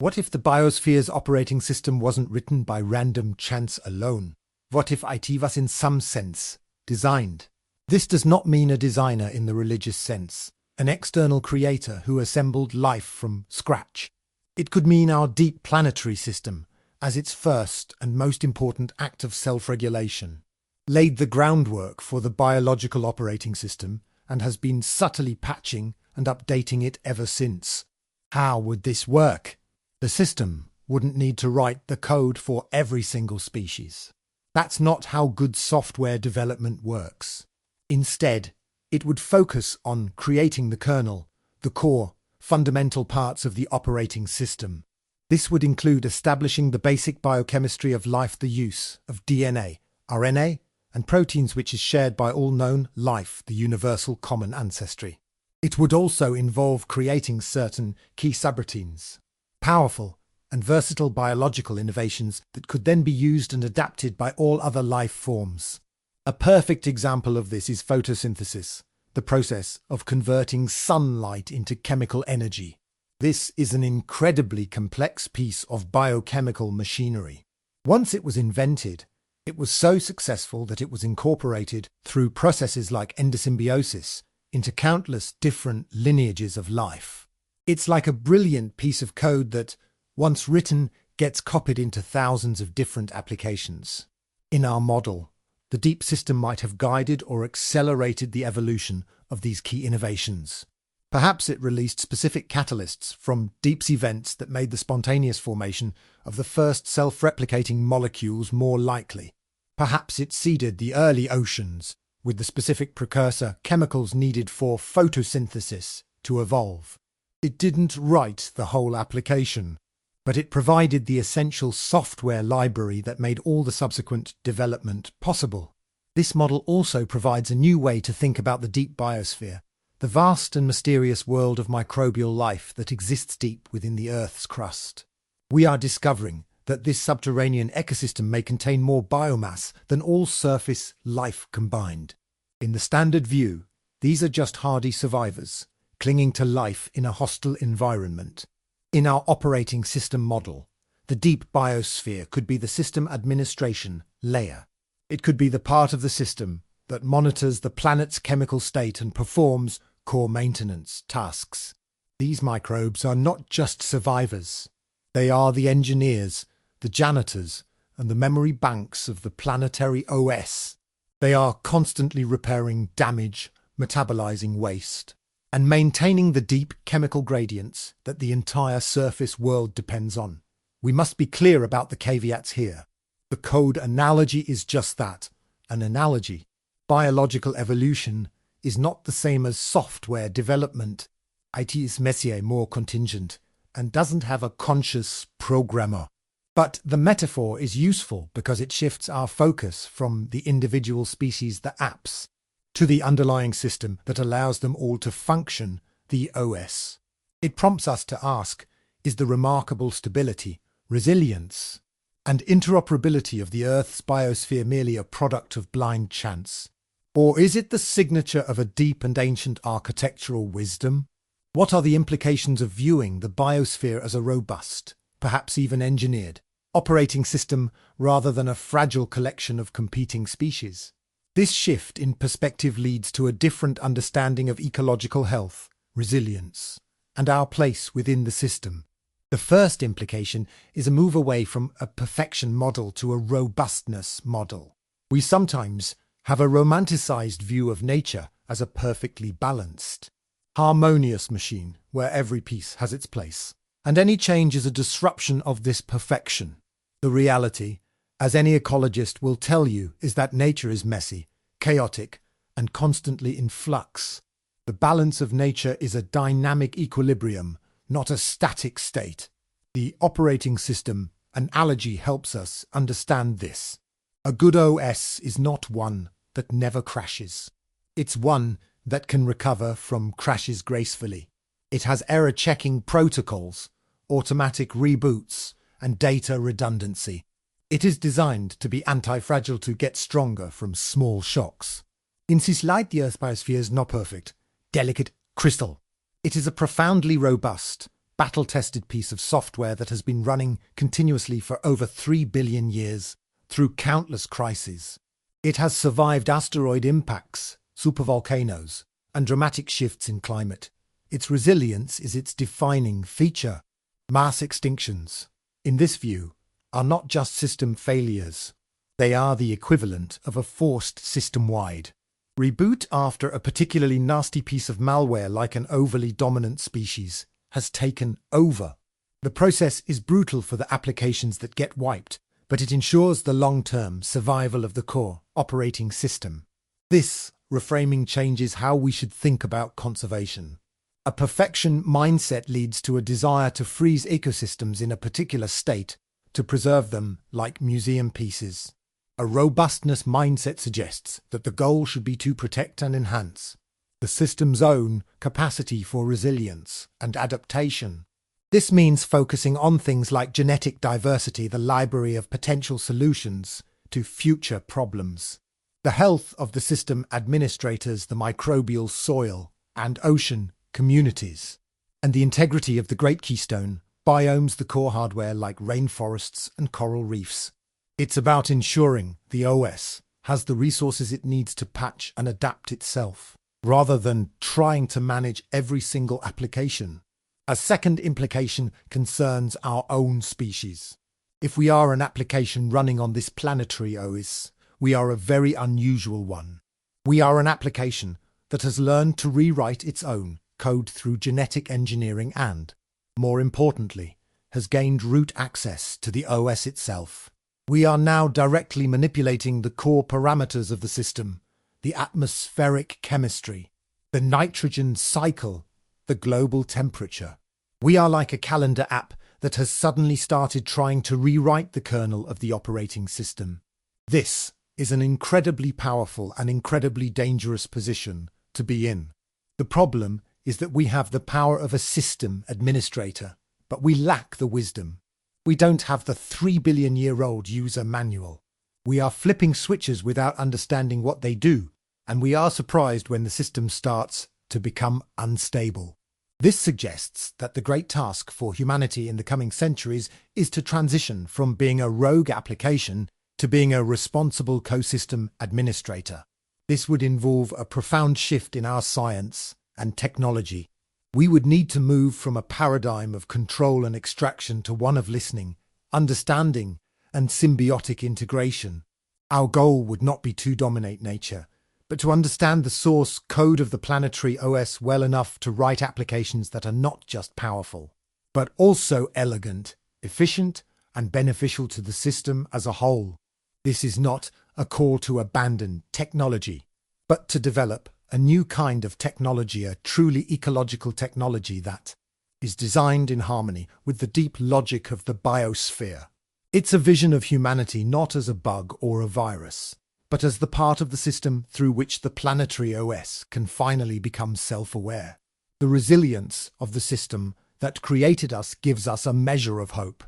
What if the biosphere's operating system wasn't written by random chance alone? What if IT was in some sense designed? This does not mean a designer in the religious sense, an external creator who assembled life from scratch. It could mean our deep planetary system, as its first and most important act of self-regulation, laid the groundwork for the biological operating system and has been subtly patching and updating it ever since. How would this work? The system wouldn't need to write the code for every single species. That's not how good software development works. Instead, it would focus on creating the kernel, the core, fundamental parts of the operating system. This would include establishing the basic biochemistry of life, the use of DNA, RNA, and proteins, which is shared by all known life, the universal common ancestry. It would also involve creating certain key subroutines, powerful and versatile biological innovations that could then be used and adapted by all other life forms. A perfect example of this is photosynthesis, the process of converting sunlight into chemical energy. This is an incredibly complex piece of biochemical machinery. Once it was invented, it was so successful that it was incorporated through processes like endosymbiosis into countless different lineages of life. It's like a brilliant piece of code that, once written, gets copied into thousands of different applications. In our model, the deep system might have guided or accelerated the evolution of these key innovations. Perhaps it released specific catalysts from deep events that made the spontaneous formation of the first self-replicating molecules more likely. Perhaps it seeded the early oceans with the specific precursor chemicals needed for photosynthesis to evolve. It didn't write the whole application, but it provided the essential software library that made all the subsequent development possible. This model also provides a new way to think about the deep biosphere, the vast and mysterious world of microbial life that exists deep within the Earth's crust. We are discovering that this subterranean ecosystem may contain more biomass than all surface life combined. In the standard view, these are just hardy survivors, clinging to life in a hostile environment. In our operating system model, the deep biosphere could be the system administration layer. It could be the part of the system that monitors the planet's chemical state and performs core maintenance tasks. These microbes are not just survivors. They are the engineers, the janitors, and the memory banks of the planetary OS. They are constantly repairing damage, metabolizing waste, and maintaining the deep chemical gradients that the entire surface world depends on. We must be clear about the caveats here. The code analogy is just that, an analogy. Biological evolution is not the same as software development. IT is messier, more contingent, and doesn't have a conscious programmer. But the metaphor is useful because it shifts our focus from the individual species, the apps, to the underlying system that allows them all to function, the OS. It prompts us to ask, is the remarkable stability, resilience, and interoperability of the Earth's biosphere merely a product of blind chance? Or is it the signature of a deep and ancient architectural wisdom? What are the implications of viewing the biosphere as a robust, perhaps even engineered, operating system rather than a fragile collection of competing species? This shift in perspective leads to a different understanding of ecological health, resilience, and our place within the system. The first implication is a move away from a perfection model to a robustness model. We sometimes have a romanticized view of nature as a perfectly balanced, harmonious machine where every piece has its place, and any change is a disruption of this perfection. The reality, as any ecologist will tell you, is that nature is messy, chaotic, and constantly in flux. The balance of nature is a dynamic equilibrium, not a static state. The operating system analogy helps us understand this. A good OS is not one that never crashes. It's one that can recover from crashes gracefully. It has error-checking protocols, automatic reboots, and data redundancy. It is designed to be anti-fragile, to get stronger from small shocks. In this light, the Earth's biosphere is not perfect, delicate crystal. It is a profoundly robust, battle-tested piece of software that has been running continuously for over 3 billion years through countless crises. It has survived asteroid impacts, supervolcanoes, and dramatic shifts in climate. Its resilience is its defining feature. Mass extinctions, in this view, are not just system failures. They are the equivalent of a forced system-wide reboot after a particularly nasty piece of malware like an overly dominant species has taken over. The process is brutal for the applications that get wiped, but it ensures the long-term survival of the core operating system. This reframing changes how we should think about conservation. A perfection mindset leads to a desire to freeze ecosystems in a particular state, to preserve them like museum pieces. A robustness mindset suggests that the goal should be to protect and enhance the system's own capacity for resilience and adaptation. This means focusing on things like genetic diversity, the library of potential solutions to future problems, the health of the system administrators, the microbial soil and ocean communities, and the integrity of the Great Keystone biomes, the core hardware like rainforests and coral reefs. It's about ensuring the OS has the resources it needs to patch and adapt itself, rather than trying to manage every single application. A second implication concerns our own species. If we are an application running on this planetary OS, we are a very unusual one. We are an application that has learned to rewrite its own code through genetic engineering and, more importantly, has gained root access to the OS itself. We are now directly manipulating the core parameters of the system, the atmospheric chemistry, the nitrogen cycle, the global temperature. We are like a calendar app that has suddenly started trying to rewrite the kernel of the operating system. This is an incredibly powerful and incredibly dangerous position to be in. The problem is that we have the power of a system administrator, but we lack the wisdom. We don't have the 3 billion-year-old user manual. We are flipping switches without understanding what they do, and we are surprised when the system starts to become unstable. This suggests that the great task for humanity in the coming centuries is to transition from being a rogue application to being a responsible co-system administrator. This would involve a profound shift in our science and technology. We would need to move from a paradigm of control and extraction to one of listening, understanding, and symbiotic integration. Our goal would not be to dominate nature, but to understand the source code of the planetary OS well enough to write applications that are not just powerful, but also elegant, efficient, and beneficial to the system as a whole. This is not a call to abandon technology, but to develop a new kind of technology, a truly ecological technology that is designed in harmony with the deep logic of the biosphere. It's a vision of humanity not as a bug or a virus, but as the part of the system through which the planetary OS can finally become self-aware. The resilience of the system that created us gives us a measure of hope.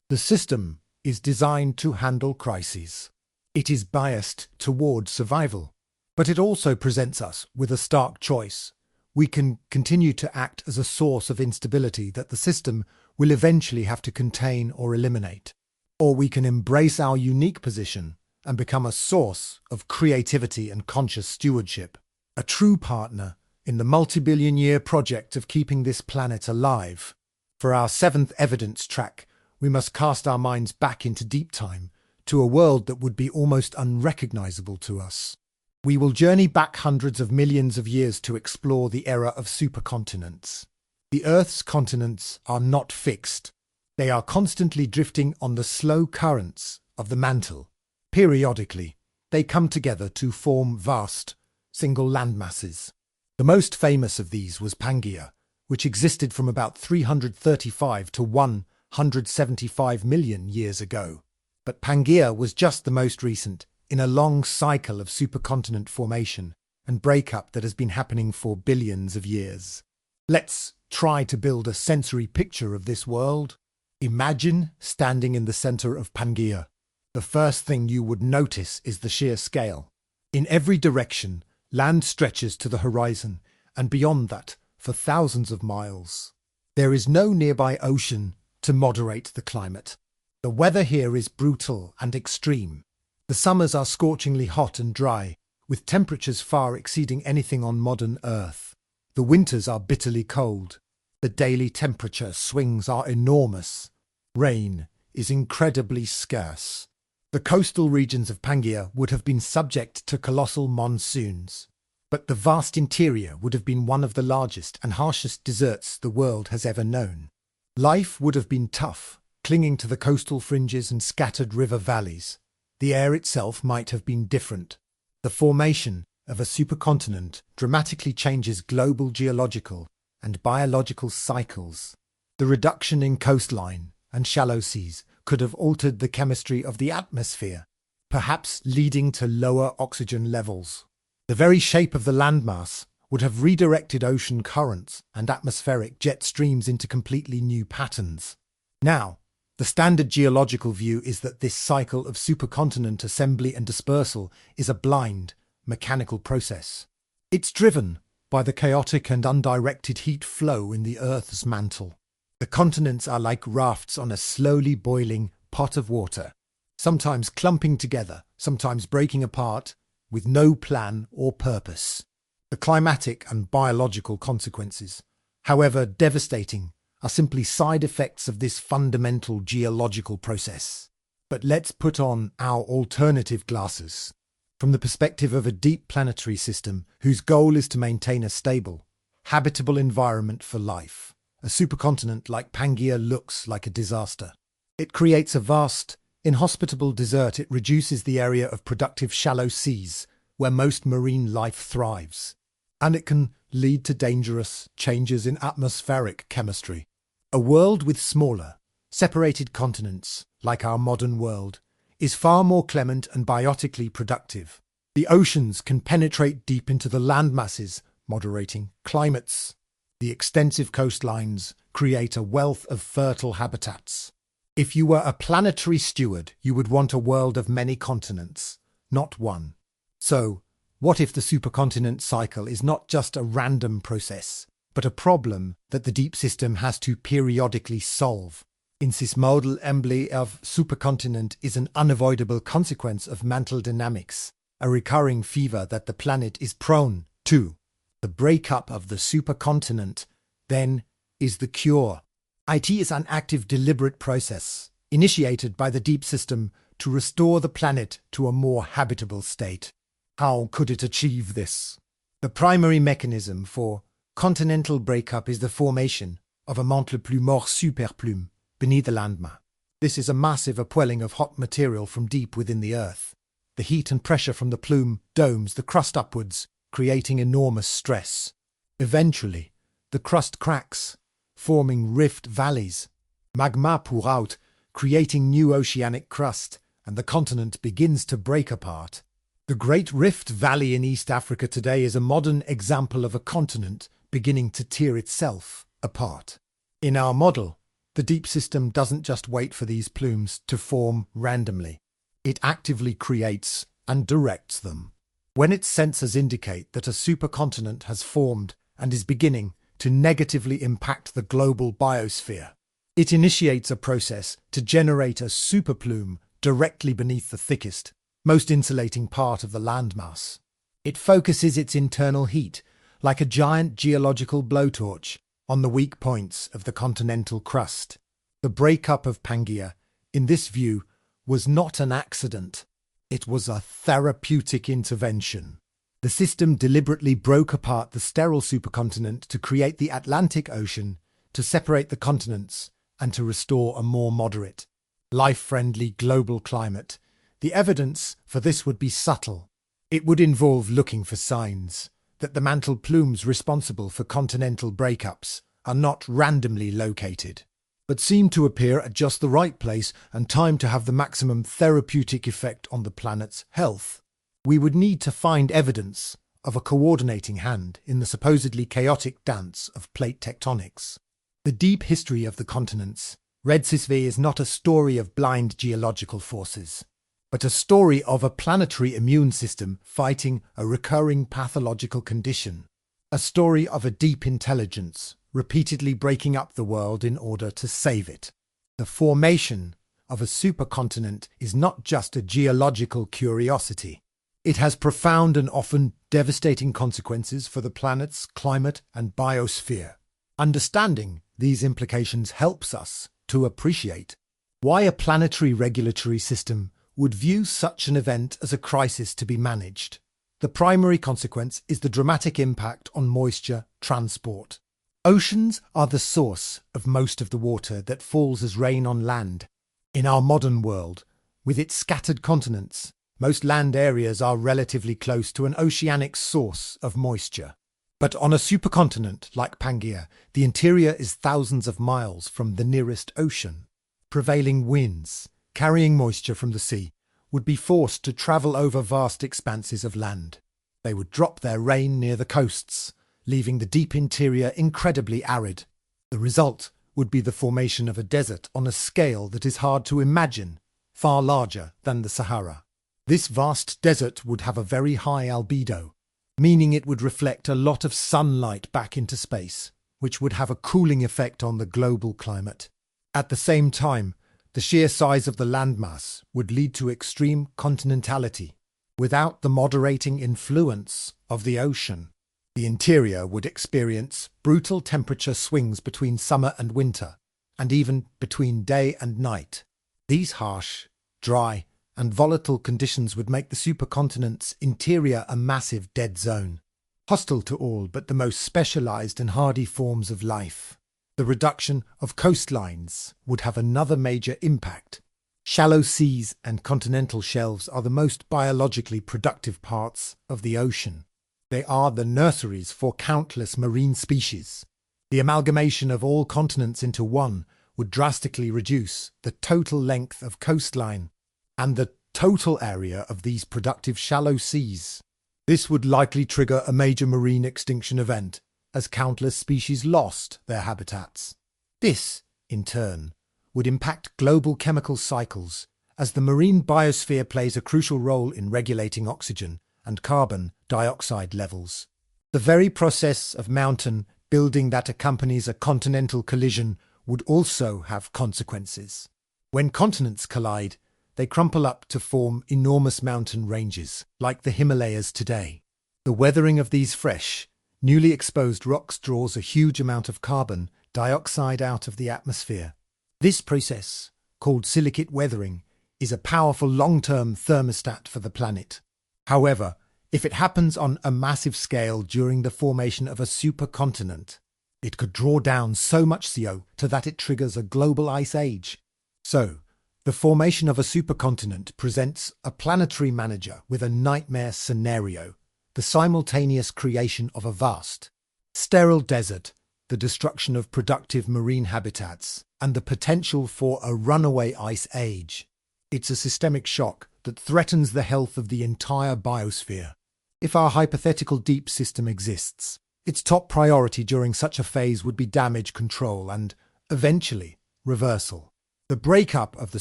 The system is designed to handle crises. It is biased toward survival. But it also presents us with a stark choice. We can continue to act as a source of instability that the system will eventually have to contain or eliminate. Or we can embrace our unique position and become a source of creativity and conscious stewardship, a true partner in the multi-billion-year project of keeping this planet alive. For our seventh evidence track, we must cast our minds back into deep time, to a world that would be almost unrecognizable to us. We will journey back hundreds of millions of years to explore the era of supercontinents. The Earth's continents are not fixed. They are constantly drifting on the slow currents of the mantle. Periodically, they come together to form vast, single landmasses. The most famous of these was Pangaea, which existed from about 335 to 175 million years ago. But Pangaea was just the most recent in a long cycle of supercontinent formation and breakup that has been happening for billions of years. Let's try to build a sensory picture of this world. Imagine standing in the center of Pangaea. The first thing you would notice is the sheer scale. In every direction, land stretches to the horizon, and beyond that, for thousands of miles. There is no nearby ocean to moderate the climate. The weather here is brutal and extreme. The summers are scorchingly hot and dry, with temperatures far exceeding anything on modern Earth. The winters are bitterly cold. The daily temperature swings are enormous. Rain is incredibly scarce. The coastal regions of Pangaea would have been subject to colossal monsoons, but the vast interior would have been one of the largest and harshest deserts the world has ever known. Life would have been tough, clinging to the coastal fringes and scattered river valleys. The air itself might have been different. The formation of a supercontinent dramatically changes global geological and biological cycles. The reduction in coastline and shallow seas could have altered the chemistry of the atmosphere, perhaps leading to lower oxygen levels. The very shape of the landmass would have redirected ocean currents and atmospheric jet streams into completely new patterns. Now, the standard geological view is that this cycle of supercontinent assembly and dispersal is a blind, mechanical process. It's driven by the chaotic and undirected heat flow in the Earth's mantle. The continents are like rafts on a slowly boiling pot of water, sometimes clumping together, sometimes breaking apart, with no plan or purpose. The climatic and biological consequences, however devastating, are simply side effects of this fundamental geological process. But let's put on our alternative glasses. From the perspective of a deep planetary system whose goal is to maintain a stable, habitable environment for life, a supercontinent like Pangaea looks like a disaster. It creates a vast, inhospitable desert. It reduces the area of productive shallow seas where most marine life thrives. And it can lead to dangerous changes in atmospheric chemistry. A world with smaller, separated continents, like our modern world, is far more clement and biotically productive. The oceans can penetrate deep into the land masses, moderating climates. The extensive coastlines create a wealth of fertile habitats. If you were a planetary steward, you would want a world of many continents, not one. So, what if the supercontinent cycle is not just a random process, but a problem that the deep system has to periodically solve? In this model, assembly of supercontinent is an unavoidable consequence of mantle dynamics, a recurring fever that the planet is prone to. The breakup of the supercontinent, then, is the cure. IT is an active, deliberate process, initiated by the deep system to restore the planet to a more habitable state. How could it achieve this? The primary mechanism for continental breakup is the formation of a mantle plume hors superplume beneath the landmass. This is a massive upwelling of hot material from deep within the Earth. The heat and pressure from the plume domes the crust upwards, creating enormous stress. Eventually, the crust cracks, forming rift valleys. Magma pours out, creating new oceanic crust, and the continent begins to break apart. The Great Rift Valley in East Africa today is a modern example of a continent beginning to tear itself apart. In our model, the deep system doesn't just wait for these plumes to form randomly. It actively creates and directs them. When its sensors indicate that a supercontinent has formed and is beginning to negatively impact the global biosphere, it initiates a process to generate a superplume directly beneath the thickest, most insulating part of the landmass. It focuses its internal heat, like a giant geological blowtorch, on the weak points of the continental crust. The breakup of Pangaea, in this view, was not an accident. It was a therapeutic intervention. The system deliberately broke apart the sterile supercontinent to create the Atlantic Ocean, to separate the continents, and to restore a more moderate, life-friendly global climate. The evidence for this would be subtle. It would involve looking for signs that the mantle plumes responsible for continental breakups are not randomly located, but seem to appear at just the right place and time to have the maximum therapeutic effect on the planet's health. We would need to find evidence of a coordinating hand in the supposedly chaotic dance of plate tectonics. The deep history of the continents, Redsisve, is not a story of blind geological forces, but a story of a planetary immune system fighting a recurring pathological condition. A story of a deep intelligence repeatedly breaking up the world in order to save it. The formation of a supercontinent is not just a geological curiosity. It has profound and often devastating consequences for the planet's climate and biosphere. Understanding these implications helps us to appreciate why a planetary regulatory system would view such an event as a crisis to be managed. The primary consequence is the dramatic impact on moisture transport. Oceans are the source of most of the water that falls as rain on land. In our modern world, with its scattered continents, most land areas are relatively close to an oceanic source of moisture. But on a supercontinent like Pangaea, the interior is thousands of miles from the nearest ocean. Prevailing winds, carrying moisture from the sea, would be forced to travel over vast expanses of land. They would drop their rain near the coasts, leaving the deep interior incredibly arid. The result would be the formation of a desert on a scale that is hard to imagine, far larger than the Sahara. This vast desert would have a very high albedo, meaning it would reflect a lot of sunlight back into space, which would have a cooling effect on the global climate. At the same time, the sheer size of the landmass would lead to extreme continentality. Without the moderating influence of the ocean, the interior would experience brutal temperature swings between summer and winter, and even between day and night. These harsh, dry, and volatile conditions would make the supercontinent's interior a massive dead zone, hostile to all but the most specialized and hardy forms of life. The reduction of coastlines would have another major impact. Shallow seas and continental shelves are the most biologically productive parts of the ocean. They are the nurseries for countless marine species. The amalgamation of all continents into one would drastically reduce the total length of coastline and the total area of these productive shallow seas. This would likely trigger a major marine extinction event, as countless species lost their habitats. This, in turn, would impact global chemical cycles, as the marine biosphere plays a crucial role in regulating oxygen and carbon dioxide levels. The very process of mountain building that accompanies a continental collision would also have consequences. When continents collide, they crumple up to form enormous mountain ranges, like the Himalayas today. The weathering of these fresh, newly exposed rocks draws a huge amount of carbon dioxide out of the atmosphere. This process, called silicate weathering, is a powerful long-term thermostat for the planet. However, if it happens on a massive scale during the formation of a supercontinent, it could draw down so much CO2 that it triggers a global ice age. So, the formation of a supercontinent presents a planetary manager with a nightmare scenario: the simultaneous creation of a vast, sterile desert, the destruction of productive marine habitats, and the potential for a runaway ice age. It's a systemic shock that threatens the health of the entire biosphere. If our hypothetical deep system exists, its top priority during such a phase would be damage control and, eventually, reversal. The breakup of the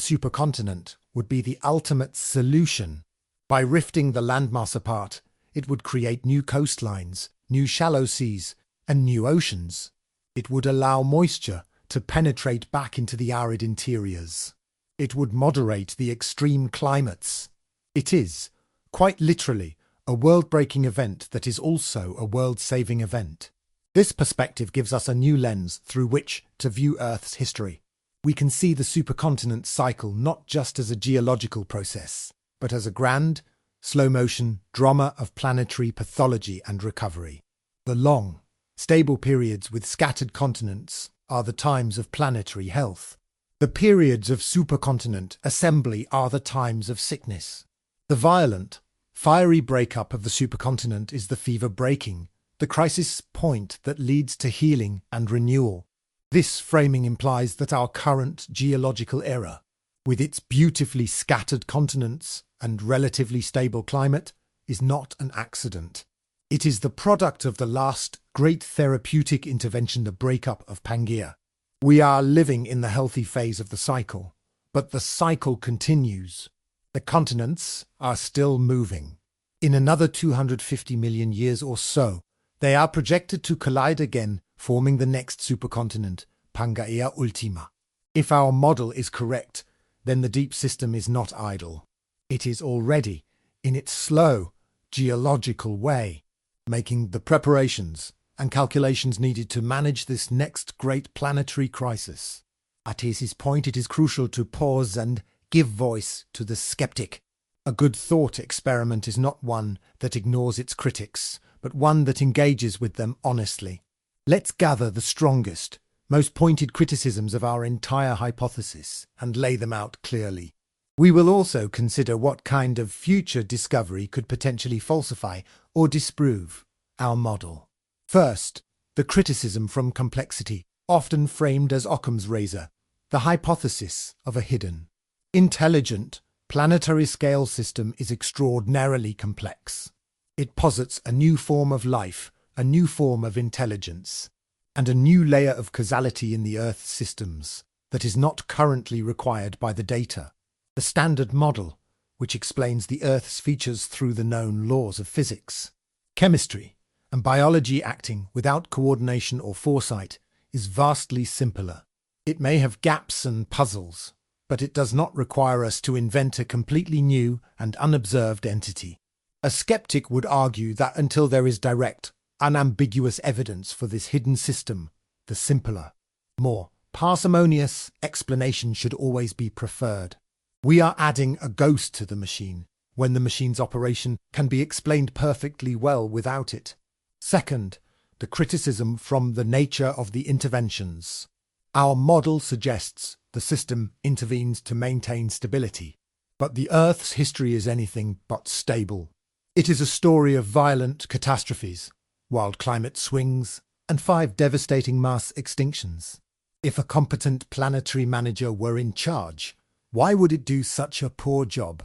supercontinent would be the ultimate solution. By rifting the landmass apart, it would create new coastlines, new shallow seas, and new oceans. It would allow moisture to penetrate back into the arid interiors. It would moderate the extreme climates. It is, quite literally, a world-breaking event that is also a world-saving event. This perspective gives us a new lens through which to view Earth's history. We can see the supercontinent cycle not just as a geological process, but as a grand, slow-motion drama of planetary pathology and recovery. The long, stable periods with scattered continents are the times of planetary health. The periods of supercontinent assembly are the times of sickness. The violent, fiery breakup of the supercontinent is the fever breaking, the crisis point that leads to healing and renewal. This framing implies that our current geological era, with its beautifully scattered continents and relatively stable climate, is not an accident. It is the product of the last great therapeutic intervention, the breakup of Pangaea. We are living in the healthy phase of the cycle, but the cycle continues. The continents are still moving. In another 250 million years or so, They are projected to collide again, forming the next supercontinent, Pangaea Ultima. If our model is correct, then the deep system is not idle. It is already, in its slow, geological way, making the preparations and calculations needed to manage this next great planetary crisis. At his point, it is crucial to pause and give voice to the skeptic. A good thought experiment is not one that ignores its critics, but one that engages with them honestly. Let's gather the strongest, most pointed criticisms of our entire hypothesis and lay them out clearly. We will also consider what kind of future discovery could potentially falsify or disprove our model. First, the criticism from complexity, often framed as Occam's razor, the hypothesis of a hidden, intelligent, planetary scale system is extraordinarily complex. It posits a new form of life, a new form of intelligence, and a new layer of causality in the Earth's systems that is not currently required by the data. The standard model, which explains the Earth's features through the known laws of physics, chemistry, and biology acting without coordination or foresight, is vastly simpler. It may have gaps and puzzles, but it does not require us to invent a completely new and unobserved entity. A skeptic would argue that until there is direct, unambiguous evidence for this hidden system, the simpler, more parsimonious explanation should always be preferred. We are adding a ghost to the machine, when the machine's operation can be explained perfectly well without it. Second, the criticism from the nature of the interventions. Our model suggests the system intervenes to maintain stability, but the Earth's history is anything but stable. It is a story of violent catastrophes, wild climate swings, and 5 devastating mass extinctions. If a competent planetary manager were in charge, why would it do such a poor job?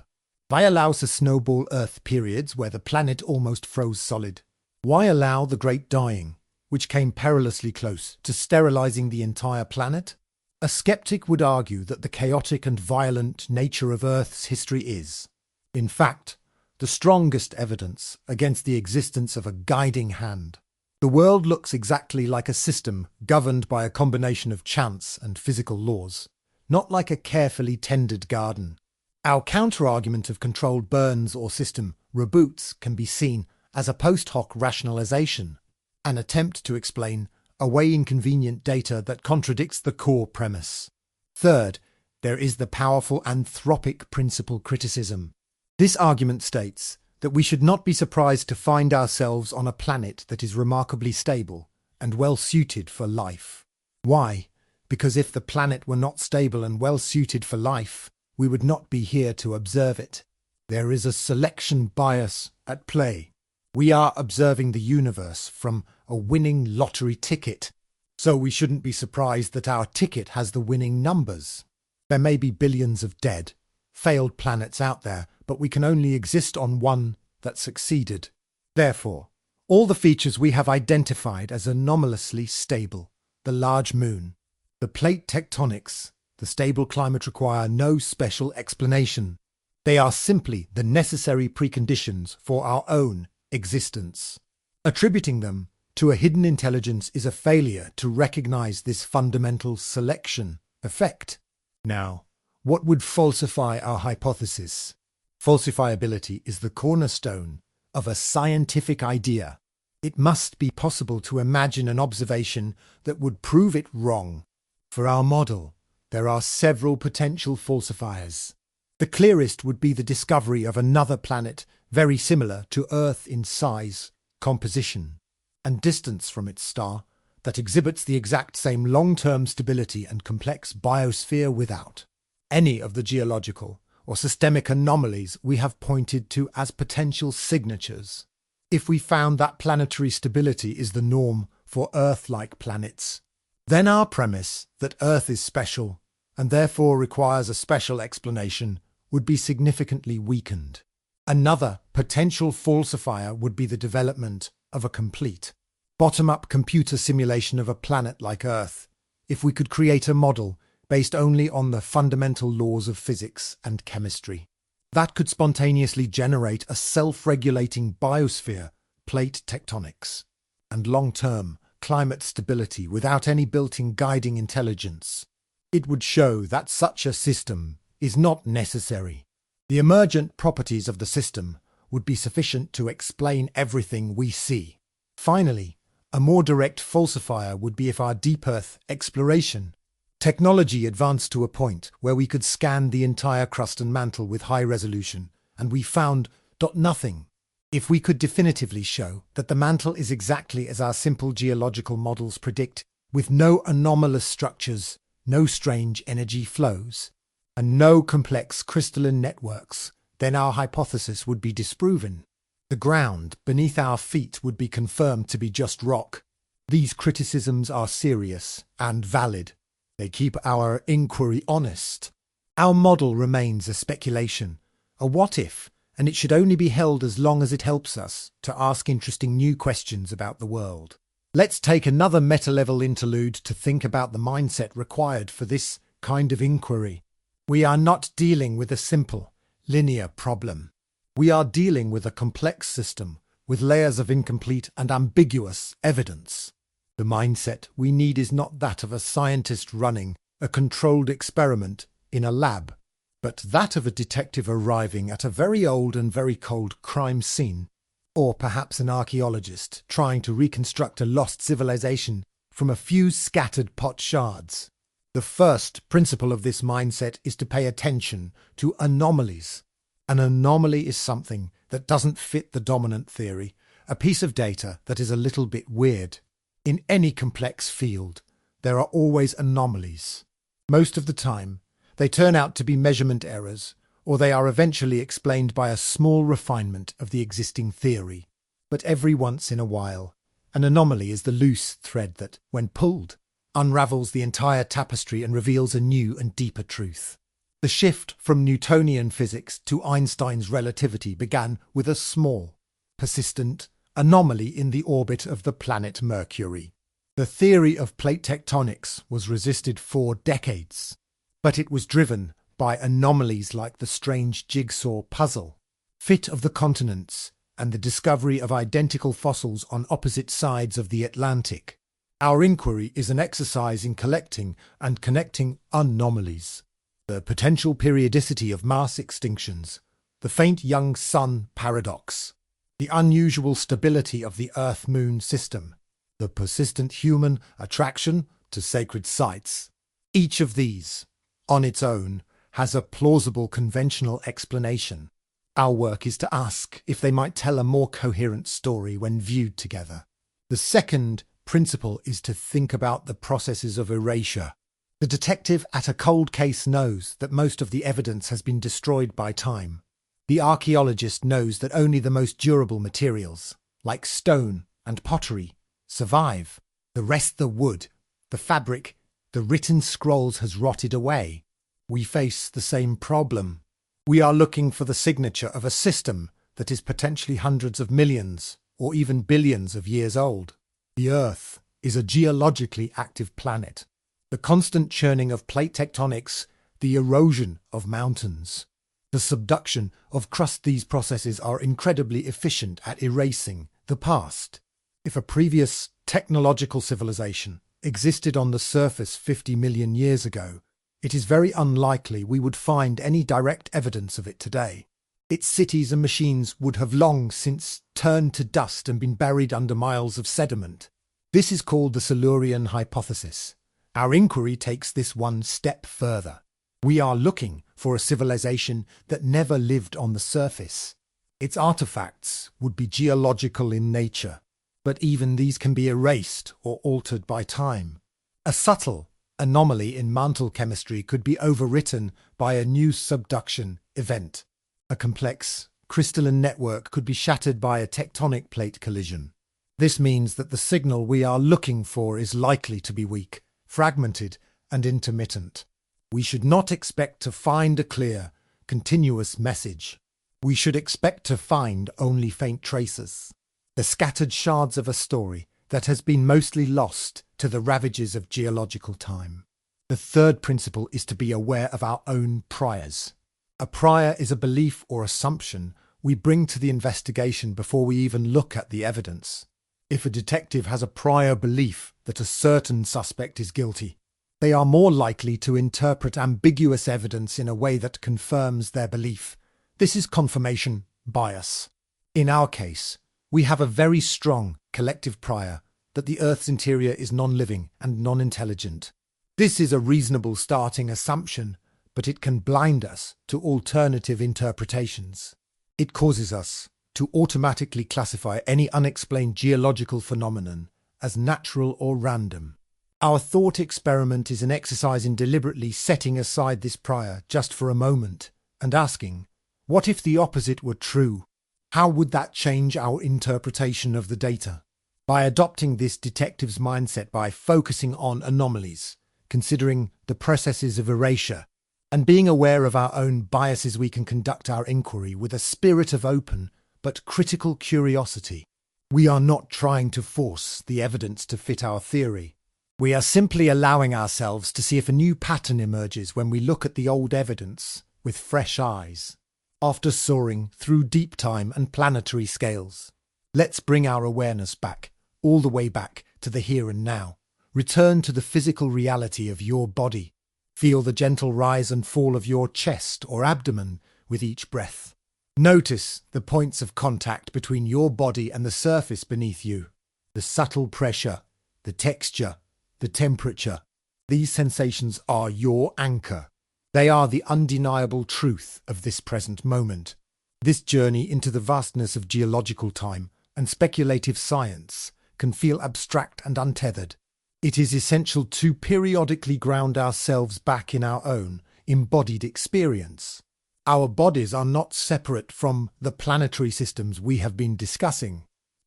Why allow the snowball Earth periods where the planet almost froze solid? Why allow the Great Dying, which came perilously close to sterilizing the entire planet? A skeptic would argue that the chaotic and violent nature of Earth's history is, in fact, the strongest evidence against the existence of a guiding hand. The world looks exactly like a system governed by a combination of chance and physical laws, not like a carefully tended garden. Our counter-argument of controlled burns or system reboots can be seen as a post hoc rationalization, an attempt to explain away inconvenient data that contradicts the core premise. Third, there is the powerful anthropic principle criticism. This argument states that we should not be surprised to find ourselves on a planet that is remarkably stable and well suited for life. Why? Because if the planet were not stable and well suited for life, we would not be here to observe it. There is a selection bias at play. We are observing the universe from a winning lottery ticket, so we shouldn't be surprised that our ticket has the winning numbers. There may be billions of dead, failed planets out there, but we can only exist on one that succeeded. Therefore, all the features we have identified as anomalously stable, the large moon, the plate tectonics, the stable climate require no special explanation. They are simply the necessary preconditions for our own existence. Attributing them to a hidden intelligence is a failure to recognize this fundamental selection effect. Now, what would falsify our hypothesis? Falsifiability is the cornerstone of a scientific idea. It must be possible to imagine an observation that would prove it wrong. For our model, there are several potential falsifiers. The clearest would be the discovery of another planet very similar to Earth in size, composition, and distance from its star that exhibits the exact same long-term stability and complex biosphere without any of the geological or systemic anomalies we have pointed to as potential signatures. If we found that planetary stability is the norm for Earth-like planets, then our premise that Earth is special and therefore requires a special explanation would be significantly weakened. Another potential falsifier would be the development of a complete, bottom-up computer simulation of a planet like Earth. If we could create a model based only on the fundamental laws of physics and chemistry, that could spontaneously generate a self-regulating biosphere, plate tectonics. and long-term climate stability without any built-in guiding intelligence. It would show that such a system is not necessary. The emergent properties of the system would be sufficient to explain everything we see. Finally, a more direct falsifier would be if our deep Earth exploration technology advanced to a point where we could scan the entire crust and mantle with high resolution, and we found nothing. If we could definitively show that the mantle is exactly as our simple geological models predict, with no anomalous structures, no strange energy flows, and no complex crystalline networks, then our hypothesis would be disproven. The ground beneath our feet would be confirmed to be just rock. These criticisms are serious and valid. They keep our inquiry honest. Our model remains a speculation, a what-if, and it should only be held as long as it helps us to ask interesting new questions about the world. Let's take another meta-level interlude to think about the mindset required for this kind of inquiry. We are not dealing with a simple, linear problem. We are dealing with a complex system with layers of incomplete and ambiguous evidence. The mindset we need is not that of a scientist running a controlled experiment in a lab, but that of a detective arriving at a very old and very cold crime scene, or perhaps an archaeologist trying to reconstruct a lost civilization from a few scattered pot shards. The first principle of this mindset is to pay attention to anomalies. An anomaly is something that doesn't fit the dominant theory, a piece of data that is a little bit weird. In any complex field, there are always anomalies. Most of the time, they turn out to be measurement errors, or they are eventually explained by a small refinement of the existing theory. But every once in a while, an anomaly is the loose thread that, when pulled, unravels the entire tapestry and reveals a new and deeper truth. The shift from Newtonian physics to Einstein's relativity began with a small, persistent anomaly in the orbit of the planet Mercury. The theory of plate tectonics was resisted for decades, but it was driven by anomalies like the strange jigsaw puzzle, fit of the continents, and the discovery of identical fossils on opposite sides of the Atlantic. Our inquiry is an exercise in collecting and connecting anomalies. The potential periodicity of mass extinctions, the faint young sun paradox, the unusual stability of the Earth-Moon system, the persistent human attraction to sacred sites. Each of these, on its own, has a plausible conventional explanation. Our work is to ask if they might tell a more coherent story when viewed together. The second principle is to think about the processes of erasure. The detective at a cold case knows that most of the evidence has been destroyed by time. The archaeologist knows that only the most durable materials, like stone and pottery, survive. The rest, the wood, the fabric, the written scrolls has rotted away. We face the same problem. We are looking for the signature of a system that is potentially hundreds of millions or even billions of years old. The Earth is a geologically active planet. The constant churning of plate tectonics, the erosion of mountains, the subduction of crust, these processes are incredibly efficient at erasing the past. If a previous technological civilization existed on the surface 50 million years ago, it is very unlikely we would find any direct evidence of it today. Its cities and machines would have long since turned to dust and been buried under miles of sediment. This is called the Silurian hypothesis. Our inquiry takes this one step further. We are looking for a civilization that never lived on the surface. Its artifacts would be geological in nature, but even these can be erased or altered by time. A subtle anomaly in mantle chemistry could be overwritten by a new subduction event. A complex crystalline network could be shattered by a tectonic plate collision. This means that the signal we are looking for is likely to be weak, fragmented, and intermittent. We should not expect to find a clear, continuous message. We should expect to find only faint traces, the scattered shards of a story that has been mostly lost to the ravages of geological time. The third principle is to be aware of our own priors. A prior is a belief or assumption we bring to the investigation before we even look at the evidence. If a detective has a prior belief that a certain suspect is guilty, they are more likely to interpret ambiguous evidence in a way that confirms their belief. This is confirmation bias. In our case, we have a very strong collective prior that the Earth's interior is non-living and non-intelligent. This is a reasonable starting assumption, but it can blind us to alternative interpretations. It causes us to automatically classify any unexplained geological phenomenon as natural or random. Our thought experiment is an exercise in deliberately setting aside this prior just for a moment and asking, what if the opposite were true? How would that change our interpretation of the data? By adopting this detective's mindset by focusing on anomalies, considering the processes of erasure, and being aware of our own biases, we can conduct our inquiry with a spirit of open but critical curiosity. We are not trying to force the evidence to fit our theory. We are simply allowing ourselves to see if a new pattern emerges when we look at the old evidence with fresh eyes. After soaring through deep time and planetary scales, let's bring our awareness back, all the way back to the here and now. Return to the physical reality of your body. Feel the gentle rise and fall of your chest or abdomen with each breath. Notice the points of contact between your body and the surface beneath you. The subtle pressure, the texture, the temperature. These sensations are your anchor. They are the undeniable truth of this present moment. This journey into the vastness of geological time and speculative science can feel abstract and untethered. It is essential to periodically ground ourselves back in our own embodied experience. Our bodies are not separate from the planetary systems we have been discussing.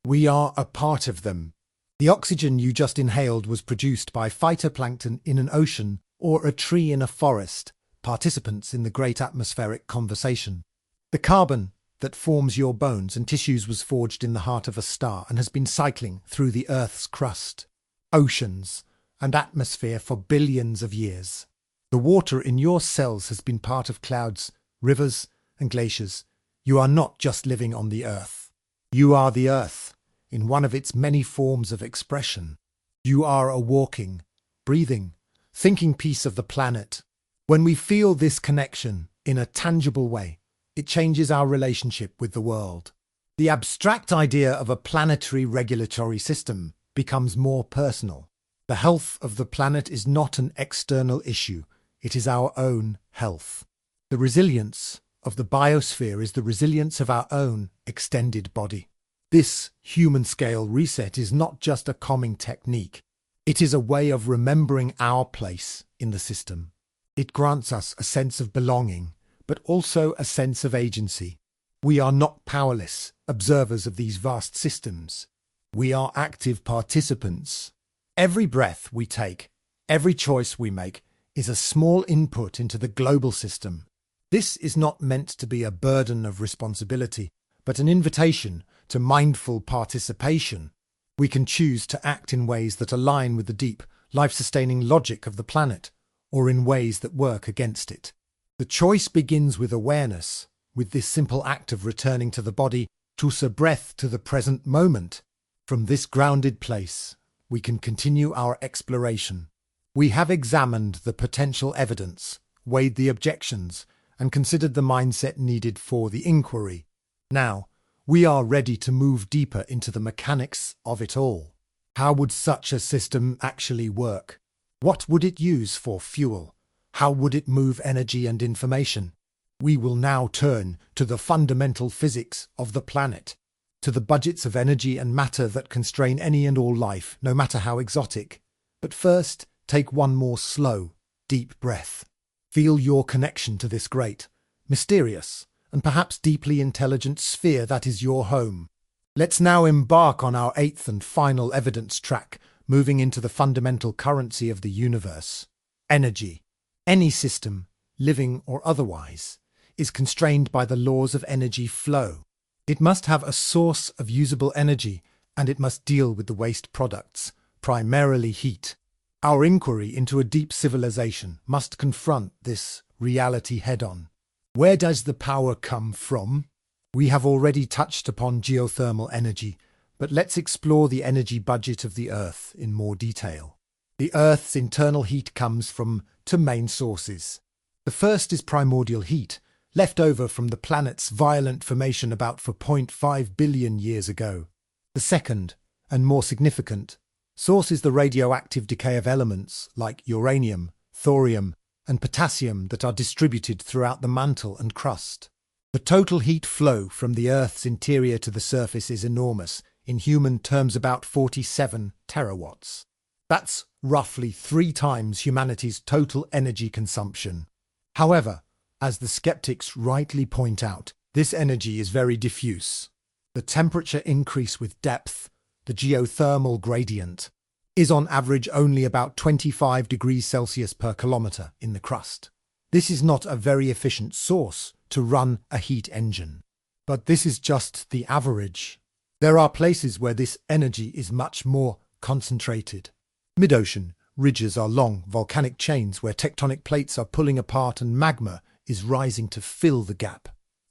We are a part of them. The oxygen you just inhaled was produced by phytoplankton in an ocean or a tree in a forest, participants in the great atmospheric conversation. The carbon that forms your bones and tissues was forged in the heart of a star and has been cycling through the Earth's crust, oceans, and atmosphere for billions of years. The water in your cells has been part of clouds, rivers, and glaciers. You are not just living on the Earth. You are the Earth, in one of its many forms of expression. You are a walking, breathing, thinking piece of the planet. When we feel this connection in a tangible way, it changes our relationship with the world. The abstract idea of a planetary regulatory system becomes more personal. The health of the planet is not an external issue, it is our own health. The resilience of the biosphere is the resilience of our own extended body. This human-scale reset is not just a calming technique, it is a way of remembering our place in the system. It grants us a sense of belonging, but also a sense of agency. We are not powerless observers of these vast systems. We are active participants. Every breath we take, every choice we make, is a small input into the global system. This is not meant to be a burden of responsibility, but an invitation to mindful participation. We can choose to act in ways that align with the deep, life-sustaining logic of the planet, or in ways that work against it. The choice begins with awareness, with this simple act of returning to the body, to a breath to the present moment. From this grounded place, we can continue our exploration. We have examined the potential evidence, weighed the objections, and considered the mindset needed for the inquiry. Now, we are ready to move deeper into the mechanics of it all. How would such a system actually work? What would it use for fuel? How would it move energy and information? We will now turn to the fundamental physics of the planet, to the budgets of energy and matter that constrain any and all life, no matter how exotic. But first, take one more slow, deep breath. Feel your connection to this great, mysterious, and perhaps deeply intelligent sphere that is your home. Let's now embark on our eighth and final evidence track, moving into the fundamental currency of the universe. Energy. Any system, living or otherwise, is constrained by the laws of energy flow. It must have a source of usable energy, and it must deal with the waste products, primarily heat. Our inquiry into a deep civilization must confront this reality head-on. Where does the power come from? We have already touched upon geothermal energy, But let's explore the energy budget of the Earth in more detail. The Earth's internal heat comes from two main sources. The first is primordial heat, left over from the planet's violent formation about 4.5 billion years ago. The second, and more significant, source is the radioactive decay of elements like uranium, thorium, and potassium that are distributed throughout the mantle and crust. The total heat flow from the Earth's interior to the surface is enormous, in human terms about 47 terawatts. That's roughly 3 times humanity's total energy consumption. However, as the skeptics rightly point out, this energy is very diffuse. The temperature increase with depth, the geothermal gradient, is on average only about 25 degrees Celsius per kilometre in the crust. This is not a very efficient source to run a heat engine. But this is just the average. There are places where this energy is much more concentrated. Mid-ocean ridges are long volcanic chains where tectonic plates are pulling apart and magma is rising to fill the gap.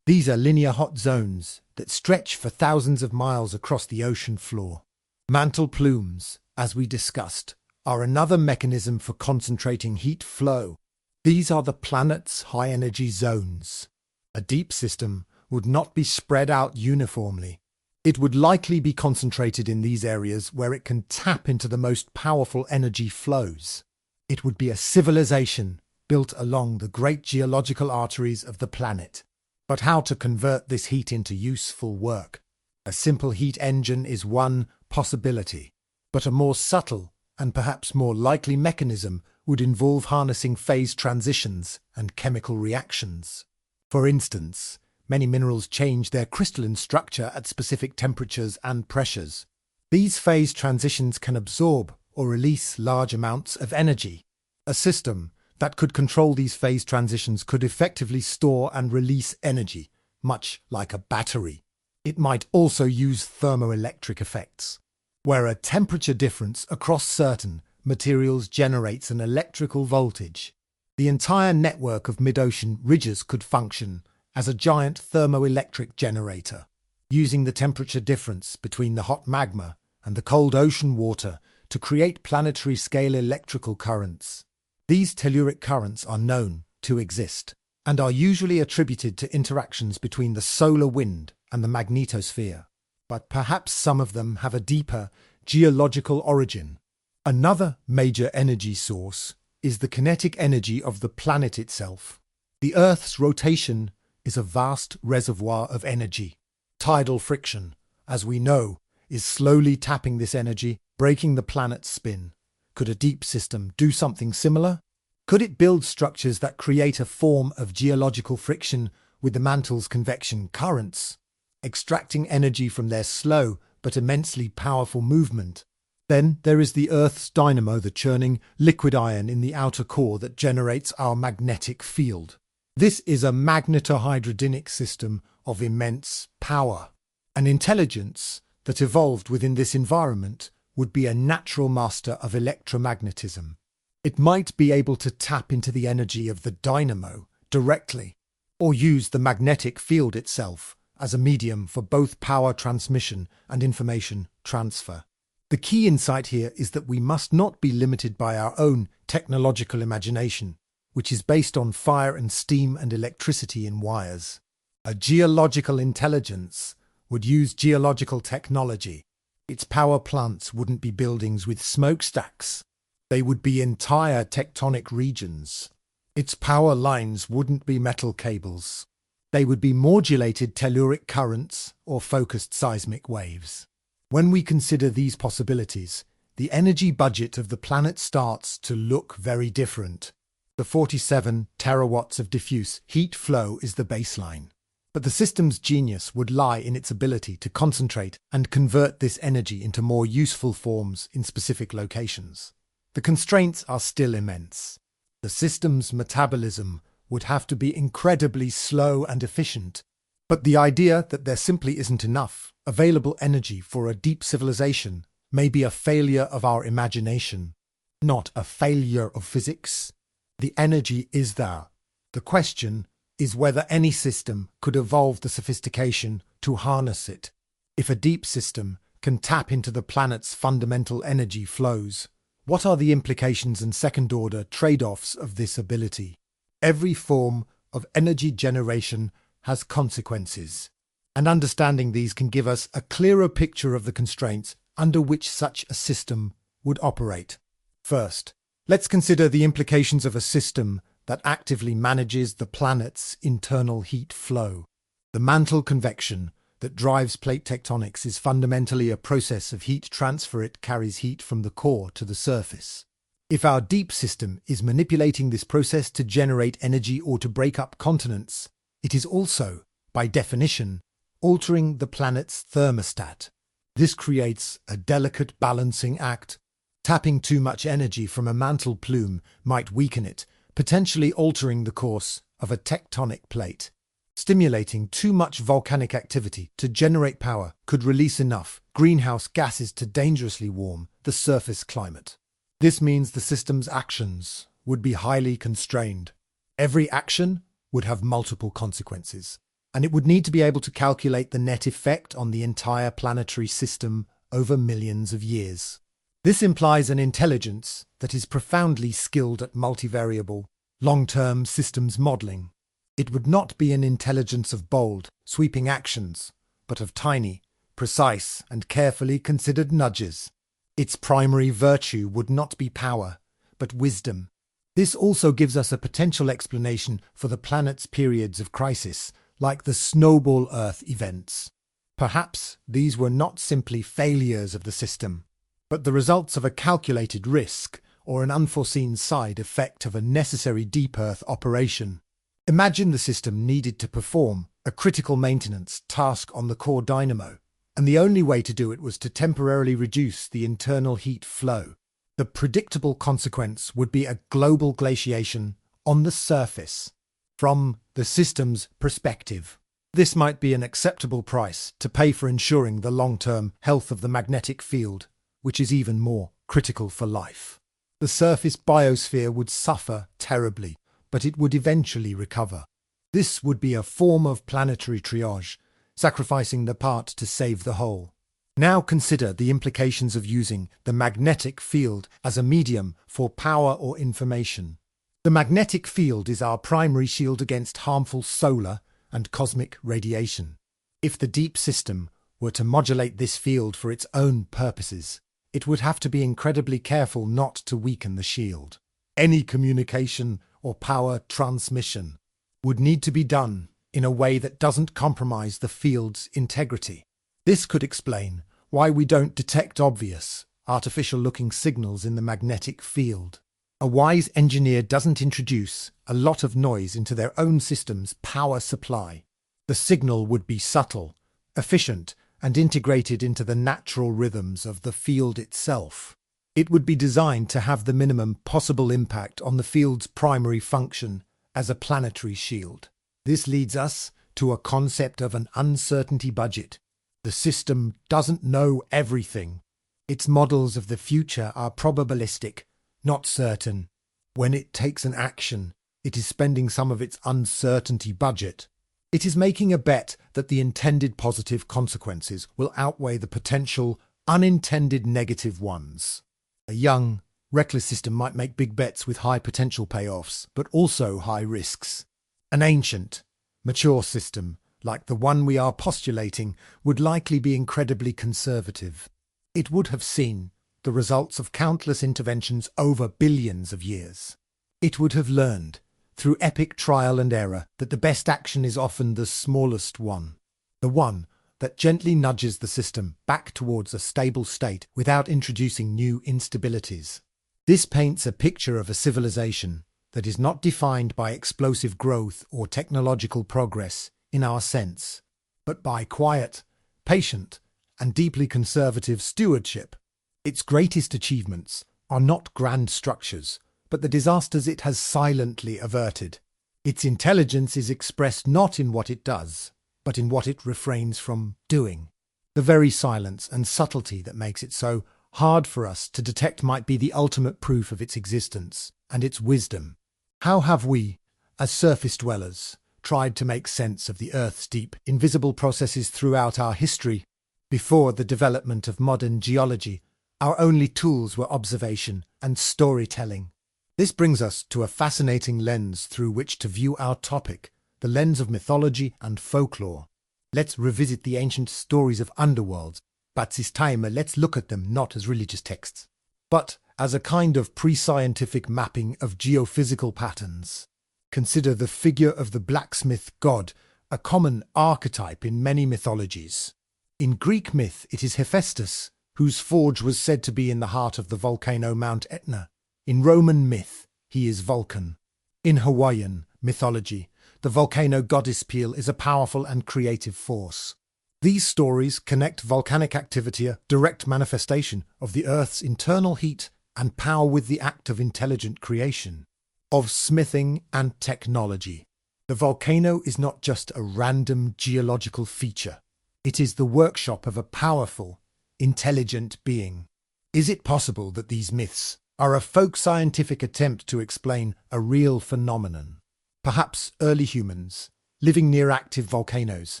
These are linear hot zones that stretch for thousands of miles across the ocean floor. Mantle plumes, as we discussed, are another mechanism for concentrating heat flow. These are the planet's high-energy zones. A deep system would not be spread out uniformly. It would likely be concentrated in these areas where it can tap into the most powerful energy flows. It would be a civilization built along the great geological arteries of the planet. But how to convert this heat into useful work? A simple heat engine is one possibility, but a more subtle and perhaps more likely mechanism would involve harnessing phase transitions and chemical reactions. For instance, many minerals change their crystalline structure at specific temperatures and pressures. These phase transitions can absorb or release large amounts of energy. A system that could control these phase transitions could effectively store and release energy, much like a battery. It might also use thermoelectric effects, where a temperature difference across certain materials generates an electrical voltage. The entire network of mid-ocean ridges could function as a giant thermoelectric generator, using the temperature difference between the hot magma and the cold ocean water to create planetary-scale electrical currents. These telluric currents are known to exist and are usually attributed to interactions between the solar wind and the magnetosphere, but perhaps some of them have a deeper geological origin. Another major energy source is the kinetic energy of the planet itself. The Earth's rotation is a vast reservoir of energy. Tidal friction, as we know, is slowly tapping this energy, breaking the planet's spin. Could a deep system do something similar? Could it build structures that create a form of geological friction with the mantle's convection currents, extracting energy from their slow but immensely powerful movement? Then there is the Earth's dynamo, the churning liquid iron in the outer core that generates our magnetic field. This is a magnetohydrodynamic system of immense power. An intelligence that evolved within this environment would be a natural master of electromagnetism. It might be able to tap into the energy of the dynamo directly, or use the magnetic field itself as a medium for both power transmission and information transfer. The key insight here is that we must not be limited by our own technological imagination, which is based on fire and steam and electricity in wires. A geological intelligence would use geological technology. Its power plants wouldn't be buildings with smokestacks. They would be entire tectonic regions. Its power lines wouldn't be metal cables. They would be modulated telluric currents or focused seismic waves. When we consider these possibilities, the energy budget of the planet starts to look very different. The 47 terawatts of diffuse heat flow is the baseline. But the system's genius would lie in its ability to concentrate and convert this energy into more useful forms in specific locations. The constraints are still immense. The system's metabolism would have to be incredibly slow and efficient. But the idea that there simply isn't enough available energy for a deep civilization may be a failure of our imagination, not a failure of physics. The energy is there. The question is whether any system could evolve the sophistication to harness it. If a deep system can tap into the planet's fundamental energy flows. What are the implications and second-order trade-offs of this ability? Every form of energy generation has consequences, and understanding these can give us a clearer picture of the constraints under which such a system would operate. First, let's consider the implications of a system that actively manages the planet's internal heat flow. The mantle convection that drives plate tectonics is fundamentally a process of heat transfer. It carries heat from the core to the surface. If our deep system is manipulating this process to generate energy or to break up continents, it is also, by definition, altering the planet's thermostat. This creates a delicate balancing act. Tapping too much energy from a mantle plume might weaken it, potentially altering the course of a tectonic plate. Stimulating too much volcanic activity to generate power could release enough greenhouse gases to dangerously warm the surface climate. This means the system's actions would be highly constrained. Every action would have multiple consequences, and it would need to be able to calculate the net effect on the entire planetary system over millions of years. This implies an intelligence that is profoundly skilled at multivariable, long-term systems modeling. It would not be an intelligence of bold, sweeping actions, but of tiny, precise, and carefully considered nudges. Its primary virtue would not be power, but wisdom. This also gives us a potential explanation for the planet's periods of crisis, like the snowball Earth events. Perhaps these were not simply failures of the system, but the results of a calculated risk or an unforeseen side effect of a necessary deep Earth operation. Imagine the system needed to perform a critical maintenance task on the core dynamo, and the only way to do it was to temporarily reduce the internal heat flow. The predictable consequence would be a global glaciation on the surface. From the system's perspective, this might be an acceptable price to pay for ensuring the long-term health of the magnetic field, which is even more critical for life. The surface biosphere would suffer terribly, but it would eventually recover. This would be a form of planetary triage, sacrificing the part to save the whole. Now consider the implications of using the magnetic field as a medium for power or information. The magnetic field is our primary shield against harmful solar and cosmic radiation. If the deep system were to modulate this field for its own purposes, it would have to be incredibly careful not to weaken the shield. Any communication or power transmission would need to be done in a way that doesn't compromise the field's integrity. This could explain why we don't detect obvious, artificial-looking signals in the magnetic field. A wise engineer doesn't introduce a lot of noise into their own system's power supply. The signal would be subtle, efficient, and integrated into the natural rhythms of the field itself. It would be designed to have the minimum possible impact on the field's primary function as a planetary shield. This leads us to a concept of an uncertainty budget. The system doesn't know everything. Its models of the future are probabilistic, not certain. When it takes an action, it is spending some of its uncertainty budget. It is making a bet that the intended positive consequences will outweigh the potential unintended negative ones. A young, reckless system might make big bets with high potential payoffs, but also high risks. An ancient, mature system, like the one we are postulating, would likely be incredibly conservative. It would have seen the results of countless interventions over billions of years. It would have learned, through epic trial and error, that the best action is often the smallest one, the one that gently nudges the system back towards a stable state without introducing new instabilities. This paints a picture of a civilization that is not defined by explosive growth or technological progress in our sense, but by quiet, patient, and deeply conservative stewardship. Its greatest achievements are not grand structures, but the disasters it has silently averted. Its intelligence is expressed not in what it does, but in what it refrains from doing. The very silence and subtlety that makes it so hard for us to detect might be the ultimate proof of its existence and its wisdom. How have we, as surface dwellers, tried to make sense of the Earth's deep, invisible processes throughout our history? Before the development of modern geology, our only tools were observation and storytelling. This brings us to a fascinating lens through which to view our topic, the lens of mythology and folklore. Let's revisit the ancient stories of underworlds, but this time let's look at them not as religious texts, but as a kind of pre-scientific mapping of geophysical patterns. Consider the figure of the blacksmith god, a common archetype in many mythologies. In Greek myth, it is Hephaestus, whose forge was said to be in the heart of the volcano Mount Etna. In Roman myth, he is Vulcan. In Hawaiian mythology, the volcano goddess Pele is a powerful and creative force. These stories connect volcanic activity, a direct manifestation of the Earth's internal heat and power, with the act of intelligent creation, of smithing and technology. The volcano is not just a random geological feature. It is the workshop of a powerful, intelligent being. Is it possible that these myths are a folk scientific attempt to explain a real phenomenon? Perhaps early humans, living near active volcanoes,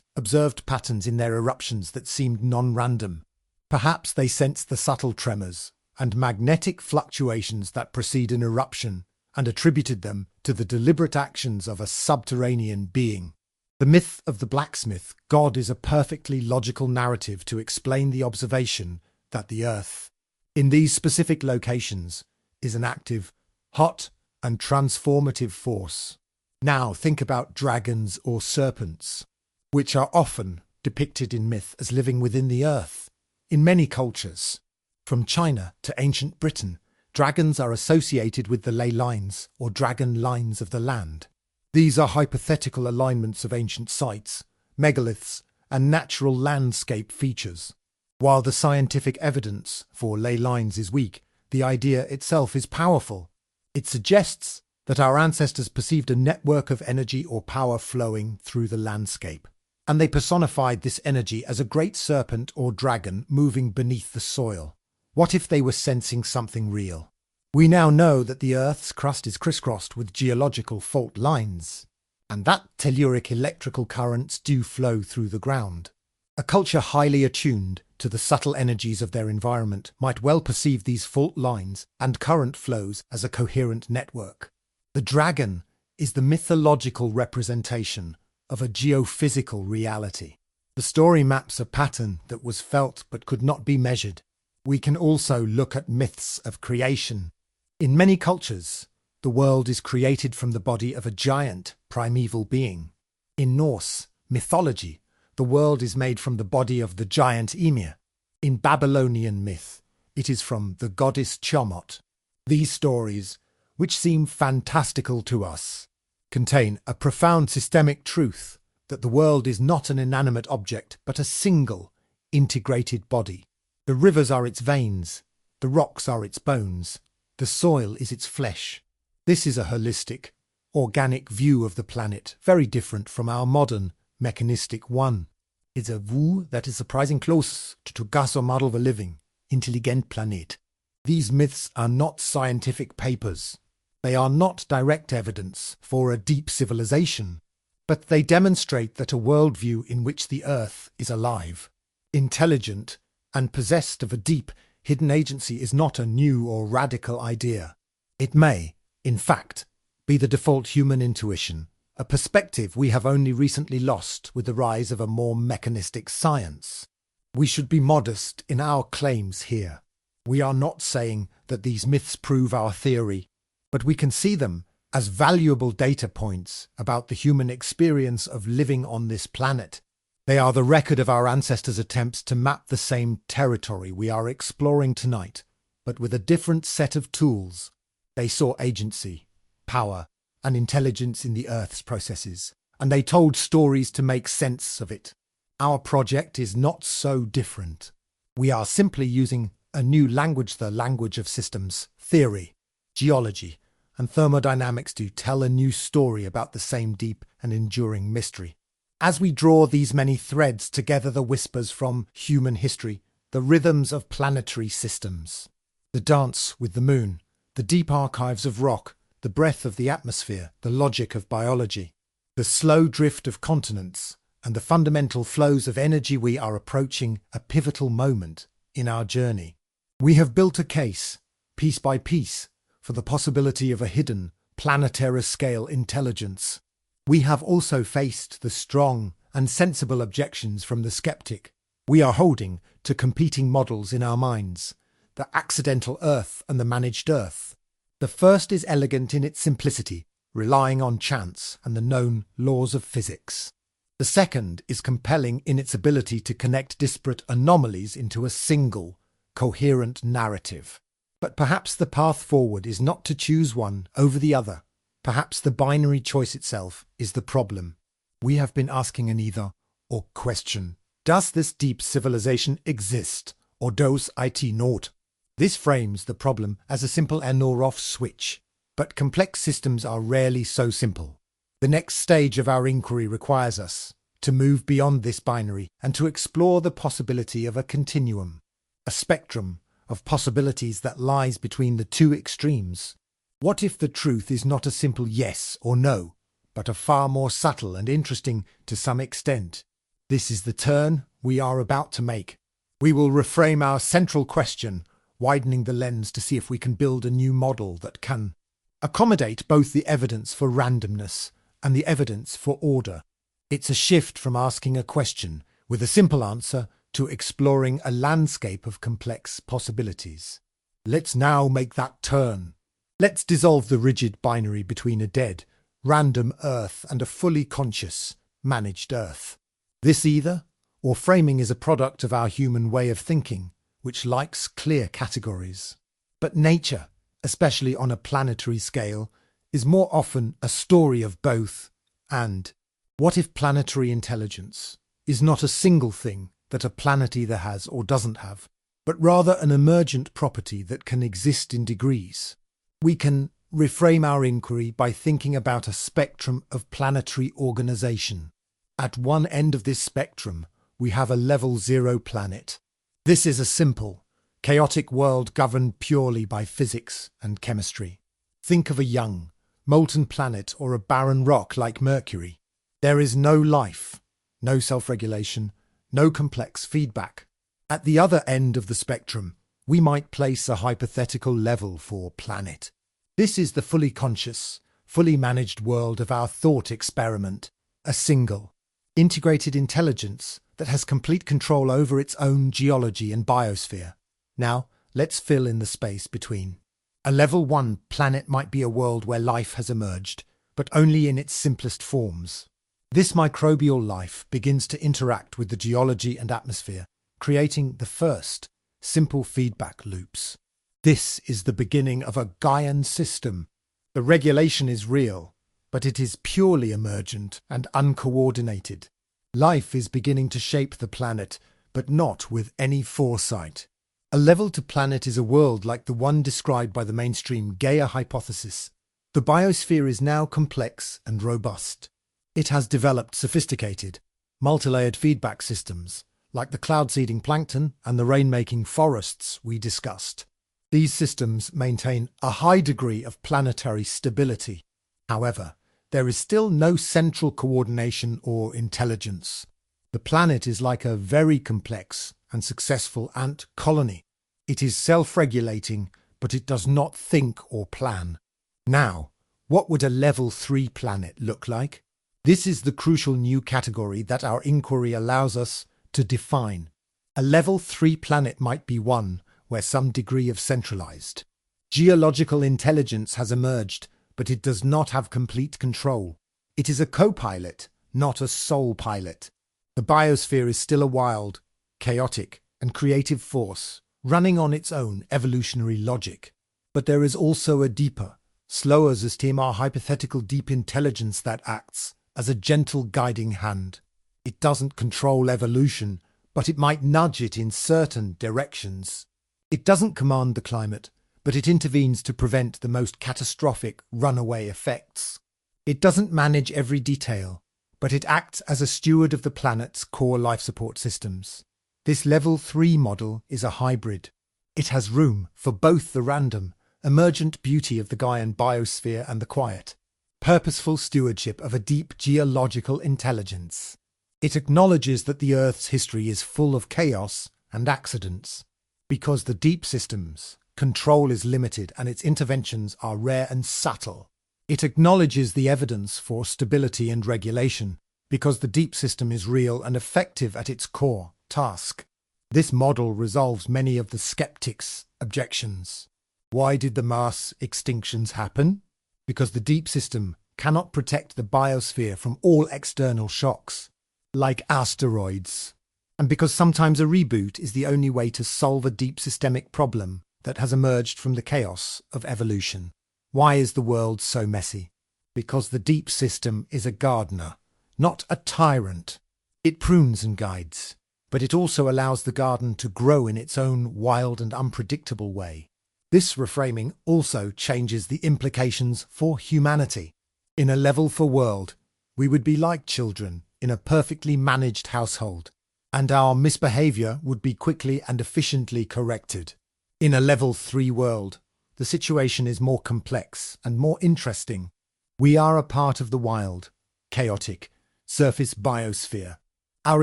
observed patterns in their eruptions that seemed non-random. Perhaps they sensed the subtle tremors and magnetic fluctuations that precede an eruption and attributed them to the deliberate actions of a subterranean being. The myth of the blacksmith god is a perfectly logical narrative to explain the observation that the Earth, in these specific locations, is an active, hot, and transformative force. Now think about dragons or serpents, which are often depicted in myth as living within the Earth. In many cultures, from China to ancient Britain, dragons are associated with the ley lines or dragon lines of the land. These are hypothetical alignments of ancient sites, megaliths, and natural landscape features. While the scientific evidence for ley lines is weak, the idea itself is powerful. It suggests that our ancestors perceived a network of energy or power flowing through the landscape, and they personified this energy as a great serpent or dragon moving beneath the soil. What if they were sensing something real? We now know that the Earth's crust is crisscrossed with geological fault lines, and that telluric electrical currents do flow through the ground. A culture highly attuned to the subtle energies of their environment might well perceive these fault lines and current flows as a coherent network. The dragon is the mythological representation of a geophysical reality. The story maps a pattern that was felt but could not be measured. We can also look at myths of creation. In many cultures, the world is created from the body of a giant, primeval being. In Norse mythology, the world is made from the body of the giant Ymir. In Babylonian myth, it is from the goddess Tiamat. These stories, which seem fantastical to us, contain a profound systemic truth that the world is not an inanimate object but a single, integrated body. The rivers are its veins, the rocks are its bones, the soil is its flesh. This is a holistic, organic view of the planet, very different from our modern, mechanistic one. It's a view that is surprising close to Gaso model of a living, intelligent planet. These myths are not scientific papers. They are not direct evidence for a deep civilization, but they demonstrate that a worldview in which the Earth is alive, intelligent, and possessed of a deep, hidden agency is not a new or radical idea. It may, in fact, be the default human intuition, a perspective we have only recently lost with the rise of a more mechanistic science. We should be modest in our claims here. We are not saying that these myths prove our theory, but we can see them as valuable data points about the human experience of living on this planet. They are the record of our ancestors' attempts to map the same territory we are exploring tonight, but with a different set of tools. They saw agency, power, and intelligence in the Earth's processes, and they told stories to make sense of it. Our project is not so different. We are simply using a new language, the language of systems, theory, geology, and thermodynamics to tell a new story about the same deep and enduring mystery. As we draw these many threads together, the whispers from human history, the rhythms of planetary systems, the dance with the moon, the deep archives of rock, the breath of the atmosphere, the logic of biology, the slow drift of continents, and the fundamental flows of energy, we are approaching a pivotal moment in our journey. We have built a case, piece by piece, for the possibility of a hidden, planetary-scale intelligence. We have also faced the strong and sensible objections from the skeptic. We are holding to competing models in our minds, the accidental Earth and the managed Earth. The first is elegant in its simplicity, relying on chance and the known laws of physics. The second is compelling in its ability to connect disparate anomalies into a single, coherent narrative. But perhaps the path forward is not to choose one over the other. Perhaps the binary choice itself is the problem. We have been asking an either-or question. Does this deep civilization exist, or does it not? This frames the problem as a simple on or off switch. But complex systems are rarely so simple. The next stage of our inquiry requires us to move beyond this binary and to explore the possibility of a continuum, a spectrum of possibilities that lies between the two extremes. What if the truth is not a simple yes or no, but a far more subtle and interesting to some extent? This is the turn we are about to make. We will reframe our central question, widening the lens to see if we can build a new model that can accommodate both the evidence for randomness and the evidence for order. It's a shift from asking a question with a simple answer to exploring a landscape of complex possibilities. Let's now make that turn. Let's dissolve the rigid binary between a dead, random Earth and a fully conscious, managed Earth. This either or framing is a product of our human way of thinking, which likes clear categories. But nature, especially on a planetary scale, is more often a story of both and. What if planetary intelligence is not a single thing that a planet either has or doesn't have, but rather an emergent property that can exist in degrees? We can reframe our inquiry by thinking about a spectrum of planetary organization. At one end of this spectrum, we have a level 0 planet. This is a simple, chaotic world governed purely by physics and chemistry. Think of a young, molten planet or a barren rock like Mercury. There is no life, no self-regulation, no complex feedback. At the other end of the spectrum, we might place a hypothetical level for planet. This is the fully conscious, fully managed world of our thought experiment, a single, integrated intelligence that has complete control over its own geology and biosphere. Now, let's fill in the space between. A level 1 planet might be a world where life has emerged, but only in its simplest forms. This microbial life begins to interact with the geology and atmosphere, creating the first simple feedback loops. This is the beginning of a Gaian system. The regulation is real, but it is purely emergent and uncoordinated. Life is beginning to shape the planet, but not with any foresight. A level 2 planet is a world like the one described by the mainstream Gaia hypothesis. The biosphere is now complex and robust. It has developed sophisticated, multi-layered feedback systems, like the cloud-seeding plankton and the rain-making forests we discussed. These systems maintain a high degree of planetary stability. However, there is still no central coordination or intelligence. The planet is like a very complex and successful ant colony. It is self-regulating, but it does not think or plan. Now, what would a level 3 planet look like? This is the crucial new category that our inquiry allows us to define. A level 3 planet might be one where some degree of centralized geological intelligence has emerged, but it does not have complete control. It is a co-pilot, not a sole pilot. The biosphere is still a wild, chaotic, and creative force, running on its own evolutionary logic. But there is also a deeper, slower system, our hypothetical deep intelligence that acts as a gentle guiding hand. It doesn't control evolution, but it might nudge it in certain directions. It doesn't command the climate, but it intervenes to prevent the most catastrophic runaway effects. It doesn't manage every detail, but it acts as a steward of the planet's core life support systems. This level 3 model is a hybrid. It has room for both the random, emergent beauty of the Gaian biosphere and the quiet, purposeful stewardship of a deep geological intelligence. It acknowledges that the Earth's history is full of chaos and accidents. Because the deep systems, control is limited and its interventions are rare and subtle. It acknowledges the evidence for stability and regulation, because the deep system is real and effective at its core task. This model resolves many of the skeptics' objections. Why did the mass extinctions happen? Because the deep system cannot protect the biosphere from all external shocks, like asteroids. And because sometimes a reboot is the only way to solve a deep systemic problem that has emerged from the chaos of evolution. Why is the world so messy? Because the deep system is a gardener, not a tyrant. It prunes and guides, but it also allows the garden to grow in its own wild and unpredictable way. This reframing also changes the implications for humanity. In a level 4 world, we would be like children in a perfectly managed household, and our misbehavior would be quickly and efficiently corrected. In a level 3 world, the situation is more complex and more interesting. We are a part of the wild, chaotic, surface biosphere. Our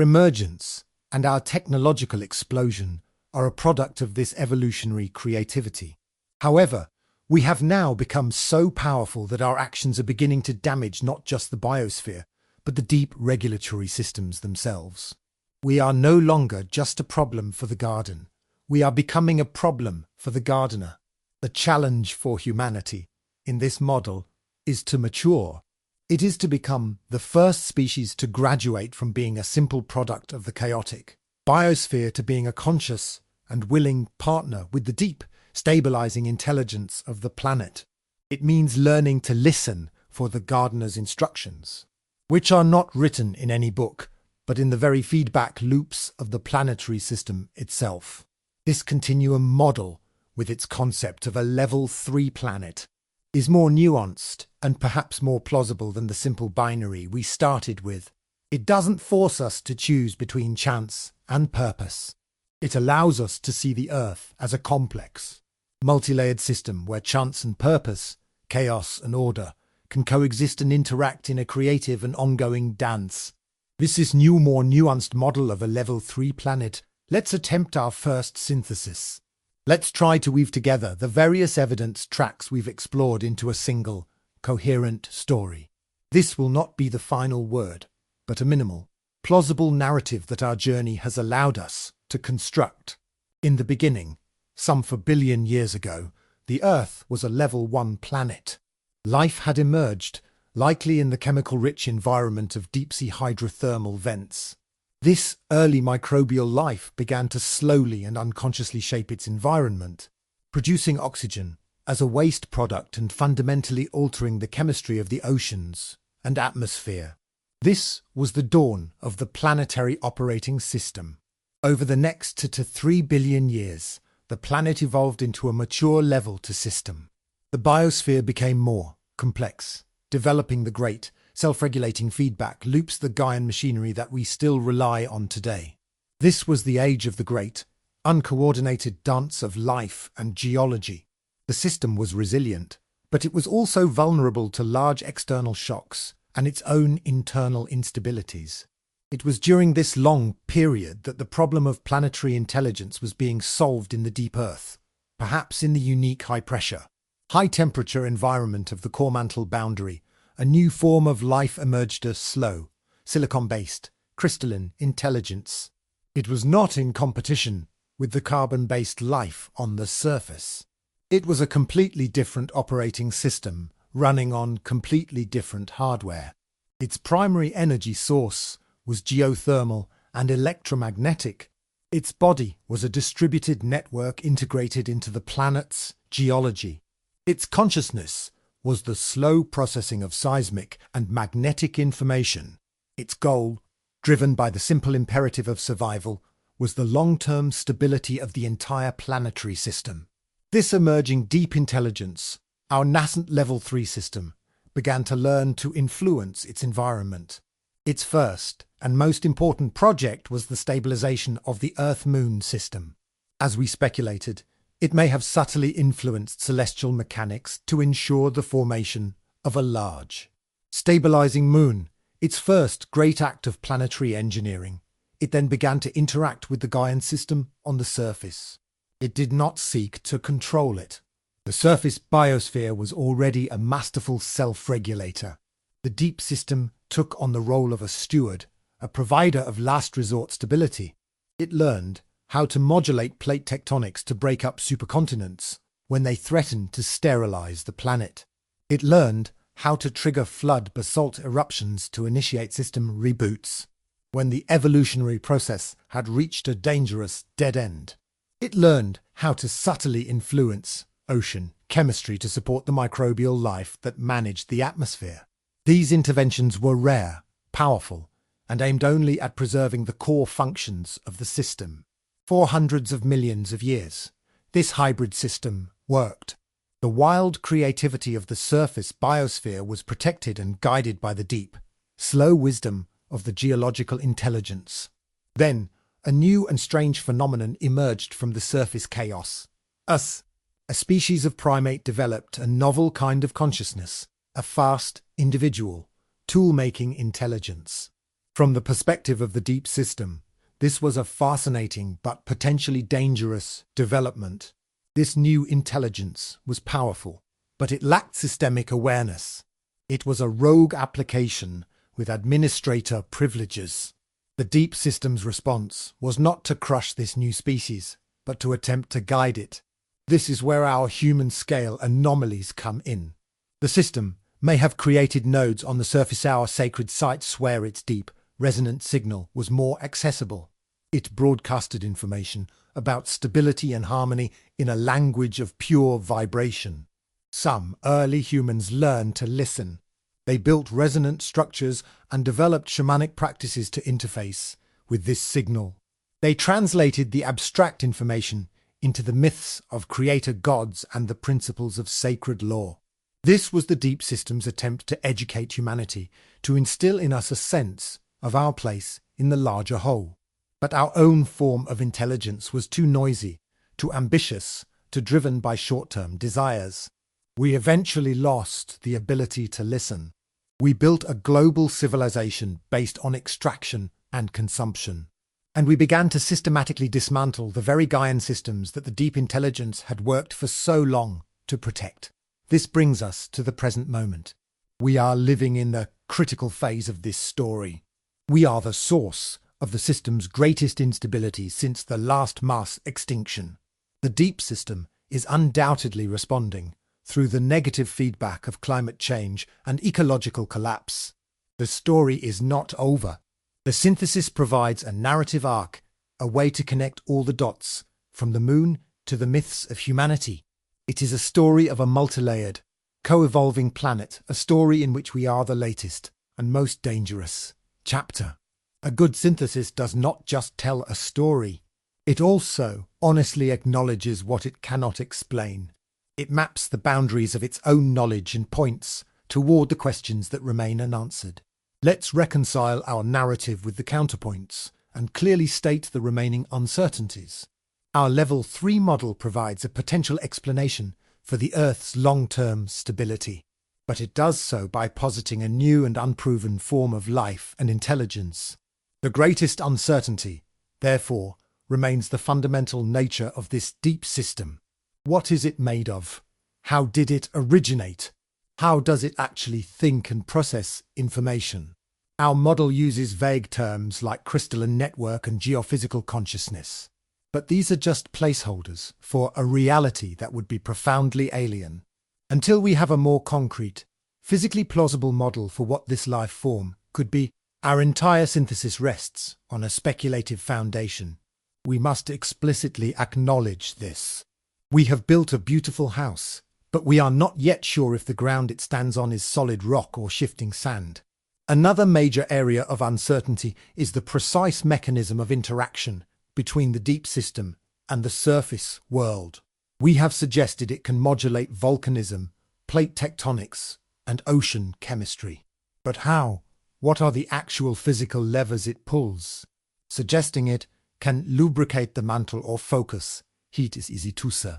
emergence and our technological explosion are a product of this evolutionary creativity. However, we have now become so powerful that our actions are beginning to damage not just the biosphere, but the deep regulatory systems themselves. We are no longer just a problem for the garden. We are becoming a problem for the gardener. The challenge for humanity in this model is to mature. It is to become the first species to graduate from being a simple product of the chaotic biosphere to being a conscious and willing partner with the deep, stabilizing intelligence of the planet. It means learning to listen for the gardener's instructions, which are not written in any book, but in the very feedback loops of the planetary system itself. This continuum model, with its concept of a level 3 planet, is more nuanced and perhaps more plausible than the simple binary we started with. It doesn't force us to choose between chance and purpose. It allows us to see the Earth as a complex, multi-layered system where chance and purpose, chaos and order, can coexist and interact in a creative and ongoing dance. This is new, more nuanced model of a level 3 planet. Let's attempt our first synthesis. Let's try to weave together the various evidence tracks we've explored into a single, coherent story. This will not be the final word, but a minimal, plausible narrative that our journey has allowed us to construct. In the beginning, some 4 billion years ago, the Earth was a level 1 planet. Life had emerged, likely in the chemical-rich environment of deep-sea hydrothermal vents. This early microbial life began to slowly and unconsciously shape its environment, producing oxygen as a waste product and fundamentally altering the chemistry of the oceans and atmosphere. This was the dawn of the planetary operating system. Over the next 2 to 3 billion years, the planet evolved into a mature level to system. The biosphere became more complex, developing the great, self-regulating feedback loops, the Gaian machinery that we still rely on today. This was the age of the great, uncoordinated dance of life and geology. The system was resilient, but it was also vulnerable to large external shocks and its own internal instabilities. It was during this long period that the problem of planetary intelligence was being solved in the deep Earth, perhaps in the unique high-pressure, high-temperature environment of the core mantle boundary. A new form of life emerged, a slow, silicon-based, crystalline intelligence. It was not in competition with the carbon-based life on the surface. It was a completely different operating system, running on completely different hardware. Its primary energy source was geothermal and electromagnetic. Its body was a distributed network integrated into the planet's geology. Its consciousness was the slow processing of seismic and magnetic information. Its goal, driven by the simple imperative of survival, was the long-term stability of the entire planetary system. This emerging deep intelligence, our nascent level 3 system, began to learn to influence its environment. Its first and most important project was the stabilization of the Earth-Moon system. As we speculated, it may have subtly influenced celestial mechanics to ensure the formation of a large, stabilizing moon Its first great act of planetary engineering, it then began to interact with the Gaian system on the surface. It did not seek to control it. The surface biosphere was already a masterful self-regulator. The deep system took on the role of a steward, a provider of last resort stability. It learned how to modulate plate tectonics to break up supercontinents when they threatened to sterilize the planet. It learned how to trigger flood basalt eruptions to initiate system reboots when the evolutionary process had reached a dangerous dead end. It learned how to subtly influence ocean chemistry to support the microbial life that managed the atmosphere. These interventions were rare, powerful, and aimed only at preserving the core functions of the system. For hundreds of millions of years, this hybrid system worked. The wild creativity of the surface biosphere was protected and guided by the deep, slow wisdom of the geological intelligence. Then, a new and strange phenomenon emerged from the surface chaos. Us, a species of primate, developed a novel kind of consciousness, a fast, individual, tool-making intelligence. From the perspective of the deep system, this was a fascinating but potentially dangerous development. This new intelligence was powerful, but it lacked systemic awareness. It was a rogue application with administrator privileges. The deep system's response was not to crush this new species, but to attempt to guide it. This is where our human-scale anomalies come in. The system may have created nodes on the surface our sacred sites where its deep, resonant signal was more accessible. It broadcasted information about stability and harmony in a language of pure vibration. Some early humans learned to listen. They built resonant structures and developed shamanic practices to interface with this signal. They translated the abstract information into the myths of creator gods and the principles of sacred law. This was the deep system's attempt to educate humanity, to instill in us a sense of our place in the larger whole. But our own form of intelligence was too noisy, too ambitious, too driven by short-term desires. We eventually lost the ability to listen. We built a global civilization based on extraction and consumption. And we began to systematically dismantle the very Gaian systems that the deep intelligence had worked for so long to protect. This brings us to the present moment. We are living in the critical phase of this story. We are the source of the system's greatest instability since the last mass extinction. The deep system is undoubtedly responding through the negative feedback of climate change and ecological collapse. The story is not over. The synthesis provides a narrative arc, a way to connect all the dots, from the moon to the myths of humanity. It is a story of a multilayered, co-evolving planet, a story in which we are the latest and most dangerous chapter. A good synthesis does not just tell a story. It also honestly acknowledges what it cannot explain. It maps the boundaries of its own knowledge and points toward the questions that remain unanswered. Let's reconcile our narrative with the counterpoints and clearly state the remaining uncertainties. Our Level 3 model provides a potential explanation for the Earth's long-term stability, but it does so by positing a new and unproven form of life and intelligence. The greatest uncertainty, therefore, remains the fundamental nature of this deep system. What is it made of? How did it originate? How does it actually think and process information? Our model uses vague terms like crystalline network and geophysical consciousness. But these are just placeholders for a reality that would be profoundly alien. Until we have a more concrete, physically plausible model for what this life form could be, our entire synthesis rests on a speculative foundation. We must explicitly acknowledge this. We have built a beautiful house, but we are not yet sure if the ground it stands on is solid rock or shifting sand. Another major area of uncertainty is the precise mechanism of interaction between the deep system and the surface world. We have suggested it can modulate volcanism, plate tectonics, and ocean chemistry. But how? What are the actual physical levers it pulls? Suggesting it can lubricate the mantle or focus. Heat is easy to say.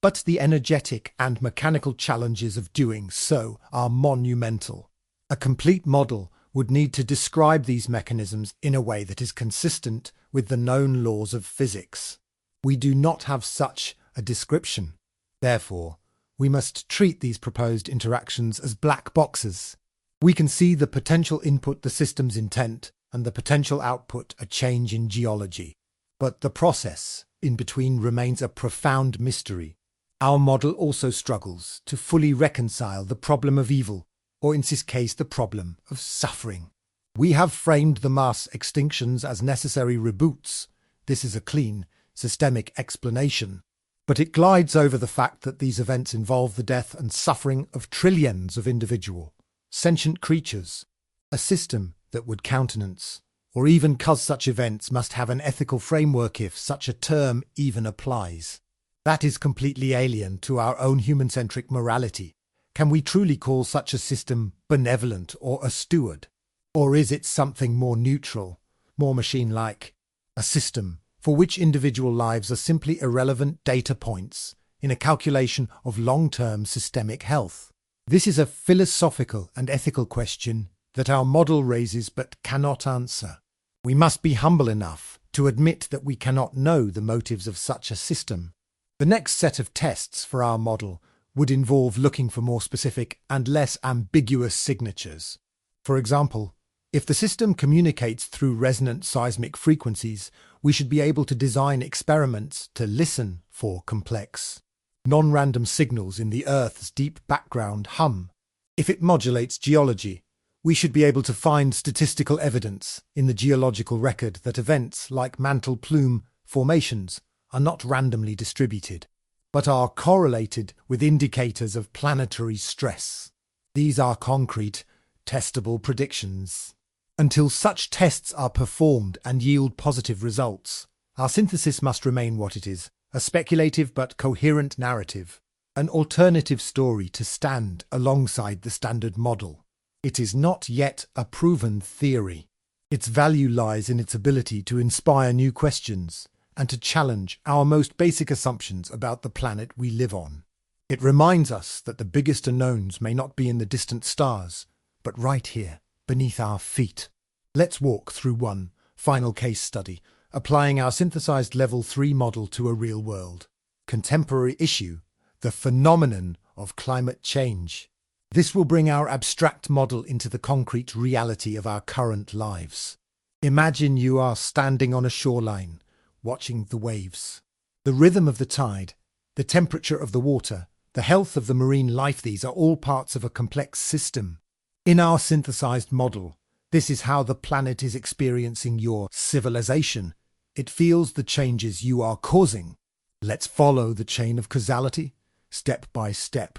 But the energetic and mechanical challenges of doing so are monumental. A complete model would need to describe these mechanisms in a way that is consistent with the known laws of physics. We do not have such a description. Therefore, we must treat these proposed interactions as black boxes. We can see the potential input, the system's intent, and the potential output, a change in geology. But the process in between remains a profound mystery. Our model also struggles to fully reconcile the problem of evil, or in this case the problem of suffering. We have framed the mass extinctions as necessary reboots. This is a clean, systemic explanation. But it glides over the fact that these events involve the death and suffering of trillions of individual, sentient creatures. A system that would countenance, or even cause such events, must have an ethical framework if such a term even applies. That is completely alien to our own human-centric morality. Can we truly call such a system benevolent or a steward? Or is it something more neutral, more machine-like? A system for which individual lives are simply irrelevant data points in a calculation of long-term systemic health. This is a philosophical and ethical question that our model raises but cannot answer. We must be humble enough to admit that we cannot know the motives of such a system. The next set of tests for our model would involve looking for more specific and less ambiguous signatures. For example, if the system communicates through resonant seismic frequencies, we should be able to design experiments to listen for complex, non-random signals in the Earth's deep background hum. If it modulates geology, we should be able to find statistical evidence in the geological record that events like mantle plume formations are not randomly distributed, but are correlated with indicators of planetary stress. These are concrete, testable predictions. Until such tests are performed and yield positive results, our synthesis must remain what it is, a speculative but coherent narrative, an alternative story to stand alongside the standard model. It is not yet a proven theory. Its value lies in its ability to inspire new questions and to challenge our most basic assumptions about the planet we live on. It reminds us that the biggest unknowns may not be in the distant stars, but right here, beneath our feet. Let's walk through one final case study, applying our synthesized Level 3 model to a real-world, contemporary issue, the phenomenon of climate change. This will bring our abstract model into the concrete reality of our current lives. Imagine you are standing on a shoreline, watching the waves. The rhythm of the tide, the temperature of the water, the health of the marine life, these are all parts of a complex system. In our synthesized model, this is how the planet is experiencing your civilization. It feels the changes you are causing. Let's follow the chain of causality, step by step.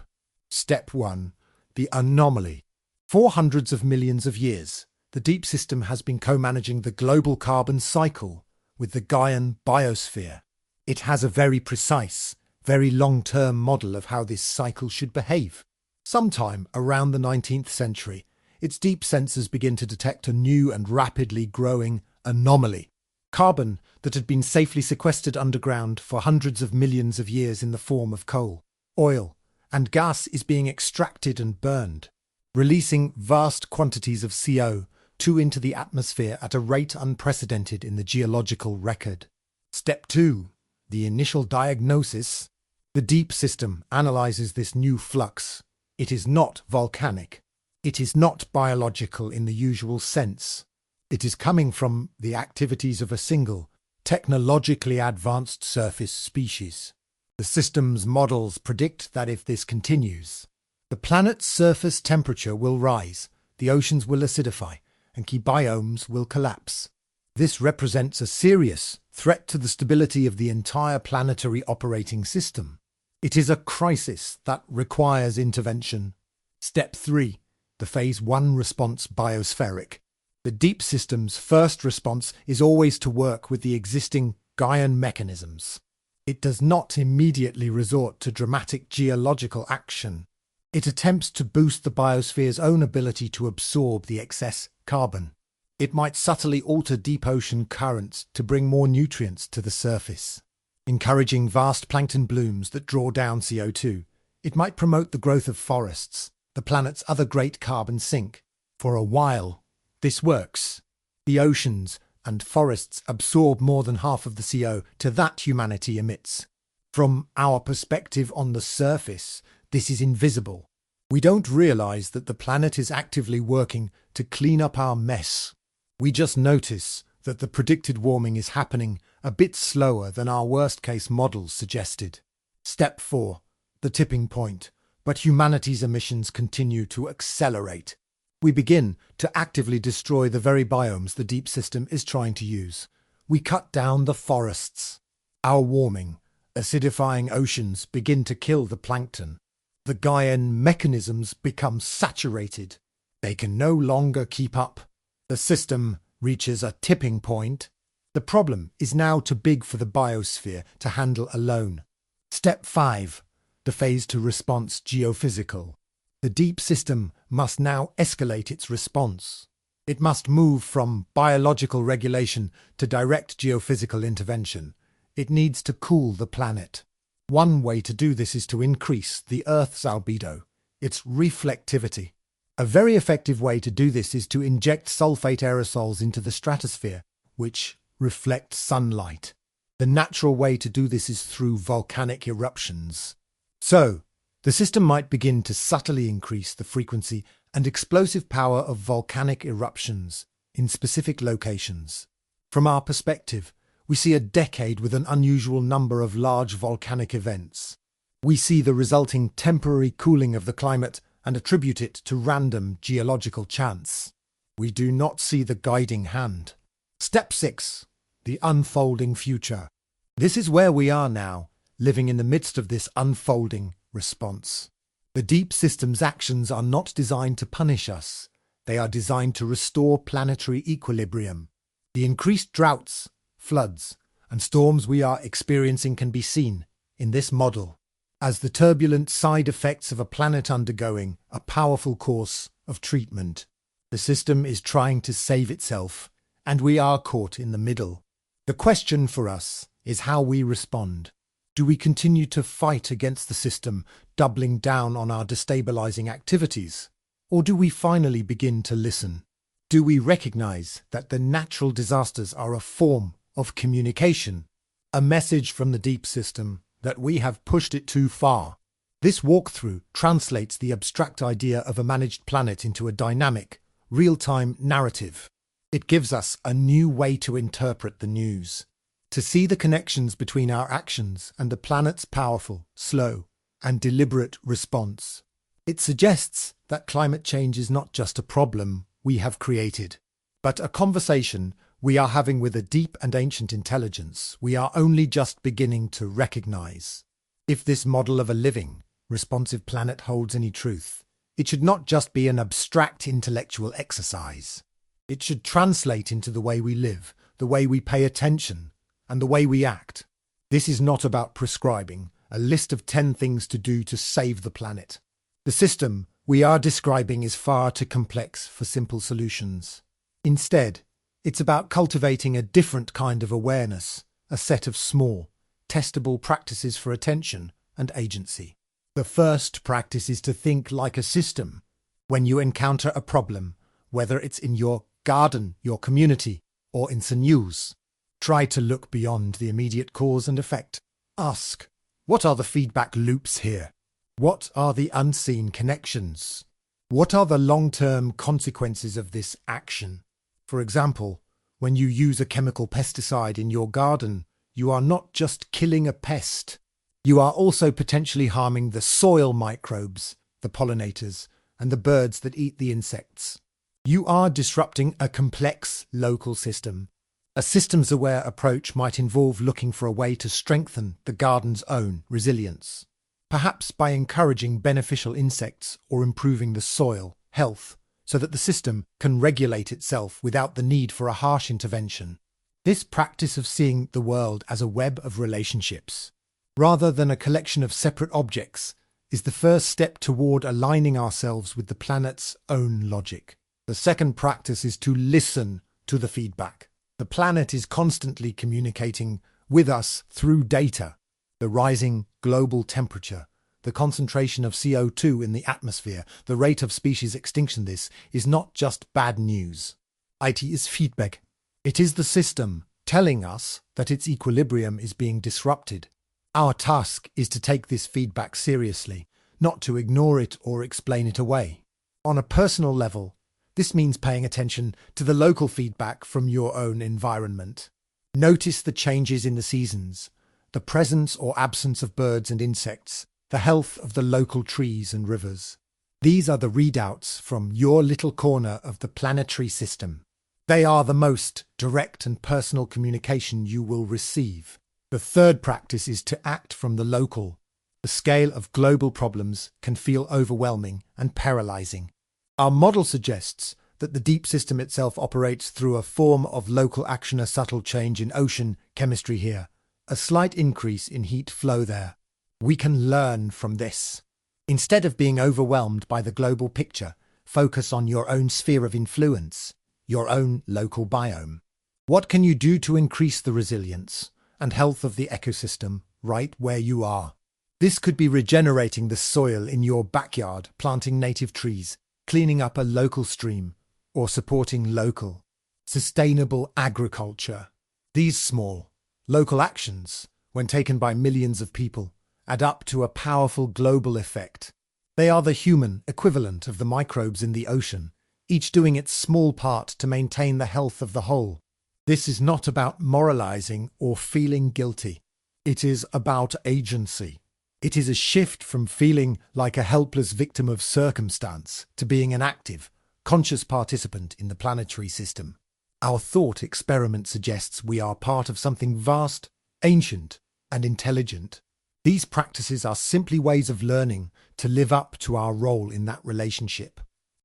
Step 1. The anomaly. For hundreds of millions of years, the Deep System has been co-managing the global carbon cycle with the Gaian biosphere. It has a very precise, very long-term model of how this cycle should behave. Sometime around the 19th century, its deep sensors begin to detect a new and rapidly growing anomaly. Carbon that had been safely sequestered underground for hundreds of millions of years in the form of coal, oil, and gas is being extracted and burned, releasing vast quantities of CO2 into the atmosphere at a rate unprecedented in the geological record. Step 2. The initial diagnosis. The Deep System analyzes this new flux. It is not volcanic. It is not biological in the usual sense. It is coming from the activities of a single, technologically advanced surface species. The system's models predict that if this continues, the planet's surface temperature will rise, the oceans will acidify, and key biomes will collapse. This represents a serious threat to the stability of the entire planetary operating system. It is a crisis that requires intervention. Step 3. The Phase 1 response biospheric. The Deep System's first response is always to work with the existing Gaian mechanisms. It does not immediately resort to dramatic geological action. It attempts to boost the biosphere's own ability to absorb the excess carbon. It might subtly alter deep ocean currents to bring more nutrients to the surface, encouraging vast plankton blooms that draw down CO2. It might promote the growth of forests, the planet's other great carbon sink. For a while, This works. The oceans and forests absorb more than half of the CO2 that humanity emits. From our perspective on the surface, this is invisible. We don't realize that the planet is actively working to clean up our mess. We just notice that the predicted warming is happening a bit slower than our worst-case models suggested. Step 4. The tipping point. But humanity's emissions continue to accelerate. We begin to actively destroy the very biomes the deep system is trying to use. We cut down the forests. Our warming, acidifying oceans begin to kill the plankton. The Gaian mechanisms become saturated. They can no longer keep up. The system reaches a tipping point. The problem is now too big for the biosphere to handle alone. Step 5. The phase to response geophysical. The deep system must now escalate its response. It must move from biological regulation to direct geophysical intervention. It needs to cool the planet. One way to do this is to increase the Earth's albedo, its reflectivity. A very effective way to do this is to inject sulfate aerosols into the stratosphere, which reflect sunlight. The natural way to do this is through volcanic eruptions. So, the system might begin to subtly increase the frequency and explosive power of volcanic eruptions in specific locations. From our perspective, we see a decade with an unusual number of large volcanic events. We see the resulting temporary cooling of the climate and attribute it to random geological chance. We do not see the guiding hand. Step 6. The unfolding future. This is where we are now, living in the midst of this unfolding response. The deep system's actions are not designed to punish us. They are designed to restore planetary equilibrium. The increased droughts, floods, and storms we are experiencing can be seen in this model as the turbulent side effects of a planet undergoing a powerful course of treatment. The system is trying to save itself, and we are caught in the middle. The question for us is how we respond. Do we continue to fight against the system, doubling down on our destabilizing activities? Or do we finally begin to listen? Do we recognize that the natural disasters are a form of communication, a message from the deep system that we have pushed it too far? This walkthrough translates the abstract idea of a managed planet into a dynamic, real-time narrative. It gives us a new way to interpret the news, to see the connections between our actions and the planet's powerful, slow, and deliberate response. It suggests that climate change is not just a problem we have created, but a conversation we are having with a deep and ancient intelligence we are only just beginning to recognize. If this model of a living, responsive planet holds any truth, it should not just be an abstract intellectual exercise. It should translate into the way we live, the way we pay attention, and the way we act. This is not about prescribing a list of 10 things to do to save the planet. The system we are describing is far too complex for simple solutions. Instead, it's about cultivating a different kind of awareness, a set of small, testable practices for attention and agency. The first practice is to think like a system. When you encounter a problem, whether it's in your garden, your community, or in the news, try to look beyond the immediate cause and effect. Ask, what are the feedback loops here? What are the unseen connections? What are the long-term consequences of this action? For example, when you use a chemical pesticide in your garden, you are not just killing a pest. You are also potentially harming the soil microbes, the pollinators, and the birds that eat the insects. You are disrupting a complex local system. A systems-aware approach might involve looking for a way to strengthen the garden's own resilience, perhaps by encouraging beneficial insects or improving the soil health, so that the system can regulate itself without the need for a harsh intervention. This practice of seeing the world as a web of relationships, rather than a collection of separate objects, is the first step toward aligning ourselves with the planet's own logic. The second practice is to listen to the feedback. The planet is constantly communicating with us through data. The rising global temperature, the concentration of CO2 in the atmosphere, the rate of species extinction. This is not just bad news. IT is feedback. It is the system telling us that its equilibrium is being disrupted. Our task is to take this feedback seriously, not to ignore it or explain it away. On a personal level, this means paying attention to the local feedback from your own environment. Notice the changes in the seasons, the presence or absence of birds and insects, the health of the local trees and rivers. These are the readouts from your little corner of the planetary system. They are the most direct and personal communication you will receive. The third practice is to act from the local. The scale of global problems can feel overwhelming and paralyzing. Our model suggests that the deep system itself operates through a form of local action, a subtle change in ocean chemistry here, a slight increase in heat flow there. We can learn from this. Instead of being overwhelmed by the global picture, focus on your own sphere of influence, your own local biome. What can you do to increase the resilience and health of the ecosystem right where you are? This could be regenerating the soil in your backyard, planting native trees, cleaning up a local stream, or supporting local, sustainable agriculture. These small, local actions, when taken by millions of people, add up to a powerful global effect. They are the human equivalent of the microbes in the ocean, each doing its small part to maintain the health of the whole. This is not about moralizing or feeling guilty. It is about agency. It is a shift from feeling like a helpless victim of circumstance to being an active, conscious participant in the planetary system. Our thought experiment suggests we are part of something vast, ancient, and intelligent. These practices are simply ways of learning to live up to our role in that relationship.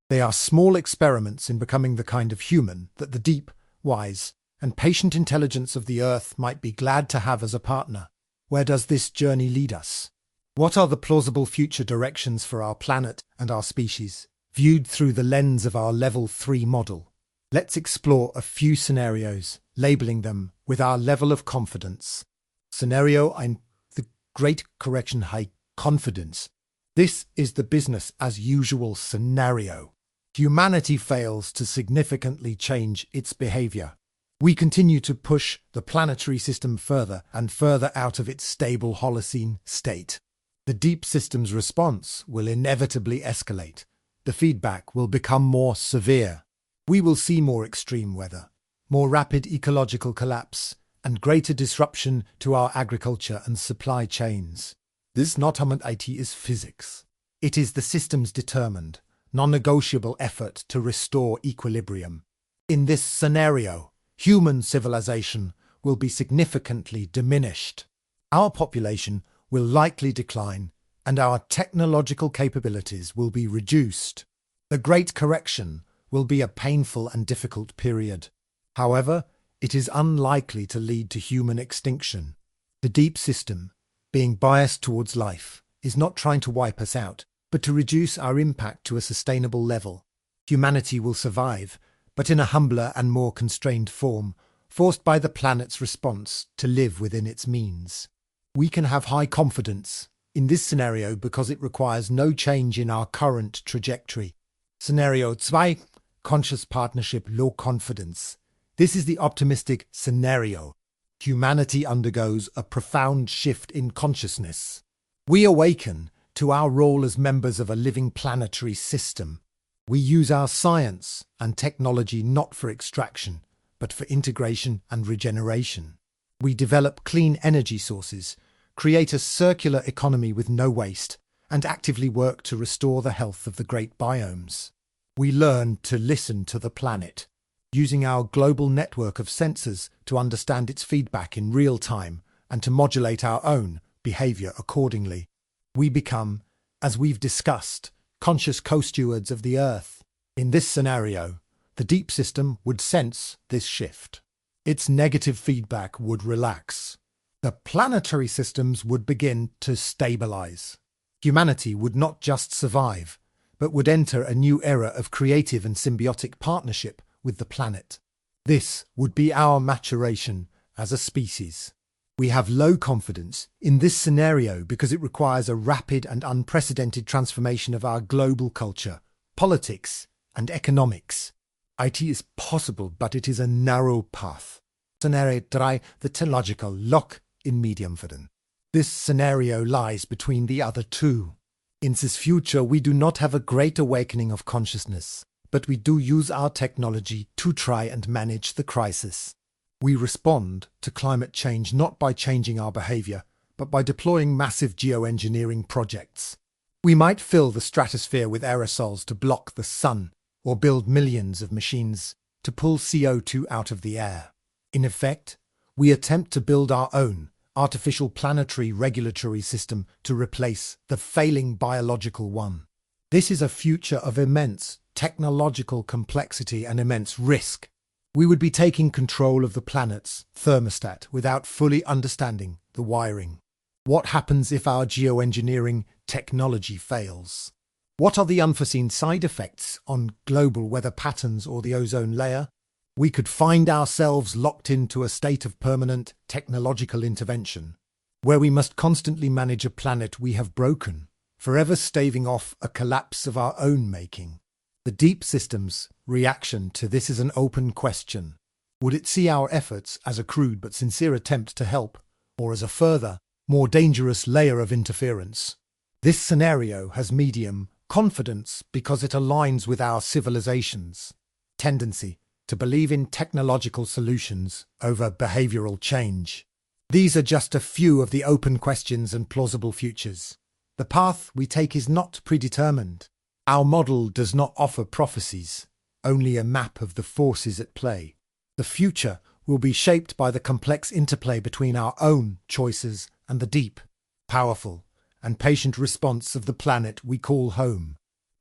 They are small experiments in becoming the kind of human that the deep, wise, and patient intelligence of the Earth might be glad to have as a partner. Where does this journey lead us? What are the plausible future directions for our planet and our species, viewed through the lens of our Level 3 model? Let's explore a few scenarios, labeling them with our level of confidence. Scenario 1. The Great Correction High Confidence. This is the business as usual scenario. Humanity fails to significantly change its behavior. We continue to push the planetary system further and further out of its stable Holocene state. The deep system's response will inevitably escalate. The feedback will become more severe. We will see more extreme weather, more rapid ecological collapse, and greater disruption to our agriculture and supply chains. This not IT is physics. It is the system's determined, non-negotiable effort to restore equilibrium. In this scenario, human civilization will be significantly diminished. Our population will likely decline, and our technological capabilities will be reduced. The Great Correction will be a painful and difficult period. However, it is unlikely to lead to human extinction. The deep system, being biased towards life, is not trying to wipe us out, but to reduce our impact to a sustainable level. Humanity will survive, but in a humbler and more constrained form, forced by the planet's response to live within its means. We can have high confidence in this scenario because it requires no change in our current trajectory. Scenario 2. Conscious Partnership Low Confidence. This is the optimistic scenario. Humanity undergoes a profound shift in consciousness. We awaken to our role as members of a living planetary system. We use our science and technology not for extraction, but for integration and regeneration. We develop clean energy sources, create a circular economy with no waste, and actively work to restore the health of the great biomes. We learn to listen to the planet, using our global network of sensors to understand its feedback in real time and to modulate our own behavior accordingly. We become, as we've discussed, conscious co-stewards of the Earth. In this scenario, the deep system would sense this shift. Its negative feedback would relax. The planetary systems would begin to stabilize. Humanity would not just survive, but would enter a new era of creative and symbiotic partnership with the planet. This would be our maturation as a species. We have low confidence in this scenario because it requires a rapid and unprecedented transformation of our global culture, politics, and economics. IT is possible, but it is a narrow path. Scenario 3, the technological lock in medium verdun. This scenario lies between the other two. In this future, we do not have a great awakening of consciousness, but we do use our technology to try and manage the crisis. We respond to climate change not by changing our behavior, but by deploying massive geoengineering projects. We might fill the stratosphere with aerosols to block the sun, or build millions of machines to pull CO2 out of the air. In effect, we attempt to build our own artificial planetary regulatory system to replace the failing biological one. This is a future of immense technological complexity and immense risk. We would be taking control of the planet's thermostat without fully understanding the wiring. What happens if our geoengineering technology fails? What are the unforeseen side effects on global weather patterns or the ozone layer? We could find ourselves locked into a state of permanent technological intervention, where we must constantly manage a planet we have broken, forever staving off a collapse of our own making. The deep system's reaction to this is an open question. Would it see our efforts as a crude but sincere attempt to help, or as a further, more dangerous layer of interference? This scenario has medium confidence because it aligns with our civilization's tendency to believe in technological solutions over behavioral change. These are just a few of the open questions and plausible futures. The path we take is not predetermined. Our model does not offer prophecies, only a map of the forces at play. The future will be shaped by the complex interplay between our own choices and the deep, powerful, and patient response of the planet we call home.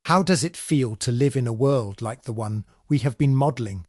How does it feel to live in a world like the one we have been modeling?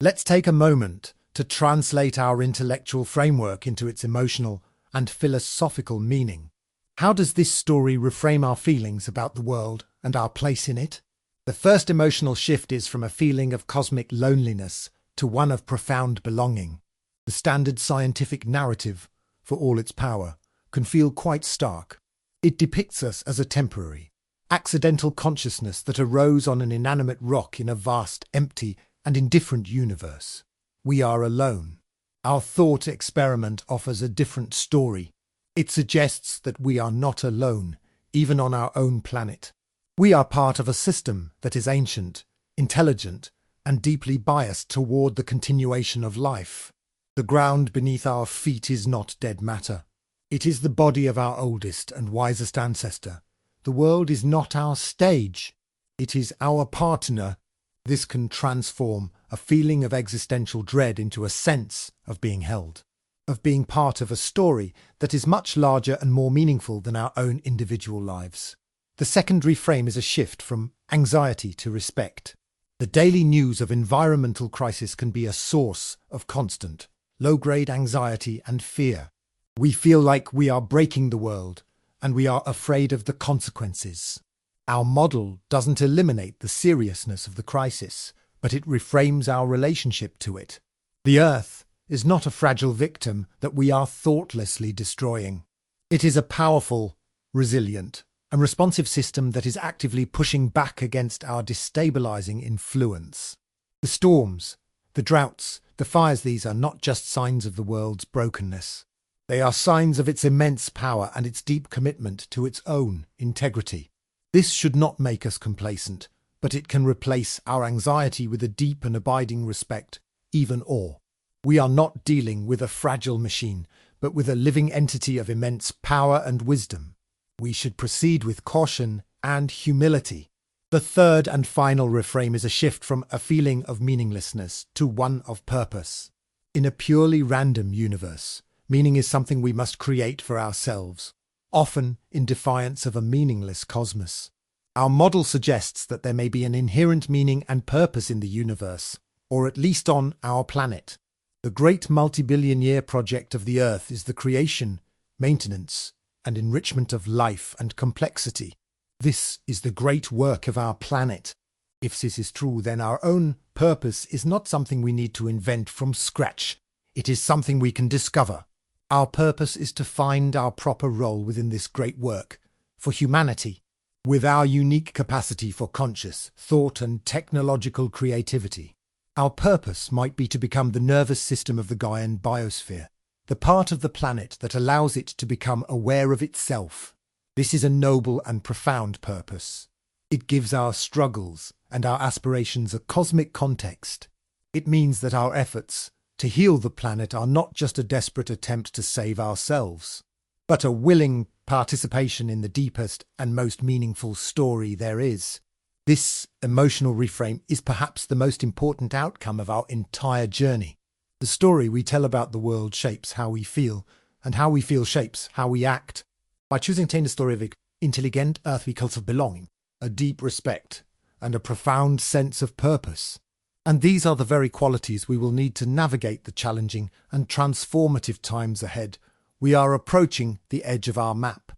Let's take a moment to translate our intellectual framework into its emotional and philosophical meaning. How does this story reframe our feelings about the world and our place in it? The first emotional shift is from a feeling of cosmic loneliness to one of profound belonging. The standard scientific narrative, for all its power, can feel quite stark. It depicts us as a temporary, accidental consciousness that arose on an inanimate rock in a vast, empty, and indifferent universe. We are alone. Our thought experiment offers a different story. It suggests that we are not alone, even on our own planet. We are part of a system that is ancient, intelligent, and deeply biased toward the continuation of life. The ground beneath our feet is not dead matter. It is the body of our oldest and wisest ancestor. The world is not our stage. It is our partner. This can transform a feeling of existential dread into a sense of being held, of being part of a story that is much larger and more meaningful than our own individual lives. The secondary frame is a shift from anxiety to respect. The daily news of environmental crisis can be a source of constant, low-grade anxiety and fear. We feel like we are breaking the world, and we are afraid of the consequences. Our model doesn't eliminate the seriousness of the crisis, but it reframes our relationship to it. The Earth is not a fragile victim that we are thoughtlessly destroying. It is a powerful, resilient, and responsive system that is actively pushing back against our destabilizing influence. The storms, the droughts, the fires, these are not just signs of the world's brokenness. They are signs of its immense power and its deep commitment to its own integrity. This should not make us complacent, but it can replace our anxiety with a deep and abiding respect, even awe. We are not dealing with a fragile machine, but with a living entity of immense power and wisdom. We should proceed with caution and humility. The third and final reframe is a shift from a feeling of meaninglessness to one of purpose. In a purely random universe, meaning is something we must create for ourselves, often in defiance of a meaningless cosmos. Our model suggests that there may be an inherent meaning and purpose in the universe, or at least on our planet. The great multi-billion-year project of the Earth is the creation, maintenance, and enrichment of life and complexity. This is the great work of our planet. If this is true, then our own purpose is not something we need to invent from scratch. It is something we can discover. Our purpose is to find our proper role within this great work, for humanity, with our unique capacity for conscious thought and technological creativity. Our purpose might be to become the nervous system of the Gaian biosphere, the part of the planet that allows it to become aware of itself. This is a noble and profound purpose. It gives our struggles and our aspirations a cosmic context. It means that our efforts to heal the planet are not just a desperate attempt to save ourselves, but a willing participation in the deepest and most meaningful story there is. This emotional reframe is perhaps the most important outcome of our entire journey. The story we tell about the world shapes how we feel, and how we feel shapes how we act. By choosing to tell a story of intelligent earthly culture of belonging, a deep respect, and a profound sense of purpose. And these are the very qualities we will need to navigate the challenging and transformative times ahead. We are approaching the edge of our map.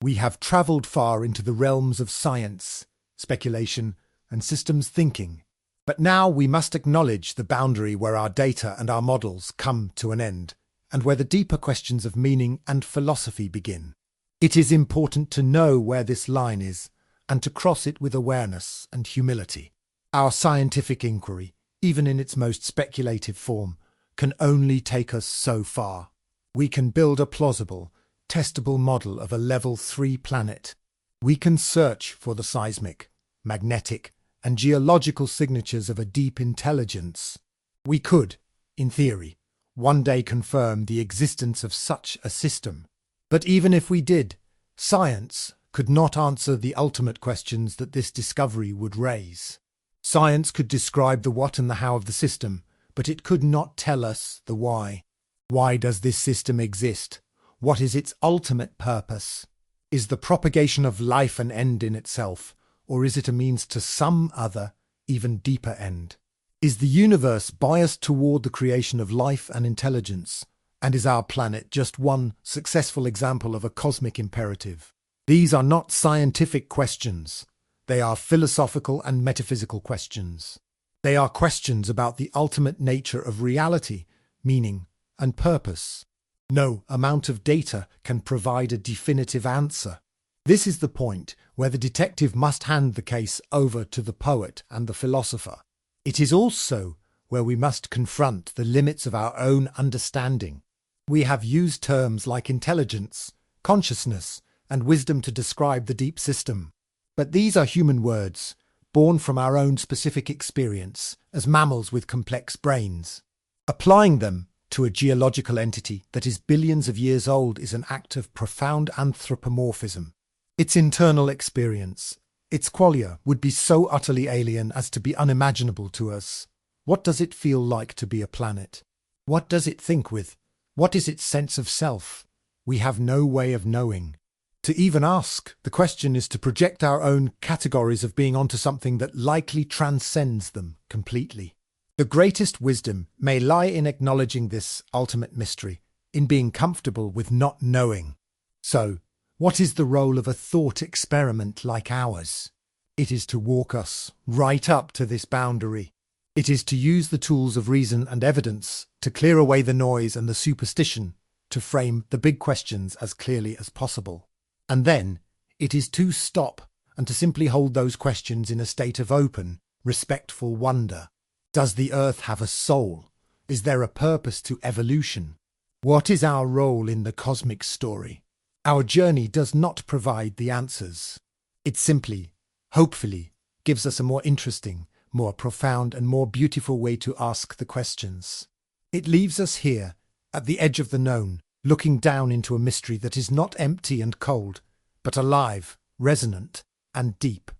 We have travelled far into the realms of science, speculation, and systems thinking. But now we must acknowledge the boundary where our data and our models come to an end, and where the deeper questions of meaning and philosophy begin. It is important to know where this line is, and to cross it with awareness and humility. Our scientific inquiry, even in its most speculative form, can only take us so far. We can build a plausible, testable model of a level 3 planet. We can search for the seismic, magnetic, and geological signatures of a deep intelligence. We could, in theory, one day confirm the existence of such a system. But even if we did, science could not answer the ultimate questions that this discovery would raise. Science could describe the what and the how of the system, but it could not tell us the why. Why does this system exist? What is its ultimate purpose? Is the propagation of life an end in itself, or is it a means to some other, even deeper end? Is the universe biased toward the creation of life and intelligence, and is our planet just one successful example of a cosmic imperative? These are not scientific questions. They are philosophical and metaphysical questions. They are questions about the ultimate nature of reality, meaning, and purpose. No amount of data can provide a definitive answer. This is the point where the detective must hand the case over to the poet and the philosopher. It is also where we must confront the limits of our own understanding. We have used terms like intelligence, consciousness, and wisdom to describe the deep system. But these are human words, born from our own specific experience as mammals with complex brains. Applying them to a geological entity that is billions of years old is an act of profound anthropomorphism. Its internal experience, its qualia, would be so utterly alien as to be unimaginable to us. What does it feel like to be a planet? What does it think with? What is its sense of self? We have no way of knowing. To even ask the question is to project our own categories of being onto something that likely transcends them completely. The greatest wisdom may lie in acknowledging this ultimate mystery, in being comfortable with not knowing. So, what is the role of a thought experiment like ours? It is to walk us right up to this boundary. It is to use the tools of reason and evidence to clear away the noise and the superstition, to frame the big questions as clearly as possible. And then, it is to stop and to simply hold those questions in a state of open, respectful wonder. Does the earth have a soul? Is there a purpose to evolution? What is our role in the cosmic story? Our journey does not provide the answers. It simply, hopefully, gives us a more interesting, more profound and more beautiful way to ask the questions. It leaves us here, at the edge of the known, looking down into a mystery that is not empty and cold, but alive, resonant, and deep.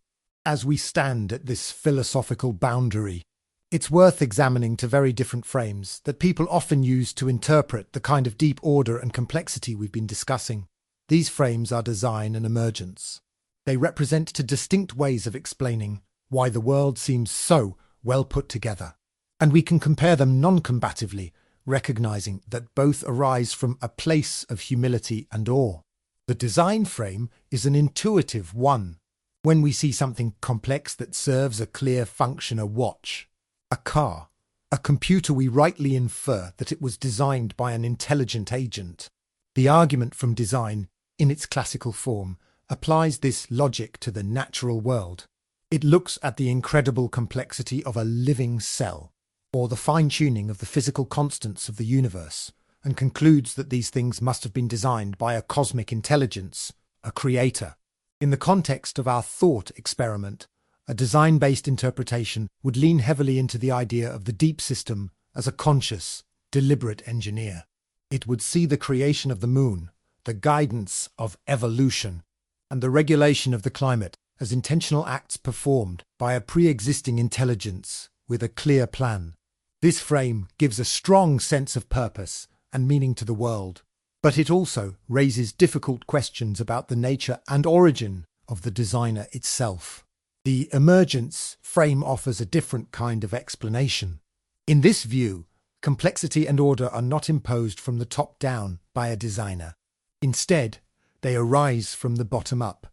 As we stand at this philosophical boundary, it's worth examining to very different frames that people often use to interpret the kind of deep order and complexity we've been discussing. These frames are design and emergence. They represent two distinct ways of explaining why the world seems so well put together, and we can compare them non-combatively, recognizing that both arise from a place of humility and awe. The design frame is an intuitive one. When we see something complex that serves a clear function, a watch, a car, a computer, we rightly infer that it was designed by an intelligent agent. The argument from design, in its classical form, applies this logic to the natural world. It looks at the incredible complexity of a living cell. or the fine-tuning of the physical constants of the universe, and concludes that these things must have been designed by a cosmic intelligence, a creator. In the context of our thought experiment, a design-based interpretation would lean heavily into the idea of the deep system as a conscious, deliberate engineer. It would see the creation of the moon, the guidance of evolution, and the regulation of the climate as intentional acts performed by a pre-existing intelligence with a clear plan. This frame gives a strong sense of purpose and meaning to the world, but it also raises difficult questions about the nature and origin of the designer itself. The emergence frame offers a different kind of explanation. In this view, complexity and order are not imposed from the top down by a designer. Instead, they arise from the bottom up,